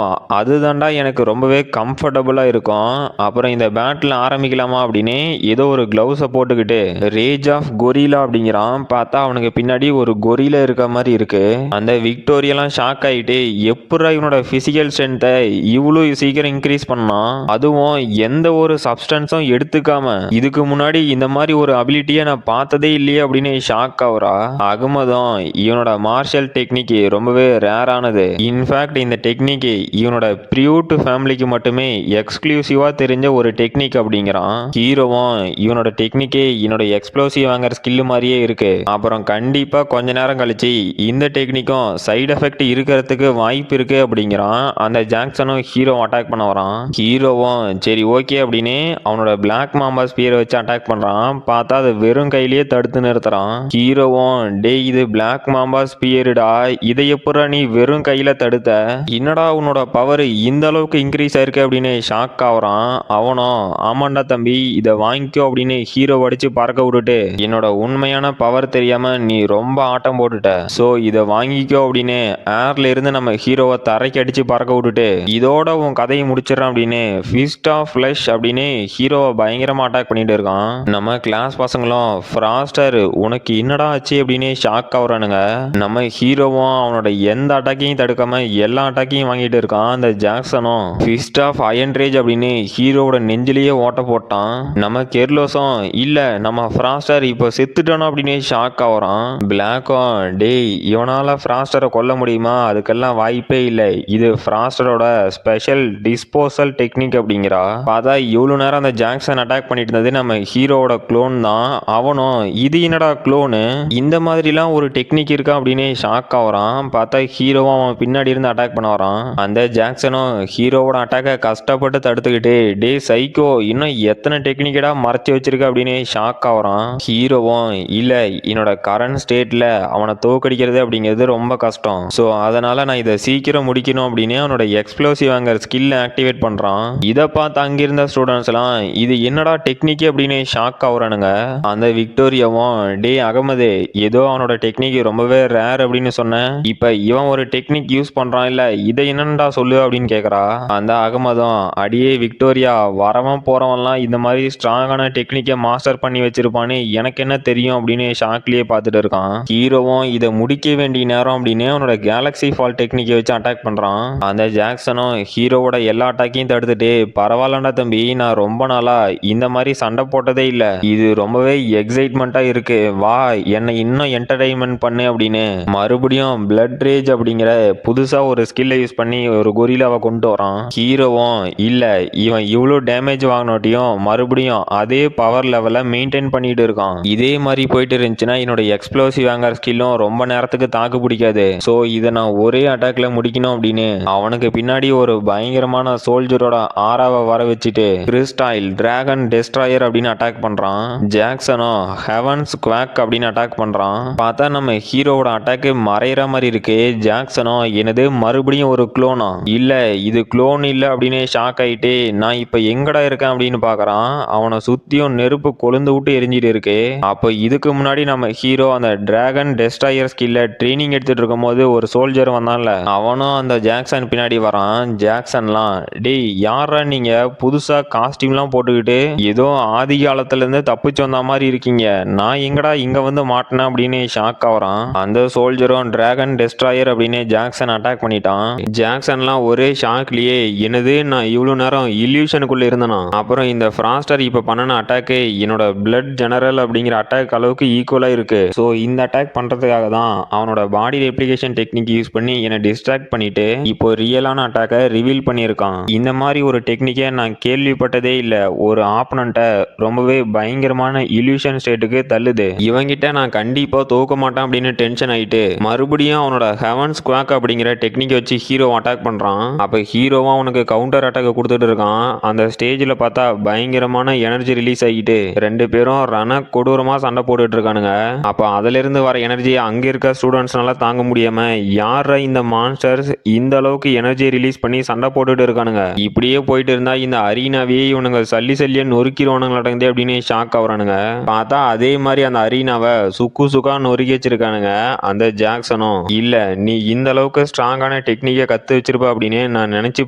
அதுதான்டா எனக்கு ரொம்பவே கம்ஃபர்டபுளா இருக்கும், அப்புறம் இந்த பேட்டில் ஆரம்பிக்கலாமா அப்படின்னு ஏதோ ஒரு கிளவுஸை போட்டுக்கிட்டு ரேஜ் ஆஃப் கொரிலா அப்படிங்கிறான். பார்த்தா அவனுக்கு பின்னாடி ஒரு கொரிலா இருக்க மாதிரி இருக்கு. அந்த விக்டோரியெல்லாம் ஷாக் ஆயிட்டு, எப்படா இவனோட பிசிக்கல் ஸ்ட்ரென்த்தை இவ்வளோ சீக்கிரம் இன்க்ரீஸ் பண்ணான், அதுவும் எந்த ஒரு சப்ஸ்டன்ஸும் எடுத்துக்காம, இதுக்கு முன்னாடி இந்த மாதிரி ஒரு அபிலிட்டியை நான் பார்த்ததே இல்லையே அப்படின்னு ஷாக் ஆகுறா. அகமதும் இவனோட மார்ஷல் டெக்னிக் ரொம்பவே ரேரானது, இன்ஃபேக்ட் இந்த டெக்னிக் இவனோட பிரியூட் ஃபேமிலிக்கு மட்டுமே எக்ஸ்க்ளூசிவா தெரிஞ்ச ஒரு டெக்னிக் அப்படிங்கிறான். ஹீரோவும் இவனோட டெக்னிக்கே என்னோட எக்ஸ்ப்ளோசிவ் வாங்குற ஸ்கில் மாதிரியே இருக்கு, அப்புறம் கண்டிப்பா கொஞ்ச நேரம் கழிச்சு இந்த டெக்னிக்கும் சைடு எஃபெக்ட் இருக்கிறதுக்கு வாய்ப்பு இருக்கு அப்படிங்கிறான். அந்த ஜாக்சனும் ஹீரோ அட்டாக் பண்ண வரான். ஹீரோவும் சரி ஓகே அப்படின்னு அவனோட பிளாக் மாம்பா ஸ்பியரை வச்சு அட்டாக் பண்றான். பார்த்தா அது வெறும் கையிலேயே தடுத்து நிறுத்துறான். ஹீரோவும் டே இது பிளாக் மாம்பா ஸ்பியர்டா, இதை எப்படா நீ வெறும் கையில தடுத்த, என்னடா உன்னோட பவர் இந்த அளவுக்கு இன்க்ரீஸ் ஆயிருக்கு அப்படின்னு ஷாக் ஆகுறான். அவனும் ஆமாண்டா தம்பி இதை வாங்கிக்கோ அப்படின்னு ஹீரோ அடிச்சு பறக்க விட்டுட்டு, என்னோட உண்மையான பவர் தெரியாம நீ ரொம்ப ஆட்டம் போட்டுட்ட, ஸோ இதை வாங்கிக்கோ அப்படின்னு ஏர்ல இருந்து நம்ம ஹீரோவை தரைக்கு அடிச்சு பறக்க விட்டுட்டு இதோட உன் கதையை முடிச்சிடறான் அப்படின்னு ஃபிஸ்ட் ஆஃப் ஃப்ளஷ் அப்படின்னு ஹீரோவை பயங்கரமா அட்டாக் பண்ணிட்டு இருக்கான். நம்ம கிளாஸ் பசங்களும் ஃப்ராஸ்டர் உனக்கு என்னடா ஆச்சு அப்படின்னு ஷாக் ஆகுறானுங்க. நம்ம ஹீரோவும் அவனோட எந்த அட்டாக்கையும் தடுக்காம எல்லா அட்டாக்கையும் வாங்கிட்டு இருக்கான். அந்த ஜாக்சனும் ஃபிஸ்ட் ஆஃப் அயன் ரேஜ் அப்படின்னு ஹீரோவோட நெஞ்சிலேயே ஓட்ட போட்டான். நம்ம கெர்லோஸும் இல்ல நம்ம ஃப்ராஸ்டர் இப்போ செத்துட்டானோ அப்படின்னு ஷாக் ஆகுறான். பிளாக்கும் டேய் இவனால ஃப்ராஸ்டரை கொல்ல முடியுமா, அதுக்கெல்லாம் வாய்ப்பே இல்லை, இது ஃப்ராஸ்டரோட ஸ்பெஷல் டிஸ்போசல் டெக்னிக் அப்படிங்கிறா. பார்த்தா இவ்வளவு நேரம் அந்த ஜாக்சன் அட்டாக் பண்ணிட்டு இருந்தது நம்ம ஹீரோவோட க்ளோன் தான். அவனும் இது என்னடா க்ளோனு, இந்த மாதிரிலாம் ஒரு டெக்னிக் இருக்கா அப்படின்னு ஷாக் ஆகுறான். பார்த்தா ஹீரோவும் அவன் பின்னாடி இருந்து அட்டாக் பண்ண வரான். அந்த ஜாக்சனும் ஹீரோவோட அட்டாக்கை கஷ்டப்பட்டு தடுத்துக்கிட்டு டே சைக்கோ இன்னும் எத்தனை டெக்னிக்கடா மறைச்சு வச்சிருக்க அப்படின்னு ஷாக் ஆகுறான். ஹீரோவும் இல்ல என்னோட கரண்ட் ஸ்டேட்ல அவனை தோக்கடிக்கிறது அப்படிங்கிறது ரொம்ப கஷ்டம், ஸோ அதனால நான் இதை சீக்கிரம் முடிக்கணும் அப்படின்னு அவனோட எக்ஸ்ப்ளோசிவ் ஆங்கர் ஸ்கில்லை ஆக்டிவேட் பண்றான். இதை பார்த்து அங்கிருந்த ஸ்டூடெண்ட்ஸ் எல்லாம் இது என்னடா டெக்னிக் அப்படின்னு ஷாக் ஆகுறானுங்க. அந்த விக்டோரியாவும் டே அகமது ஏதோ அவனோட டெக்னிக் ரொம்பவே ரேர் அப்படின்னு சொன்னேன், இப்ப இவன் ஒரு டெக்னிக் யூஸ் பண்றான் இல்ல இதை என்னடா சொல்லு அப்படின்னு கேக்குறா. அந்த அகமதும் அடியே விக்டோரியா வரவன் போறவன்லாம் இந்த மாதிரி ஸ்ட்ராங்கான டெக்னிக்கை மாஸ்டர் பண்ணி வச்சிருப்பான்னு எனக்கு என்ன தெரியும் அப்படின்னு ஷாக்லயே பார்த்துட்டு இருக்கான். ஹீரோவும் இதை முடிக்க வேண்டிய நேரம் அப்படின்னு அவனோட கேலக்ஸி ஃபால் டெக்னிக்கை வச்சு அட்டாக் பண்றான். அந்த ஜாக்சனும் ஹீரோவோட எல்லா அட்டாக்கையும் தடுத்துட்டு பரவாயில்லண்டா தம்பி, நான் ரொம்ப நாளா இந்த மாதிரி சண்டை போட்டதே இல்ல, இது ரொம்பவே எக்ஸைட்மெண்டா இருக்கு, வா என்னை இன்னும் என்டர்டைன்மெண்ட் பண்ணு அப்படின்னு மறுபடியும் பிளட் ரேஜ் அப்படிங்கிற புதுசா ஒரு ஸ்கில்லை யூஸ் பண்ணி ஒரு கொரில்லாவை கொண்டு வரான். ஹீரோவும் இல்ல இவன் இவ்வளோ டேமேஜ் வாங்கினோட்டியும் மறுபடியும் அதே பவர் லெவலை மெயின்டைன் பண்ணிட்டு இருக்கான். இதே மாதிரி போயிட்டு இருந்துச்சுன்னா என்னோட எக்ஸ்ப்ளோசிவ் ஆங்கர் ஸ்கில்லும் ரொம்ப நேரத்துக்கு தாக்கு பிடிக்காது, ஸோ இதை நான் ஒரே அட்டாக்ல முடிக்கணும் அப்படின்னு அவனுக்கு பின்னாடி ஒரு பயங்கரமான சோல்ஜரோட ஆறாவை வர வச்சுட்டு கிறிஸ்டைல் டிராகன் டெஸ்ட்ராயர் அப்படின்னு அட்டாக் பண்றான். ஜாக்சனும் ஹெவன்ஸ் குவாக் அப்படின்னு அட்டாக் பண்றான். பார்த்தா நம்ம ஹீரோவோட அட்டாக்கு மறையிற மாதிரி இருக்கு. ஜாக்சனும் எனது மறுபடியும் ஒரு குளோனா, இல்ல இது குளோன் இல்ல அப்படின்னு ஷாக் ஆயிட்டு நான் இப்ப எங்கடா இருக்கேன் அப்படின்னு பாக்குறான். அவனை சுத்தியும் நெருப்பு கொழுந்து விட்டு எரிஞ்சிட்டு இருக்கு. அப்போ இதுக்கு முன்னாடி நம்ம ஹீரோ அந்த டிராகன் டெஸ்ட்ராயர் ஸ்கில்ல ட்ரைனிங் எடுத்துட்டு இருக்கும் போது ஒரு சோல்ஜர் வந்தான்ல, அவனும் அந்த ஜாக்சன் பின்னாடி வரான். ஜாக்சன்லாம் டேய் யாரா நீங்க புதுசா காஸ்டியூம்லாம் போட்டுக்கிட்டு ஏதோ ஆதி காலத்துல இருந்து தப்பிச்சு வந்த மாதிரி இருக்கீங்க, நான் எங்கடா இங்க வந்து மாட்டினேன் அப்படின்னு ஷாக் ஆகுறான். அந்த சோல்ஜரும் டிராகன் டெஸ்ட்ராயர் அப்படின்னு ஜாக்சன் அட்டாக் பண்ணிட்டான். ஜாக்சன்லாம் ஒரே ஷாக்லயே என்னது நான் இவ்வளவு நேரம் இல்யூஷனுக்குள்ள இருந்தனா, அப்புறம் இந்த ஃப்ராஸ்டர் இப்ப பண்ணன அட்டாக்கு என்னோட பிளட் ஜெனரல் அப்படிங்கிற அட்டாக் அளவுக்கு ஈக்குவலா இருக்கு, ஸோ இந்த அட்டாக் பண்றதுக்காக தான் அவனோட பாடி ரெப்ளிகேஷன் டெக்னிக் யூஸ் பண்ணி என்னை டிஸ்ட்ராக்ட் பண்ணிட்டு இப்போ ரியலான அட்டாக்கை ரிவீல் பண்ணியிருக்கான். இந்த மாதிரி ஒரு டெக்னிக்கை நான் கேள்விப்பட்டதே இல்லை, ஒரு ஆப்பனண்ட்டை ரொம்பவே பயங்கரமான இல்யூஷன் ஸ்டேட்டுக்கு தள்ளுது, இவங்கிட்ட நான் கண்டிப்பா தோக்க மாட்டேன் அப்படின்னு டென்ஷன் ஆயிட்டு மறுபடியும் அவனோட ஹெவன்ஸ் குவாக் அப்படிங்கிற டெக்னிக் வச்சு ஹீரோ அட்டாக் பண்றான். அப்ப ஹீரோவும் அவனுக்கு கவுண்டர் அட்டாக் கொடுத்துட்டு இருக்கான். அந்த ஸ்டேஜ்ல பார்த்தா பயங்கரமான எனர்ஜி ரிலீஸ் ஆகிட்டு ரெண்டு பேரும் ரண கொடூரமா சண்டை போட்டுட்டு இருக்கானுங்க. அப்ப அதுல இருந்து வர எனர்ஜி அங்க இருக்க ஸ்டூடெண்ட்ஸ்னால தாங்க முடியாம யார இந்த மான்ஸ்டர்ஸ் இந்த அளவுக்கு எனர்ஜி ரிலீஸ் பண்ணி சண்டை போட்டுட்டு இருக்கானுங்க, இப்படியே போயிட்டு இருந்தா இந்த அரீனாவே இவனுங்க சல்லி சல்லியா நொறுக்கிடுவானுங்களே அப்படின்னு ஷாக் ஆகுறானுங்க. பார்த்தா அதே மாதிரி அந்த அரீனாவை சுக்கு சுக்கா நொறுக்கி வச்சிருக்கானுங்க. அந்த ஜாக்சனும் இல்ல நீ இந்த அளவுக்கு ஸ்ட்ராங்கான டெக்னிக்கை கத்து வச்சிருப்ப அப்படின்னு நான் நினைச்சு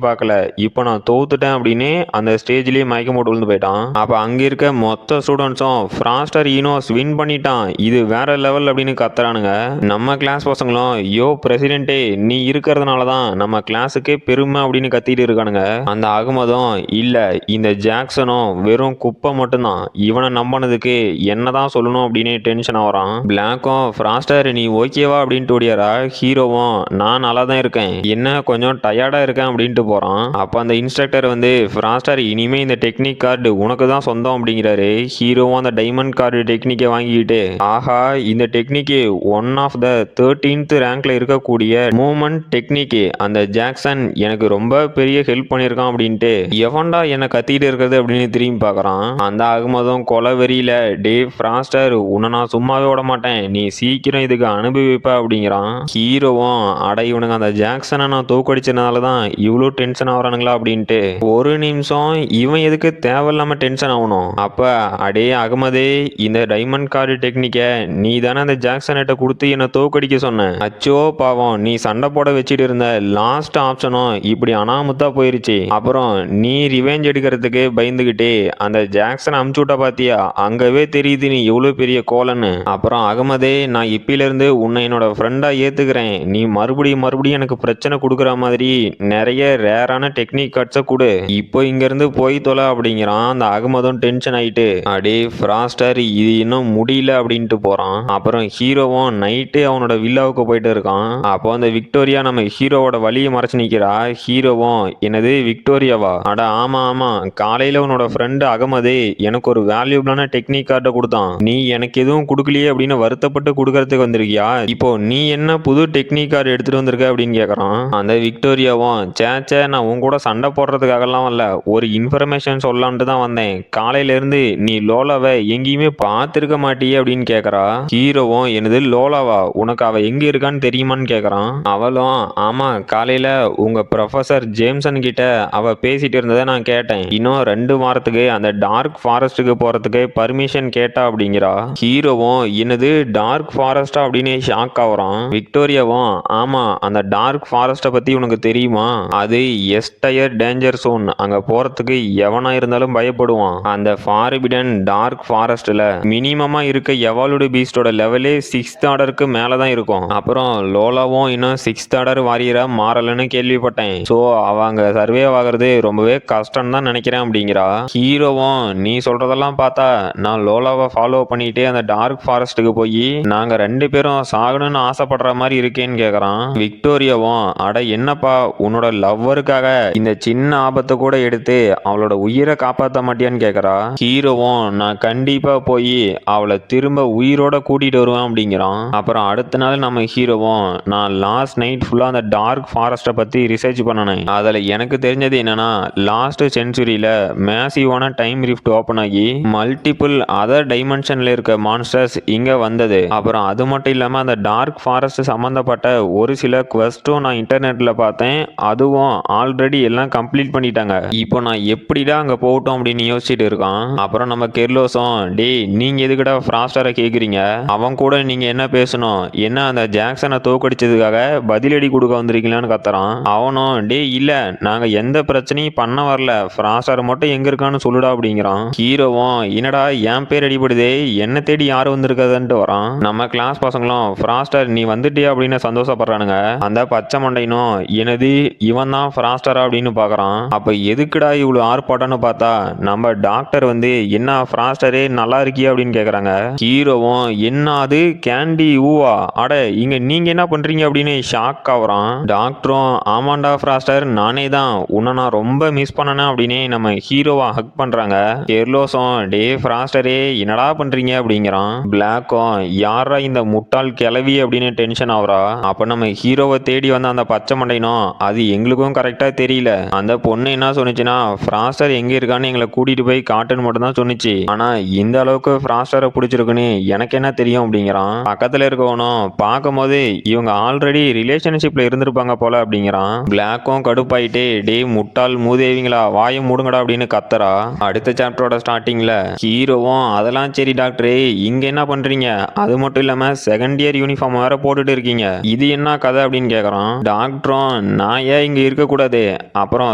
பார்க்கல, இப்போ நான் தோத்துட்டேன் அப்படின்னு அந்த ஸ்டேஜ்லயே மயக்கம் போட்டு விழுந்து போயிட்டான். அப்ப அங்க இருக்க மொத்த ஸ்டூடெண்ட்ஸும் ஃப்ராஸ்டர் ஈனோஸ் வின் பண்ணிட்டான், இது வேற லெவல் அப்படின்னு கத்துறானுங்க. நம்ம கிளாஸ் பசங்களும் யோ பிரசிடென்ட்டே நீ இருக்கிறதுனால தான் நம்ம கிளாஸுக்கே பெருமை அப்படின்னு கத்திட்டு இருக்கானுங்க. அந்த அகமதும் இல்ல இந்த ஜாக்சனும் வெறும் குப்பை மட்டும்தான், இவனை நம்பினதுக்கு என்னதான் சொல்லணும் அப்படின்னு டென்ஷன் ஆகிறான். பிளாக்கும் ஃப்ராஸ்டர் நீ ஓகேவா அப்படின்ட்டு ஓடியாரா. ஹீரோவும் நான் நல்லா தான் இருக்கேன், என்ன கொஞ்சம் டயர்டா இருக்கேன் அப்படின்ட்டு போறான். அப்ப அந்த இன்ஸ்ட்ரக்டர் வந்து ஃப்ராஸ்டர் இனிமே இந்த டெக்னிக் கார்டு உனக்கு தான் சொந்தம் அப்படிங்கிறாரு. ஹீரோவும் அந்த டைமண்ட் கார்டு டெக்னிக்கை வாங்கிக்கிட்டு ஆஹா இந்த டெக்னிக்கு ஒன் ஆஃப் த 13th ரேங்க்ல இருக்கக்கூடிய மூவ்மெண்ட் டெக்னிக்கு அந்த ஜாக்சன் எனக்கு ரொம்ப பெரிய ஹெல்ப் பண்ணியிருக்கான் அப்படின்ட்டு எவன்டா என்ன கத்திட்டு இருக்கிறது அப்படின்னு திரும்பி பார்க்கறான். அந்த அகமதும் கொலை வெறியில டே ஃப்ராஸ்டர் உன்னை நான் சும்மாவே விட மாட்டேன், நீ சீக்கிரம் இதுக்கு அனுபவிப்ப அப்படிங்கிறான். ஹீரோவும் அட இவனுங்க அந்த ஜாக்சனை நான் தோக்கடிச்சதுனால தான் இவ்வளோ டென்ஷன் ஆகுறானுங்களா அப்படின்ட்டு ஒரு நிமிஷம் இவன் எதுக்கு தேவையில்லாம டென்ஷன் ஆகணும். அப்ப அடே அகமதே இந்த டைமண்ட் கார்டு டெக்னிக்கை நீ தானே அந்த ஜாக்சன்கிட்ட கொடுத்து என்னை தோக்கடிக்க சொன்ன, அச்சோ பாவம் நீ சண்டை போட வச்சுட்டு இருந்த லாஸ்ட் ஆப்ஷனும் விஷயம் இப்படி அனாமுத்தா போயிருச்சு. அப்புறம் நீ ரிவெஞ்ச் எடுக்கிறதுக்கு பயந்துகிட்டே அந்த ஜாக்சன் அமுச்சு விட்ட பாத்தியா, அங்கவே தெரியுது நீ எவ்வளவு பெரிய கோலன்னு. அப்புறம் அகமதே, நான் இப்பில இருந்து உன்னை என்னோட ஃப்ரெண்டா ஏத்துக்கிறேன். நீ மறுபடியும் எனக்கு பிரச்சனை கொடுக்குற மாதிரி நிறைய ரேரான டெக்னிக் கார்ட்ஸை கொடு. இப்போ இங்க இருந்து போய் தொலை அப்படிங்கிறான். அந்த அகமதும் டென்ஷன் ஆயிட்டு, அடே ஃப்ராஸ்டர் இது இன்னும் முடியல அப்படின்ட்டு போறான். அப்புறம் ஹீரோவும் நைட்டு அவனோட வில்லாவுக்கு போயிட்டு இருக்கான். அப்போ அந்த விக்டோரியா நம்ம ஹீரோவோட வழியை மறைச்சு நிக்கிறா. ஹீரோவும், என்னது விக்டோரியாவா? அட ஆமா ஆமா, காலையில உன்னோட ஃப்ரெண்டு அகமது எனக்கு ஒரு வேல்யூபிளான டெக்னிக் கார்டை கொடுத்தான். நீ எனக்கு எதுவும் கொடுக்கலையே அப்படின்னு வருத்தப்பட்டு கொடுக்கறதுக்கு வந்திருக்கியா? இப்போ நீ என்ன புது டெக்னிக் கார்டு எடுத்துட்டு வந்திருக்க அப்படின்னு கேக்குறான். அந்த விக்டோரியாவும், சேச்சே நான் உன் கூட சண்டை போடுறதுக்காகலாம் வரல, ஒரு இன்ஃபர்மேஷன் சொல்லலான்ட்டு தான் வந்தேன். காலையில இருந்து நீ லோலாவை எங்கேயுமே பார்த்திருக்க மாட்டியே அப்படின்னு கேக்குறா. ஹீரோவும், என்னது லோலாவா? உனக்கு அவ எங்க இருக்கான்னு தெரியுமான்னு கேக்குறான். அவளும், ஆமா காலையில உங்க ப்ரொஃபசர் ஜேம்சன் கிட்ட அவ பேசிட்டு இருந்ததை நான் கேட்டேன். இன்னும் 2 வாரத்துக்கு அந்த டார்க் ஃபாரஸ்ட்டுக்கு போறதுக்கு பர்மிஷன் கேட்டா அப்படிங்கிறா. ஹீரோவும், என்னது டார்க் ஃபாரஸ்டா அப்படின்னு ஷாக் ஆகுறான். விக்டோரியாவும், ஆமா அந்த டார்க் ஃபாரஸ்ட்டை பத்தி உனக்கு தெரியுமா? அது எஸ்டயர் டேஞ்சர் சோன். அங்க போறதுக்கு எவனா இருந்தாலும் பயப்படுவான். அந்த ஃபார்பிடன் டார்க் ஃபாரஸ்ட்ல மினிமமா இருக்க எவாலுடு பீஸ்டோட லெவலே 6th ஆர்டருக்கு மேலதான் இருக்கும். அப்புறம் லோலாவும் இன்னும் 6th ஆர்டர் வாரியரா மாறலன்னு கேள்விப்பட்டேன். சோ அவங்க சர்வே ஆகிறது ரொம்பவே கஷ்டம் தான் நினைக்கிறேன் அப்படிங்கிறா. ஹீரோவும், நீ சொல்றதெல்லாம் பார்த்தா நான் லோலாவை ஃபாலோ பண்ணிட்டே அந்த டார்க் ஃபாரஸ்ட்டுக்கு போய் நாங்க 2 பேரும் சாகணும்னு ஆசைப்படுற மாதிரி இருக்கேன்னு கேக்குறான். விக்டோரியாவும், அட என்னப்பா உன்னோட லவ்வருக்காக இந்த சின்ன ஆபத்தை கூட எடுத்து அவளோட உயிரை காப்பாற்ற மாட்டியான்னு கேக்குறா. ஹீரோவும், நான் கண்டிப்பா போய் அவளை திரும்ப உயிரோட கூட்டிட்டு வருவேன் அப்படிங்கிறான். அப்புறம் அடுத்த நாள் நம்ம ஹீரோவும், நான் லாஸ்ட் நைட் ஃபுல்லா அந்த டார்க் ஃபாரஸ்ட்டை பத்தி ரிசர்ச் பண்ணனேன். அதுல எனக்கு தெரிஞ்சது என்னன்னா, லாஸ்ட் செஞ்சுரியில மேசிவான டைம் ரிஃப்ட் ஓப்பன் ஆகி மல்டிபிள் அதர் டைமென்ஷன்ல இருக்க மான்ஸ்டர்ஸ் இங்க வந்தது. அப்புறம் அது மட்டும் இல்லாம அந்த டார்க் ஃபாரஸ்ட் சம்பந்தப்பட்ட ஒரு சில குவெஸ்டும் நான் இன்டர்நெட்ல பார்த்தேன். அதுவும் ஆல்ரெடி எல்லாம் கம்ப்ளீட் பண்ணிட்டாங்க. இப்போ நான் எப்படிடா அங்க போகட்டும் அப்படின்னு யோசிச்சுட்டு இருக்கான். அப்புறம் நம்ம கெர்லோஸும், டேய் நீங்க எதுக்குடா ஃப்ராஸ்டரை கேக்குறீங்க? அவன் கூட நீங்க என்ன பேசணும்? என்ன அந்த ஜாக்சனை தோக்கடிச்சதுக்காக பதிலடி கொடுக்க வந்திருக்கீங்களான்னு கத்துறான். அவனும், டேய் இல்ல நாங்க எந்த பிரச்சனையும் பண்ண வரல, ஃப்ராஸ்டர் மட்டும் எங்க இருக்கான்னு சொல்லுடா அப்படிங்கிறான். ஹீரோவும், என்னடா என் பேர் அடிபடுதே, என்ன தேடி யாரு வந்திருக்காதுன்ட்டு வரான். நம்ம கிளாஸ் பசங்களும், ஃப்ராஸ்டர் நீ வந்துட்டியா அப்படின்னு சந்தோஷப்படுறானுங்க. அந்த பச்சை மண்டைனும், எனது இவன் தான் ஃப்ராஸ்டரா அப்படின்னு பாக்குறான். அப்ப எதுக்குடா இவ்வளவு ஆர்ப்பாட்டம்னு பார்த்தா நம்ம டாக்டர் வந்து, என்ன ஃப்ராஸ்டரே நல்லா இருக்கியா அப்படின்னு கேக்குறாங்க. ஹீரோவும், என்ன அது கேண்டி ஊவா, அட இங்க நீங்க என்ன பண்றீங்க அப்படின்னு ஷாக் ஆகுறான். டாக்டரும், ஆமாண்டா ஃப்ராஸ்டர் நானே தான், உன்னை நான் ரொம்ப மிஸ் பண்ணனேன் அப்படின்னு நம்ம ஹீரோவை ஹக் பண்றாங்க. கெர்லோஸும், டே ஃப்ராஸ்டரே என்னடா பண்றீங்க அப்படிங்கிறான். பிளாக்கும், யாரா இந்த முட்டாள் கிளவி அப்படின்னு டென்ஷன் ஆகுறா. அப்ப நம்ம ஹீரோவை தேடி வந்த அந்த பச்சை மண்டைனும், அது எங்களுக்கும் கரெக்டா தெரியல, அந்த பொண்ணு என்ன சொன்னுச்சுன்னா ஃப்ராஸ்டர் எங்க இருக்கான்னு எங்களை கூட்டிட்டு போய் காட்டுன்னு மட்டும் தான் சொன்னிச்சு. ஆனா இந்த அளவுக்கு ஃப்ராஸ்டரை பிடிச்சிருக்குன்னு எனக்கு என்ன தெரியும் அப்படிங்கிறான். பக்கத்துல இருக்கவனும், பார்க்கும் போது இவங்க ஆல்ரெடி ரிலேஷன்ஷிப்ல இருந்திருப்பாங்க போல அப்படிங்கிறான். பிளாக்கும் கடுப்பாயிட்டே, டே முட்டாள் மூதேவிங்களா வாயை மூடுங்கடா அப்படின்னு கத்துறா. அடுத்த சாப்டரோட ஸ்டார்டிங்ல ஹீரோவும், அதெல்லாம் சரி டாக்டரே இங்க என்ன பண்றீங்க? அது மட்டும் இல்லாம செகண்ட் இயர் யூனிஃபார்ம் வேற போட்டுட்டு இருக்கீங்க, இது என்ன கதை அப்படின்னு கேக்குறான். டாக்டரும், நான் ஏன் இங்க இருக்க கூடாது? அப்புறம்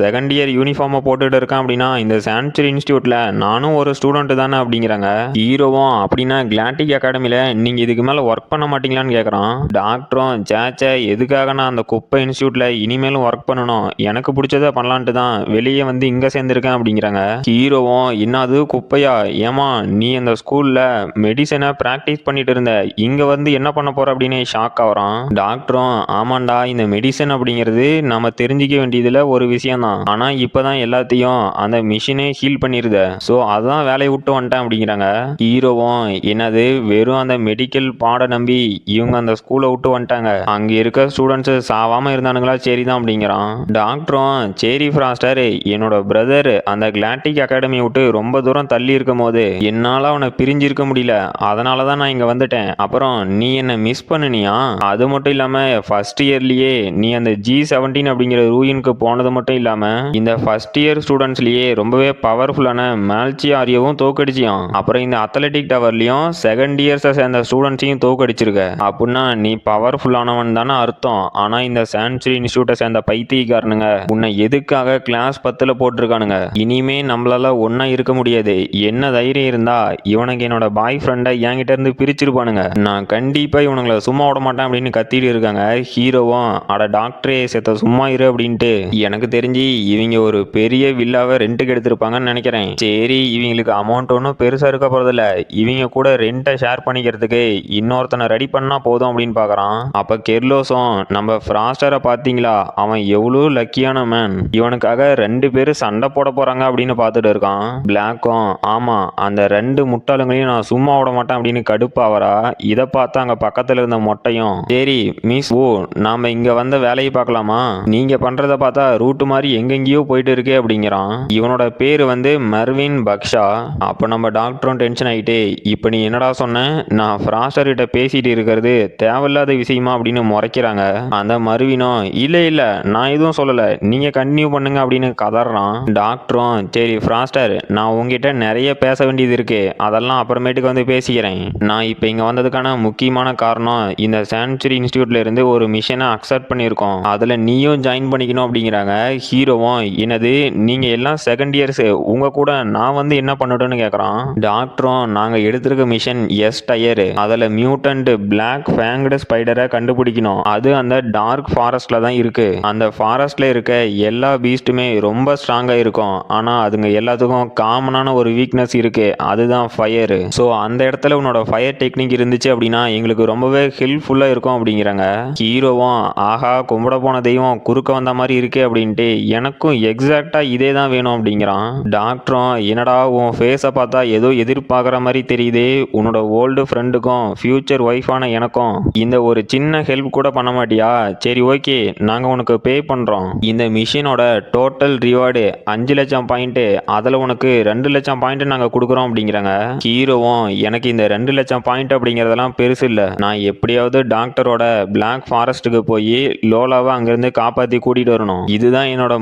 செகண்ட் இயர் யூனிஃபார்மை போட்டுட்டு இருக்கேன் அப்படின்னா இந்த சான்ச்சுரி இன்ஸ்டியூட்ல நானும் ஒரு ஸ்டூடெண்ட் தானே அப்படிங்கிறாங்க. ஹீரோவும், அப்படின்னா கிளாட்டிக் அகாடமில நீங்க இதுக்கு மேல ஒர்க் பண்ண மாட்டீங்களான்னு கேக்குறான். டாக்டரும், சேச்சே எதுக்காக நான் அந்த குப்பை இன்ஸ்டியூட்ல இனிமேலும் ஒர்க் பண்ணணும், எனக்கு பிடிச்சதை பண்ணலான்ட்டு தான் வெளியே வந்து இங்க சேர்ந்திருக்கேன் அப்படிங்கிறாங்க. ஹீரோவும், என்னது குப்பையா? ஏமா நீ அந்த ஸ்கூல்ல மெடிசனை பிராக்டிஸ் பண்ணிட்டு இருந்த, இங்க வந்து என்ன பண்ண போற அப்படின்னு ஷாக் ஆகுறான். டாக்டரும், ஆமாண்டா இந்த மெடிசன் அப்படிங்கிறது நம்ம தெரிஞ்சிக்க வேண்டியதுல ஒரு விஷயம் தான், ஆனா இப்பதான் எல்லாத்தையும் அந்த மிஷினே ஹீல் பண்ணிருத, சோ அதான் வேலையை விட்டு வந்துட்டேன் அப்படிங்கிறாங்க. ஹீரோவும், என்னது வெறும் அந்த மெடிக்கல் பாட நம்பி இவங்க அந்த ஸ்கூலை விட்டு வந்துட்டாங்க, அங்க இருக்க ஸ்டூடெண்ட்ஸ் சாவாம இருந்தானுங்களா? சரிதான் அப்படிங்கிறான். டாக்டரும், சரி ஃப்ராஸ்டர் என்னோட பிரதர் அந்த கிளாட்டிக் அகாடமி விட்டு ரொம்ப தூரம் தள்ளி இருக்கும் போது என்னால அவனை பிரிஞ்சிருக்க முடியல, அதனாலதான் நான் இங்க வந்துட்டேன். அப்புறம் நீ என்ன மிஸ் பண்ணினியா? அது மட்டும் இல்லாம ஃபர்ஸ்ட் இயர்லயே நீ அந்த G17 அப்படிங்கிற ரூயினுக்கு போனது மட்டும் இல்லாம இந்த ஃபர்ஸ்ட் இயர் ஸ்டூடெண்ட்ஸ்லயே ரொம்பவே பவர்ஃபுல்லான மால்சியாரியோவும் தோக்கடிச்சியான். அப்புறம் இந்த அத்லெட்டிக் டவர்லயும் செகண்ட் இயர்ஸை சேர்ந்த ஸ்டூடெண்ட்ஸையும் தோக்கடிச்சிருக்க, அப்படின்னா நீ பவர்ஃபுல்லானவன் தானே அர்த்தம். ஆனா இந்த சான்ச்சுரி இன்ஸ்டியூட்டை சேர்ந்த அந்த பைத்தியக்காரனுங்க உன்னை எதுக்காக கிளாஸ் 10ல போட்டிருக்கானுங்க. இனிமே நம்மளால ஒண்ணா இருக்க முடியாது. என்ன தைரியம் இருந்தா இவனுக்கு என்னோட பாய் ஃப்ரெண்டை என்கிட்ட இருந்து பிரிச்சிருப்பானுங்க. நான் கண்டிப்பா இவனுங்களை சும்மா விட மாட்டேன் அப்படின்னு கத்திட்டு இருக்காங்க. ஹீரோவும் அட டாக்டரே செத்த சும்மா இரு அப்படின்ட்டு. எனக்கு தெரிஞ்சு இவங்க ஒரு பெரிய வில்லாவை ரெண்டுக்கு எடுத்திருப்பாங்கன்னு நினைக்கிறேன். சரி இவங்களுக்கு அமௌண்ட் ஒன்றும் பெருசா இருக்க போறதில்ல, இவங்க கூட ரெண்டை ஷேர் பண்ணிக்கிறதுக்கு இன்னொருத்தனை ரெடி பண்ணா போதும் அப்படின்னு பாக்குறான். அப்ப கெர்லோஸும் நம்ம ஃப்ராஸ்டரை பாத்தீங்களா, அவன் எவ்வளவு லக்கியான மேன், இவனுக்காக 2 பேரும் சண்டை போட போறாங்க அப்படின்னு பார்த்துட்டு இருக்கான். பிளாக்கும் ஆமா அந்த 2 முட்டாளுங்களையும் நான் சும்மா விட மாட்டேன் அப்படின்னு கடுப்பாவரா. இதை பார்த்து அங்க பக்கத்துல இருந்த மொட்டையும் சரி மிஸ் ஓ நாம இங்க வந்த வேலையை பார்க்கலாமா, நீங்க பண்றத பார்த்தா ரூட் மாதிரி எங்கெங்கேயோ போயிட்டு இருக்கே அப்படிங்கிறான். இவனோட பேரு வந்து மர்வின் பக்ஷா. அப்ப நம்ம டாக்டரும் டென்ஷன் ஆயிட்டு இப்ப நீ என்னடா சொன்ன, நான் ஃப்ராஸ்டர் கிட்ட பேசிட்டு இருக்கிறது தேவையில்லாத விஷயமா அப்படின்னு முறைக்கிறாங்க. அந்த மர்வினும் இல்ல இல்ல நான் எதுவும் சொல்லல, நீங்க கண்டினியூ பண்ணுங்க அப்படின்னு கதறான். டாக்டரும் சரி ஃப்ராஸ்டர் நான் உங்ககிட்ட நிறைய பேச வேண்டியது இருக்கு, அதெல்லாம் அப்புறமேட்டுக்கு வந்து பேசிக்கிறேன். நான் இப்போ இங்க வந்ததுக்கான முக்கியமான காரணம் இந்த சான்ச்சுரி இன்ஸ்டியூட்ல இருந்து ஒரு மிஷனை அக்செப்ட் பண்ணியிருக்கோம், அதுல நீயும் ஜாயின் பண்ணிக்கணும் அப்படிங்கிறாங்க. ஹீரோவும் என்னது நீங்க எல்லாம் செகண்ட் இயர்ஸ், உங்க கூட நான் வந்து என்ன பண்ணட்டும்னு கேட்குறான். டாக்டரும் நாங்க எடுத்திருக்க மிஷன் எஸ் டயர், அதுல மியூட்டன்ட் பிளாக் ஃபேங்க்டு ஸ்பைடரை கண்டுபிடிக்கணும், அது அந்த டார்க் ஃபாரஸ்ட்ல தான் இருக்கு. அந்த ஃபாரஸ்ட்ல இருக்க எல்லா பீஸ்ட்டுமே ரொம்ப ஸ்ட்ராங்கா இருக்கும், ஆனா அதுங்க எல்லாத்துக்கும் காமனான ஒரு வீக்னஸ் இருக்கு, அதுதான் ஃபயர். ஸோ அந்த இடத்துல உன்னோட ஃபயர் டெக்னிக் இருந்துச்சு அப்படின்னா எங்களுக்கு ரொம்பவே ஹெல்ப்ஃபுல்லா இருக்கும் அப்படிங்கிறாங்க. ஹீரோவும் ஆஹா கும்பிட போன தெய்வம் குறுக்க வந்த மாதிரி இருக்கே அப்படின்ட்டு எனக்கும் எக்ஸாக்டா இதே தான் வேணும் அப்படிங்கிறான். டாக்டரும் என்னடா உன் ஃபேஸை பார்த்தா ஏதோ எதிர்பார்க்குற மாதிரி தெரியுது, உன்னோட ஓல்டு ஃப்ரெண்டுக்கும் ஃபியூச்சர் ஒய்ஃபான எனக்கும் இந்த ஒரு சின்ன ஹெல்ப் கூட பண்ண மாட்டியா, சரி ஓகே நாங்கள் உனக்கு பே பண்ணுறோம், இந்த மிஷினோட டோட்டல் ரிவார்டு 5 லட்சம் பாயிண்ட், அதில் உனக்கு 2 லட்சம் பாயிண்ட் நாங்கள் கொடுக்குறோம் அப்படிங்கிறாங்க. ஹீரோவும் எனக்கு இந்த 2 லட்சம் பாயிண்ட் அப்படிங்கிறதெல்லாம் பெருசு இல்லை, நான் எப்படியாவது டாக்டரோட பிளாக் ஃபாரஸ்ட்டுக்கு போய் லோலாவை அங்கிருந்து காப்பாற்றி கூட்டிட்டு வரணும், இதுதான் என்னோட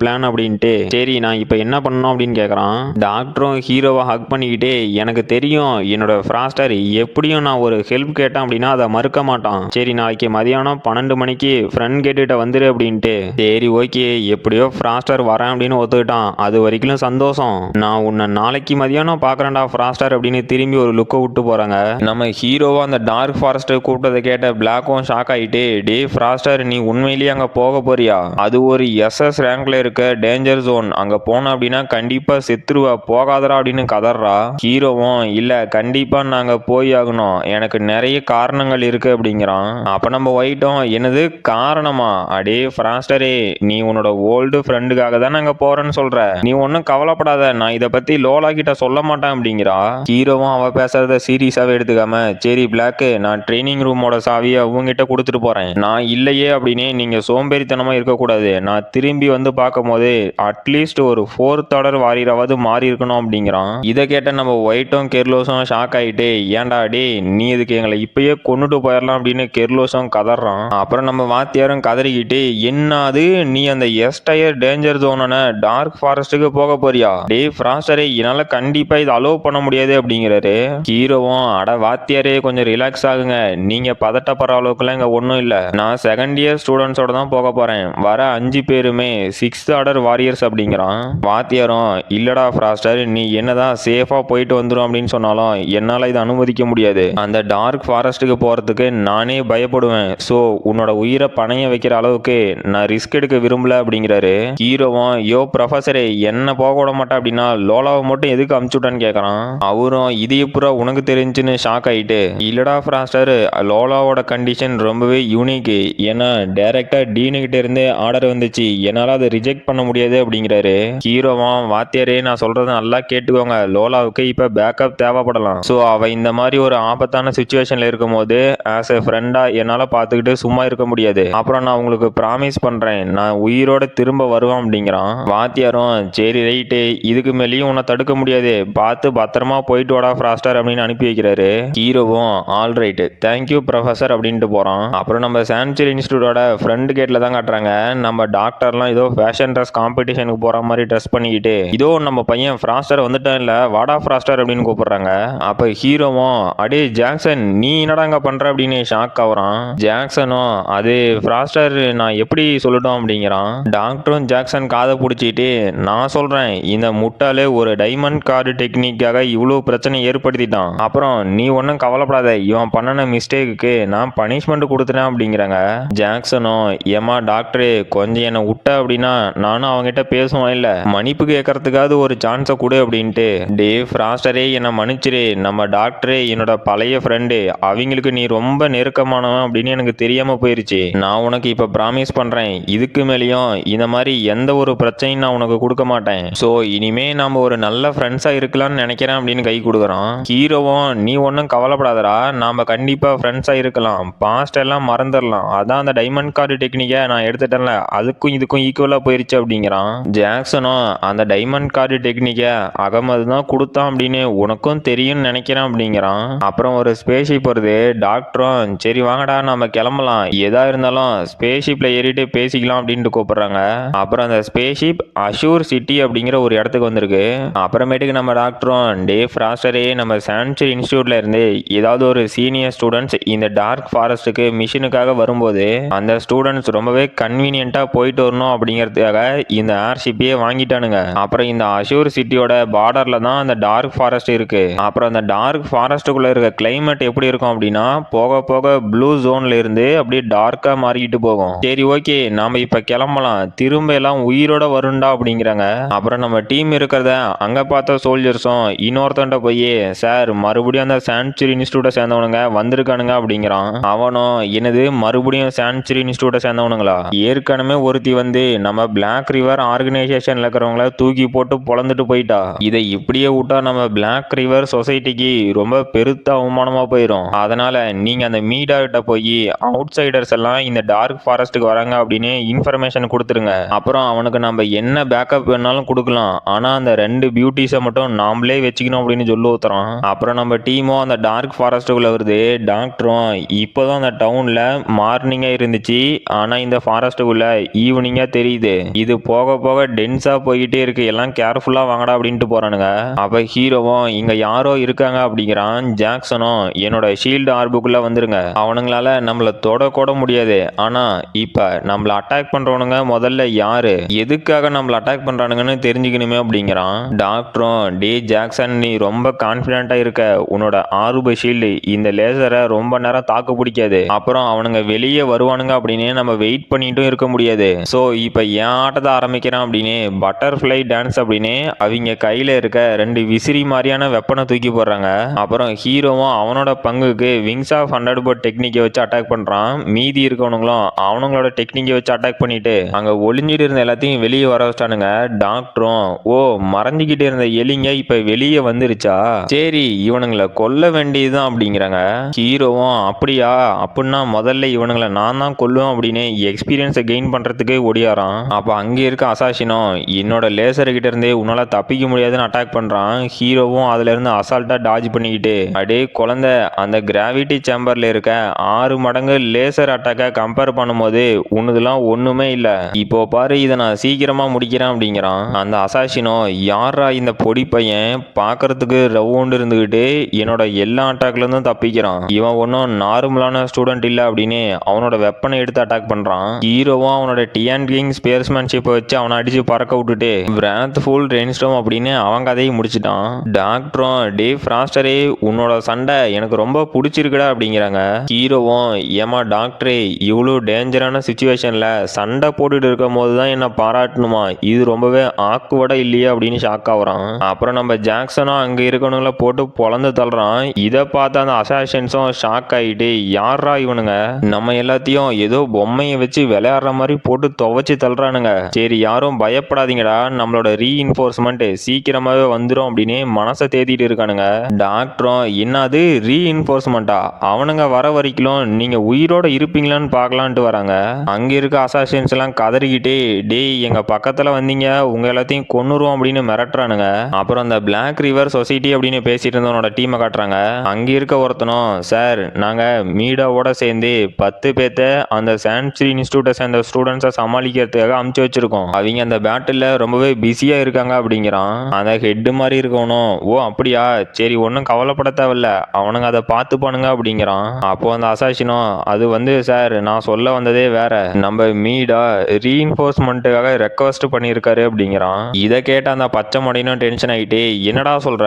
பிளான் அப்படின்ட்டு. சரி நான் இப்போ என்ன பண்ணணும் அப்படின்னு கேட்குறான். டாக்டரும் ஹீரோவை ஹக் பண்ணிக்கிட்டே எனக்கு தெரியும் என்னோட ஃப்ராஸ்டர் எப்படியும் நான் ஒரு ஹெல்ப் கேட்டேன் அப்படின்னா அதை மறுக்க மாட்டான், சரி நாளைக்கு மதியானம் 12 மணிக்கு ஃப்ரெண்ட் கேட்டுகிட்ட வந்துரு அப்படின்ட்டு. சரி ஓகே எப்படியோ ஃப்ராஸ்டர் வரேன் அப்படின்னு ஒத்துக்கிட்டான், அது வரைக்கும் சந்தோஷம், நான் உன்னை நாளைக்கு மதியானம் பார்க்குறேன்டா ஃப்ராஸ்டர் அப்படின்னு திரும்பி ஒரு லுக்கை விட்டு போகிறாங்க. நம்ம ஹீரோவா அந்த டார்க் ஃபாரஸ்ட்டை கூப்பிட்டதை கேட்ட பிளாக்கும் ஷாக் ஆகிட்டு டே ஃப்ராஸ்டர் நீ உண்மையிலேயே அங்கே போக போறியா, அது ஒரு எஸ்எஸ் ரேங்க்ல இருக்க டேஞ்சர் ஜோன், அங்கே போனோம் அப்படின்னா கண்டிப்பாக செத்துருவா போகாதரா அப்படின்னு கதறா. ஹீரோவும் இல்லை கண்டிப்பாக நாங்கள் போய் ஆகணும், எனக்கு நிறைய காரணங்கள் இருக்கு அப்படிங்கிறான். அப்போ நம்ம ஒயிட்டும் என்னது காரணமா, அடே ஃப்ராஸ்டரே நீ உன்னோட ஓல்டு ஃப்ரெண்டுக்காக தான் நாங்கள் போறேன்னு சொல்ற, நீ ஒன்றும் கவலைப்படாத நான் இதை பற்றி லோலா கிட்ட சொல்ல மாட்டேன் அப்படிங்கிறா. ஹீரோவும் அவ பேசுறத சீரியஸாவே எடுத்துக்காம சரி பிளாக்கு நான் ட்ரைனிங் ரூமோட சாவியை அவங்ககிட்ட கொடுத்துட்டு போறேன், நான் இல்லையே அப்படின்னு நீங்க சோம்பேறித்தனமா இருக்கக்கூடாது, நான் திரும்பி வந்து பார்க்கும் போது அட்லீஸ்ட் ஒரு 4th ஆர்டர் வாரியராவது மாறி இருக்கணும் அப்படிங்கிறான். இதை கேட்ட நம்ம ஒயிட்டும் கெர்லோஸும் ஷாக் ஆகிட்டு ஏன்டா டே நீ இதுக்கு எங்களை இப்பயே கொண்டுட்டு போயிடலாம் அப்படின்னு கெர்லோஸும் கதறான். அப்புறம் நம்ம வாத்தியாரும் கதறிக்கிட்டு என்னது நீ அந்த எஸ் டயர் டேஞ்சர் ஜோனான டார்க் ஃபாரஸ்ட்டுக்கு போக போறியா, டே ஃப்ராஸ்டரே என்னால கண்டிப்பா இதை அலோவ் பண்ண முடியாது அப்படிங்கிறாரு. ஹீரோவும் அட வாத்தியாரே கொஞ்சம் ரிலாக்ஸ் ஆகுங்க, நீங்க பதட்டப்படுற அளவுக்குலாம் இங்க ஒன்றும் இல்லை, நான் செகண்ட் இயர் ஸ்டூடெண்ட்ஸோட தான் போக போறேன், வர 5 பேருமே 6th ஆர்டர் வாரியர்ஸ் அப்படிங்கிறான். வாத்தியாரும் இல்லடா ஃப்ராஸ்டர் நீ என்னதான் சேஃபா போயிட்டு வந்துடும் அப்படின்னு சொன்னாலும் என்னால இதை அனுமதிக்க முடியாது, அந்த டார்க் ஃபாரஸ்ட்டுக்கு போறதுக்கு நானே பயப்படுவேன், ஸோ உன்னோட உயிரை பணைய வைக்கிற அளவுக்கு நான் ரிஸ்க் எடுக்க விரும்பல அப்படிங்கிறாரு. ஹீரோவும் யோ ப்ரொஃபஸரே என்ன போக விட மாட்டேன் அப்படின்னா லோலாவை மட்டும் எதுக்கு அமுச்சுட்டான்னு கேட்கறான். அவரும் இது எப்போ உனக்கு தெரிஞ்சுன்னு ஷாக் ஆயிட்டு இல்லடா ஃப்ராஸ்டர் லோலாவோட கண்டிஷன் ரொம்பவே யூனிக், ஏன்னா டைரக்டா டீனு கிட்ட இருந்தே ஆர்டர் வந்துச்சு, என்னால அதை ரிஜெக்ட் பண்ண முடியாது அப்படிங்கிறாரு. ஹீரோவும் வாத்தியாரே நான் சொல்றதை நல்லா கேட்டுக்கோங்க, லோலாவுக்கு இப்ப பேக்கப் தேவைப்படலாம், ஸோ அவ இந்த மாதிரி ஒரு ஆபத்தான சுச்சுவேஷன்ல இருக்கும் போது ஆஸ் எ ஃப்ரெண்டா என்னால பார்த்துக்கிட்டு சும்மா இருக்க முடியாது, அப்புறம் நான் உங்களுக்கு ப்ராமிஸ் பண்றேன் நான் உயிரோட திரும்ப வருவேன் அப்படிங்கிறான். வாத்தியாரும் சரி ரைட்டு இதுக்கு மேலேயும் உன்னை தடுக்க முடியாது, பார்த்து பத்திரமா போயிட்டு வாடா ஃப்ராஸ்டர் அப்படின்னு அனுப்பி வைக்கிறாரு. ஹீரோவும் ஆல் ரைட் தேங்க்யூ ப்ரொஃபஸர் அப்படின்ட்டு போறான். அப்புறம் நம்ம சான்ச்சுரி இன்ஸ்டியூட்டோட ஃப்ரண்ட் கேட்ல தான் காட்டுறாங்க. நம்ம டாக்டர்லாம் ஏதோ ஃபேஷன் ட்ரெஸ் காம்படிஷனுக்கு போற மாதிரி ட்ரெஸ் பண்ணிக்கிட்டு இதோ நம்ம பையன் ஃப்ராஸ்டர் வந்துட்டான் இல்ல வாடா ஃப்ராஸ்டர் அப்படின்னு கூப்பிடுறாங்க. அப்ப ஹீரோவும் அடே ஜாக்சன் நீ என்னடா அங்க பண்ற அப்படின்னு ஷாக் ஆகுறான். ஜாக்சனும் அது ஃப்ராஸ்டர்
நான் எப்படி சொல்லட்டும் அப்படிங்கிறான். டாக்டரும் ஜாக்சன் காதை பிடிச்சிட்டு, நான் சொல்றேன், இந்த முட்டாளே ஒரு டைமண்ட் கார்டு டெக்னிக்காக இவ்வளோ பிரச்சனை ஏற்படுத்திட்டான். அப்புறம் நீ ஒன்றும் கவலைப்படாத, இவன் பண்ணின மிஸ்டேக்குக்கு நான் பனிஷ்மெண்ட் கொடுத்துட்டேன் அப்படிங்கிறாங்க. ஜாக்சனும், ஏமா டாக்டரே கொஞ்சம் என்னை விட்ட அப்படின்னா நானும் அவங்ககிட்ட பேசுவேன், இல்ல மன்னிப்பு கேட்கறதுக்காவது ஒரு சான்ஸை கொடு அப்படின்ட்டு. டே ஃப்ராஸ்டரே என்னை மன்னிச்சிரு, நம்ம டாக்டரே என்னோட பழைய ஃப்ரெண்டு, அவங்களுக்கு நீ ரொம்ப நெருக்கமானவன் அப்படின்னு எனக்கு தெரியாம போயிருச்சு. நான் உனக்கு இப்ப ப்ராமிஸ் பண்றேன், இதுக்கு மேலேயும் இந்த மாதிரி எந்த ஒரு பிரச்சனையும் நான் உனக்கு கொடுக்க மாட்டேன். ஸோ இனிமே நாம ஒரு நல்ல ஃப்ரெண்ட்ஸா இருக்கலாம்னு நினைக்கிறேன் அப்படின்னு கை கொடுக்குறான். ஹீரோவும், நீ ஒன்றும் கவலைப்படாதடா, நாம கண்டிப்பா ஃப்ரெண்ட்ஸா இருக்கலாம், பாஸ்ட் எல்லாம் மறந்துடலாம், அதான் அந்த டைமண்ட் கார்டு டெக்னிக்கை நான் எடுத்துட்டேன்ல, அதுக்கும் இதுக்கும் ஈக்குவலா போயிருச்சு அப்படிங்கிறான். ஜாக்சனும், அந்த டைமண்ட் கார்டு டெக்னிக்கை அகமது தான் கொடுத்தான் அப்படின்னு உனக்கும் தெரியும்னு நினைக்கிறேன் அப்படிங்கிறான். அப்புறம் ஒரு ஸ்பேஸ்ஷிப் வருது. டாக்டரும், சரி வாங்கடா நம்ம கிளம்பலாம், எதா இருந்தாலும் ஸ்பேஸ்ஷிப்ல ஏறிட்டு பேசிக்கலாம் அப்படின்ட்டு கூப்பிடுறாங்க. அப்புறம் அந்த ஸ்பேஸ்ஷிப் அஷூர் சிட்டி அப்படிங்கிற ஒரு இடத்துக்கு வந்திருக்கு. அப்புறமேட்டுக்கு நம்ம டாக்டரும், டே ஃப்ராஸ்டரே நம்ம சான்ச்சுரி இன்ஸ்டியூட்ல இருந்து ஏதாவது ஒரு சீனியர் ஸ்டூடெண்ட்ஸ் இந்த டார்க் ஃபாரஸ்ட்டுக்கு மிஷனுக்காக வரும்போது அந்த ஸ்டூடெண்ட்ஸ் ரொம்பவே கன்வீனியன்ட்டா போயிட்டு வரணும் அப்படிங்கிறதுக்காக இந்த ஏர்ஷிப்பையே வாங்கிட்டானுங்க. அப்புறம் இந்த அஷூர் சிட்டியோட பார்டர்ல தான் அந்த டார்க் ஃபாரஸ்ட் இருக்கு. அப்புறம் அந்த டார்க் ஃபாரஸ்ட்டுக்குள்ள இருக்க கிளைமேட் எப்படி இருக்கும் அப்படின்னா போக போக ப்ளூ ஜோன்ல இருந்து அப்படியே டார்க்கா மாறிக்கிட்டு போகும். சரி ஓகே, நாம இப்ப கிளம்பலாம், திரும்ப எல்லாம் உயிரோட வருண்டா அப்படிங்கிறாங்க. அப்புறம் நம்ம டீம் இருக்கிறத அங்க பார்த்த சோல்ஜர்ஸும் இன்னொருத்தன்ட்ட போய், சார் மறுபடியும் அந்த சான்ச்சுரி இன்ஸ்டியூட்டை சேர்ந்தவனுங்க வந்திருக்கானுங்க அப்படிங்கிறான். அவனும், என்னது மறுபடியும் சான்ச்சுரி இன்ஸ்டியூட்டை சேர்ந்தவனுங்களா, ஏற்கனவே ஒருத்தி வந்து நம்ம பிளாக் ரிவர் ஆர்கனைசேஷன்ல இருக்கிறவங்கள தூக்கி போட்டு பொழந்துட்டு போயிட்டா. இதை இப்படியே விட்டா நம்ம பிளாக் ரிவர் சொசைட்டிக்கு ரொம்ப பெருத்த அவமானமா போயிடும். அதனால நீங்க அந்த மீடியா கிட்ட போய் அவுட் சைடர்ஸ் எல்லாம் இந்த டார்க் ஃபாரஸ்ட்டுக்கு வராங்க அப்படின்னு இன்ஃபர்மேஷன் கொடுத்துருங்க. அப்புறம் அவனுக்கு நம்ம என்ன பேக்கப் வேணாலும் கொடுக்கலாம், ஆனா அந்த 2 பியூட்டிஸை மட்டும் நாமளே வச்சுக்கணும் அப்படின்னு சொல்லி ஊத்துறான். அப்புறம் நம்ம டீமும் அந்த டார்க் ஃபாரஸ்ட்டுக்குள்ள வருது. டாக்டரும், இப்போதான் அந்த டவுன்ல மார்னிங்கா இருந்துச்சு, ஆனா இந்த ஃபாரஸ்ட்டுக்குள்ள ஈவினிங்கா தெரியுது, இது போக போக டென்ஸா போய்கிட்டே இருக்கு, எல்லாம் கேர்ஃபுல்லா வாங்கடா அப்படின்ட்டு போறானுங்க. அப்ப ஹீரோவும், இங்க யாரோ இருக்காங்க அப்படிங்கிறான். ஜாக்சனும், என்னோட ஷீல்டு ஆர்புக்குள்ள வந்துருங்க, அவனுங்களால நம்மள தொட கூட முடியாது, ஆனா இப்ப நம்மள அட்டாக் பண்றவனுங்க முதல்ல யாரு, எதுக்காக நம்மள அட்டாக் பண்றானுங்கன்னு தெரிஞ்சுக்கணுமே அப்படிங்கிறான். டாக்டரும், டே ஜாக்சன் நீ ரொம்ப கான்பிடண்டா இருக்க, உன்னோட ஆர்பு ஷீல்டு இந்த லேசரை ரொம்ப நேரம் தாக்கு பிடிக்காது, அப்புறம் அவனுங்க வெளியே வருவானுங்க அப்படின்னு நம்ம வெயிட் பண்ணிட்டும் இருக்க முடியாது. ஸோ இப்போ என் ஆட்டத்தை ஆரம்பிக்கிறான் அப்படின்னு பட்டர்ஃப்ளை டான்ஸ் அப்படின்னு அவங்க கையில இருக்க 2 விசிறி மாதிரியான வெப்பனை தூக்கி போடுறாங்க. அப்புறம் ஹீரோவும் அவனோட பங்குக்கு விங்ஸ் ஆஃப் 100 டெக்னிக்கை வச்சு அட்டாக் பண்றான். மீதி இருக்கவனுங்களும் அவனுங்களோட டெக்னிக்கை வச்சு அட்டாக் பண்ணிட்டு அங்க ஒளிஞ்சிட்டு இருந்த எல்லாத்தையும் வெளியே வர வச்சிட்டானுங்க. டாக்டரும், ஓ மறைஞ்சிக்கிட்டு இருந்த எலிங்க இப்ப வெளியே வந்துருச்சா, சரி இவனுங்களை கொல்ல வேண்டியதுதான் அப்படிங்கிறாங்க. ஹீரோவும், அப்படியா, அப்படின்னா முதல்ல இவனுங்களை நான் தான் கொல்லுவேன் அப்படின்னு எக்ஸ்பீரியன்ஸை கெயின் பண்றதுக்கு ஒடியாரான். அப்ப அங்க இருக்க அசாசினும், என்னோட லேசர் கிட்ட இருந்தே உன்னால தப்பிக்க முடியாதுன்னு அட்டாக் பண்றான். ஹீரோவும் அதுல இருந்து அசால்ட்டா டாஜ் பண்ணிக்கிட்டு, அடே குழந்தை, அந்த கிராவிட்டி சேம்பர்ல இருக்க 6 மடங்கு லேசர் அட்டாக்கை கம்பேர் பண்ணும்போது உன்னதுலாம் ஒண்ணுமே இல்ல, இப்போ பாரு இதை நான் சீக்கிரமா முடிக்கிறேன் அப்படிங்கிறான். அந்த அசாசினோ, யாரா இந்த பொடி பையன் பார்க்கறதுக்கு ரவுண்டு இருந்துகிட்டு என்னோட எல்லா அட்டாக்ல இருந்தும் தப்பிக்கிறான், இவன் ஒன்றும் நார்மலான ஸ்டூடெண்ட் இல்லை அப்படின்னு அவனோட வெப்பனை எடுத்து அட்டாக் பண்றான். ஹீரோவும் அவனோட டிஎன் கிங் ஸ்பேர்ஸ்மேன்ஷிப்பை வச்சு அவனை அடிச்சு பறக்க விட்டுட்டு பிராத் ஃபுல் ரெயின்ஸ்டார்ம் அப்படின்னு அவன் கதையை முடிச்சிட்டான். டாக்டரும், டே ஃப்ராஸ்டரே உன்னோட சண்டை எனக்கு ரொம்ப பிடிச்சிருக்குடா அப்படிங்கிறாங்க. ஹீரோவும், ஏமா டாக்டரே இவ்வளோ டேஞ்சரான சுச்சுவேஷன்ல சண்டை போட்டுட்டு இருக்கும் போது தான் என்ன பாராட்டணுமா, இது ரொம்பவே ஆக்குவடா இல்லையா அப்படின்னு ஷாக் ஆகுறான். அப்புறம் நம்ம ஜாக்சனும் அங்க இருக்கவனுங்கள போட்டு பொழந்து தள்ளுறான். இதை பார்த்து அந்த அசாசின்ஸும் ஷாக் ஆகிட்டு, யாரா இவனுங்க நம்ம எல்லாத்தையும் ஏதோ பொம்மையை வச்சு விளையாடுற மாதிரி போட்டு துவைச்சு தள்ளுறானுங்க, சரி யாரும் பயப்படாதீங்கடா, நம்மளோட ரீஇன்ஃபோர்ஸ்மெண்ட் சீக்கிரமாவே வந்துடும் அப்படின்னு மனசை தேத்திட்டு இருக்கானுங்க. டாக்டரும், என்னது ரீஇன்ஃபோர்ஸ்மெண்டா, அவனுங்க வர வரைக்கும் நீங்க உயிரோட இருப்பீங்களான்னு பார்க்கலான்ட்டு வராங்க. அங்க இருக்க அசாசின்ஸ் எல்லாம் கதறிக்கிட்டே, டேய் எங்க பக்கத்துல வந்தீங்க உங்க எல்லாத்தையும் கொன்னுருவோம் அப்படின்னு மிரட்டுறானுங்க. அப்புறம் அந்த பிளாக் ரிவர் சொசைட்டி அப்படின்னு பேசிட்டு இருந்தவனோட டீமை காட்டுறாங்க. அங்க இருக்க ஒருத்தனும், சார் நாங்க மீடாவோட சேர்ந்து 10 பேர்த்த அந்த சான்ச்சுரி இன்ஸ்டியூட்டை சேர்ந்த ஸ்டூடெண்ட்ஸை சமாளிக்கிறதுக்காக அமுச்சு வச்சிருக்கோம், அவங்க அந்த பேட்டில் ரொம்பவே பிஸியா இருக்காங்க அப்படிங்கிறான். அந்த ஹெட் மாதிரி இருக்கவனும், ஓ அப்படியா, சரி ஒன்றும் கவலைப்பட தேவையில்ல, அவனுங்க அதை பார்த்துப்பானுங்க அப்படிங்கிறான். அப்போ அந்த அசாசினும், அது வந்து சார் நான் சொல்ல வந்ததே வேற நம்ம மீடா ரீஇன்ஃபோர்ஸ்மெண்ட்டுக்காக ரெக்வஸ்ட் பண்ணியிருக்காரு அப்படிங்கிறான். இதை கேட்ட அந்த பச்சை மடையனும் டென்ஷன் ஆகிட்டு, என்னடா சொல்ற,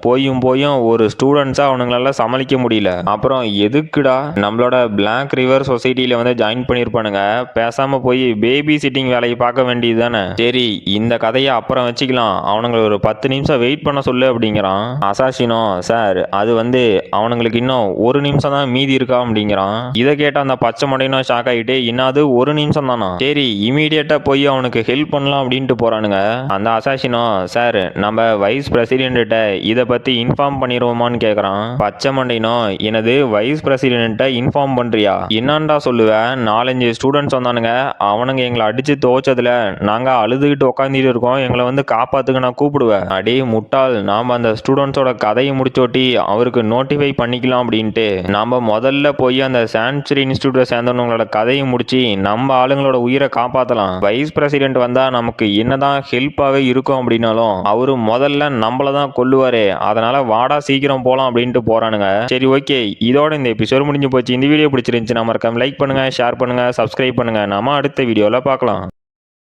போயும் ஒரு ஸ்டூடெண்ட்ஸா அவனுங்களால சமாளிக்க முடியல, அப்புறம் எதுக்குடா நம்மளோட பிளாக் ரிவர் சொசைட்டில வந்து ஜாயின் பண்ணியிருப்பானுங்க, பேசாம போய் பேபி சிட்டிங் வேலையை பார்க்க வேண்டியது தானே. சரி இந்த கதையை அப்புறம் வச்சுக்கலாம், அவனுங்களை ஒரு 10 நிமிஷம் வெயிட் பண்ண சொல்லு அப்படிங்கிறான். அசாசினோ, சார் அது வந்து அவனுங்களுக்கு இன்னும் 1 நிமிஷம் தான் மீதி இருக்கா அப்படிங்கிறான். இதை கேட்ட அந்த பச்சை மடையனும் ஷாக் ஆகிட்டு, என்னது 1 நிமிஷம் தானா, சரி இமீடியட்டா போய் அவனுக்கு ஹெல்ப் பண்ணலாம் அப்படின்ட்டு போறானுங்க. அந்த அசாசினோ, சார் நம்ம வைஸ் பிரசிடென்ட்ட இதை பத்தி இன்ஃபார்ம் பண்ணிடுவோமான்னு கேட்குறான். பச்சை மண்டைனோ, எனது வைஸ் பிரசிடென்ட்ட இன்ஃபார்ம் பண்றியா, என்னண்டா சொல்லுவேன், 4-5 ஸ்டூடெண்ட்ஸ் வந்தானுங்க, அவனுங்க எங்களை அடிச்சு துவைச்சதுல நாங்க அழுதுகிட்டு உட்காந்துட்டு இருக்கோம், எங்களை வந்து காப்பாத்துக்கு நான் கூப்பிடுவேன். அடே முட்டாள், நாம அந்த ஸ்டூடெண்ட்ஸோட கதையை முடிச்சோட்டி அவருக்கு நோட்டிஃபை பண்ணிக்கலாம் அப்படின்ட்டு நாம முதல்ல போய் அந்த சான்ச்சுரி இன்ஸ்டியூட்டை சேர்ந்தவங்களோட கதையை முடிச்சு நம்ம ஆளுங்களோட உயிரை காப்பாற்றலாம். வைஸ் பிரசிடென்ட் வந்தா நமக்கு என்னதான் ஹெல்ப்பாகவே இருக்கும் அப்படின்னாலும் அவரு முதல்ல நம்மள தான் கொல்லுவாரு, அதனால வாடா சீக்கிரம் போலாம் அப்படின்ட்டு போறானுங்க. சரி ஓகே, இதோட இந்த எபிசோட் முடிஞ்சு போச்சு. இந்த வீடியோ பிடிச்சிருந்துச்சு, நம்ம லைக் பண்ணுங்க, ஷேர் பண்ணுங்க, சப்ஸ்கிரைப் பண்ணுங்க. நம்ம அடுத்த வீடியோல பார்க்கலாம்.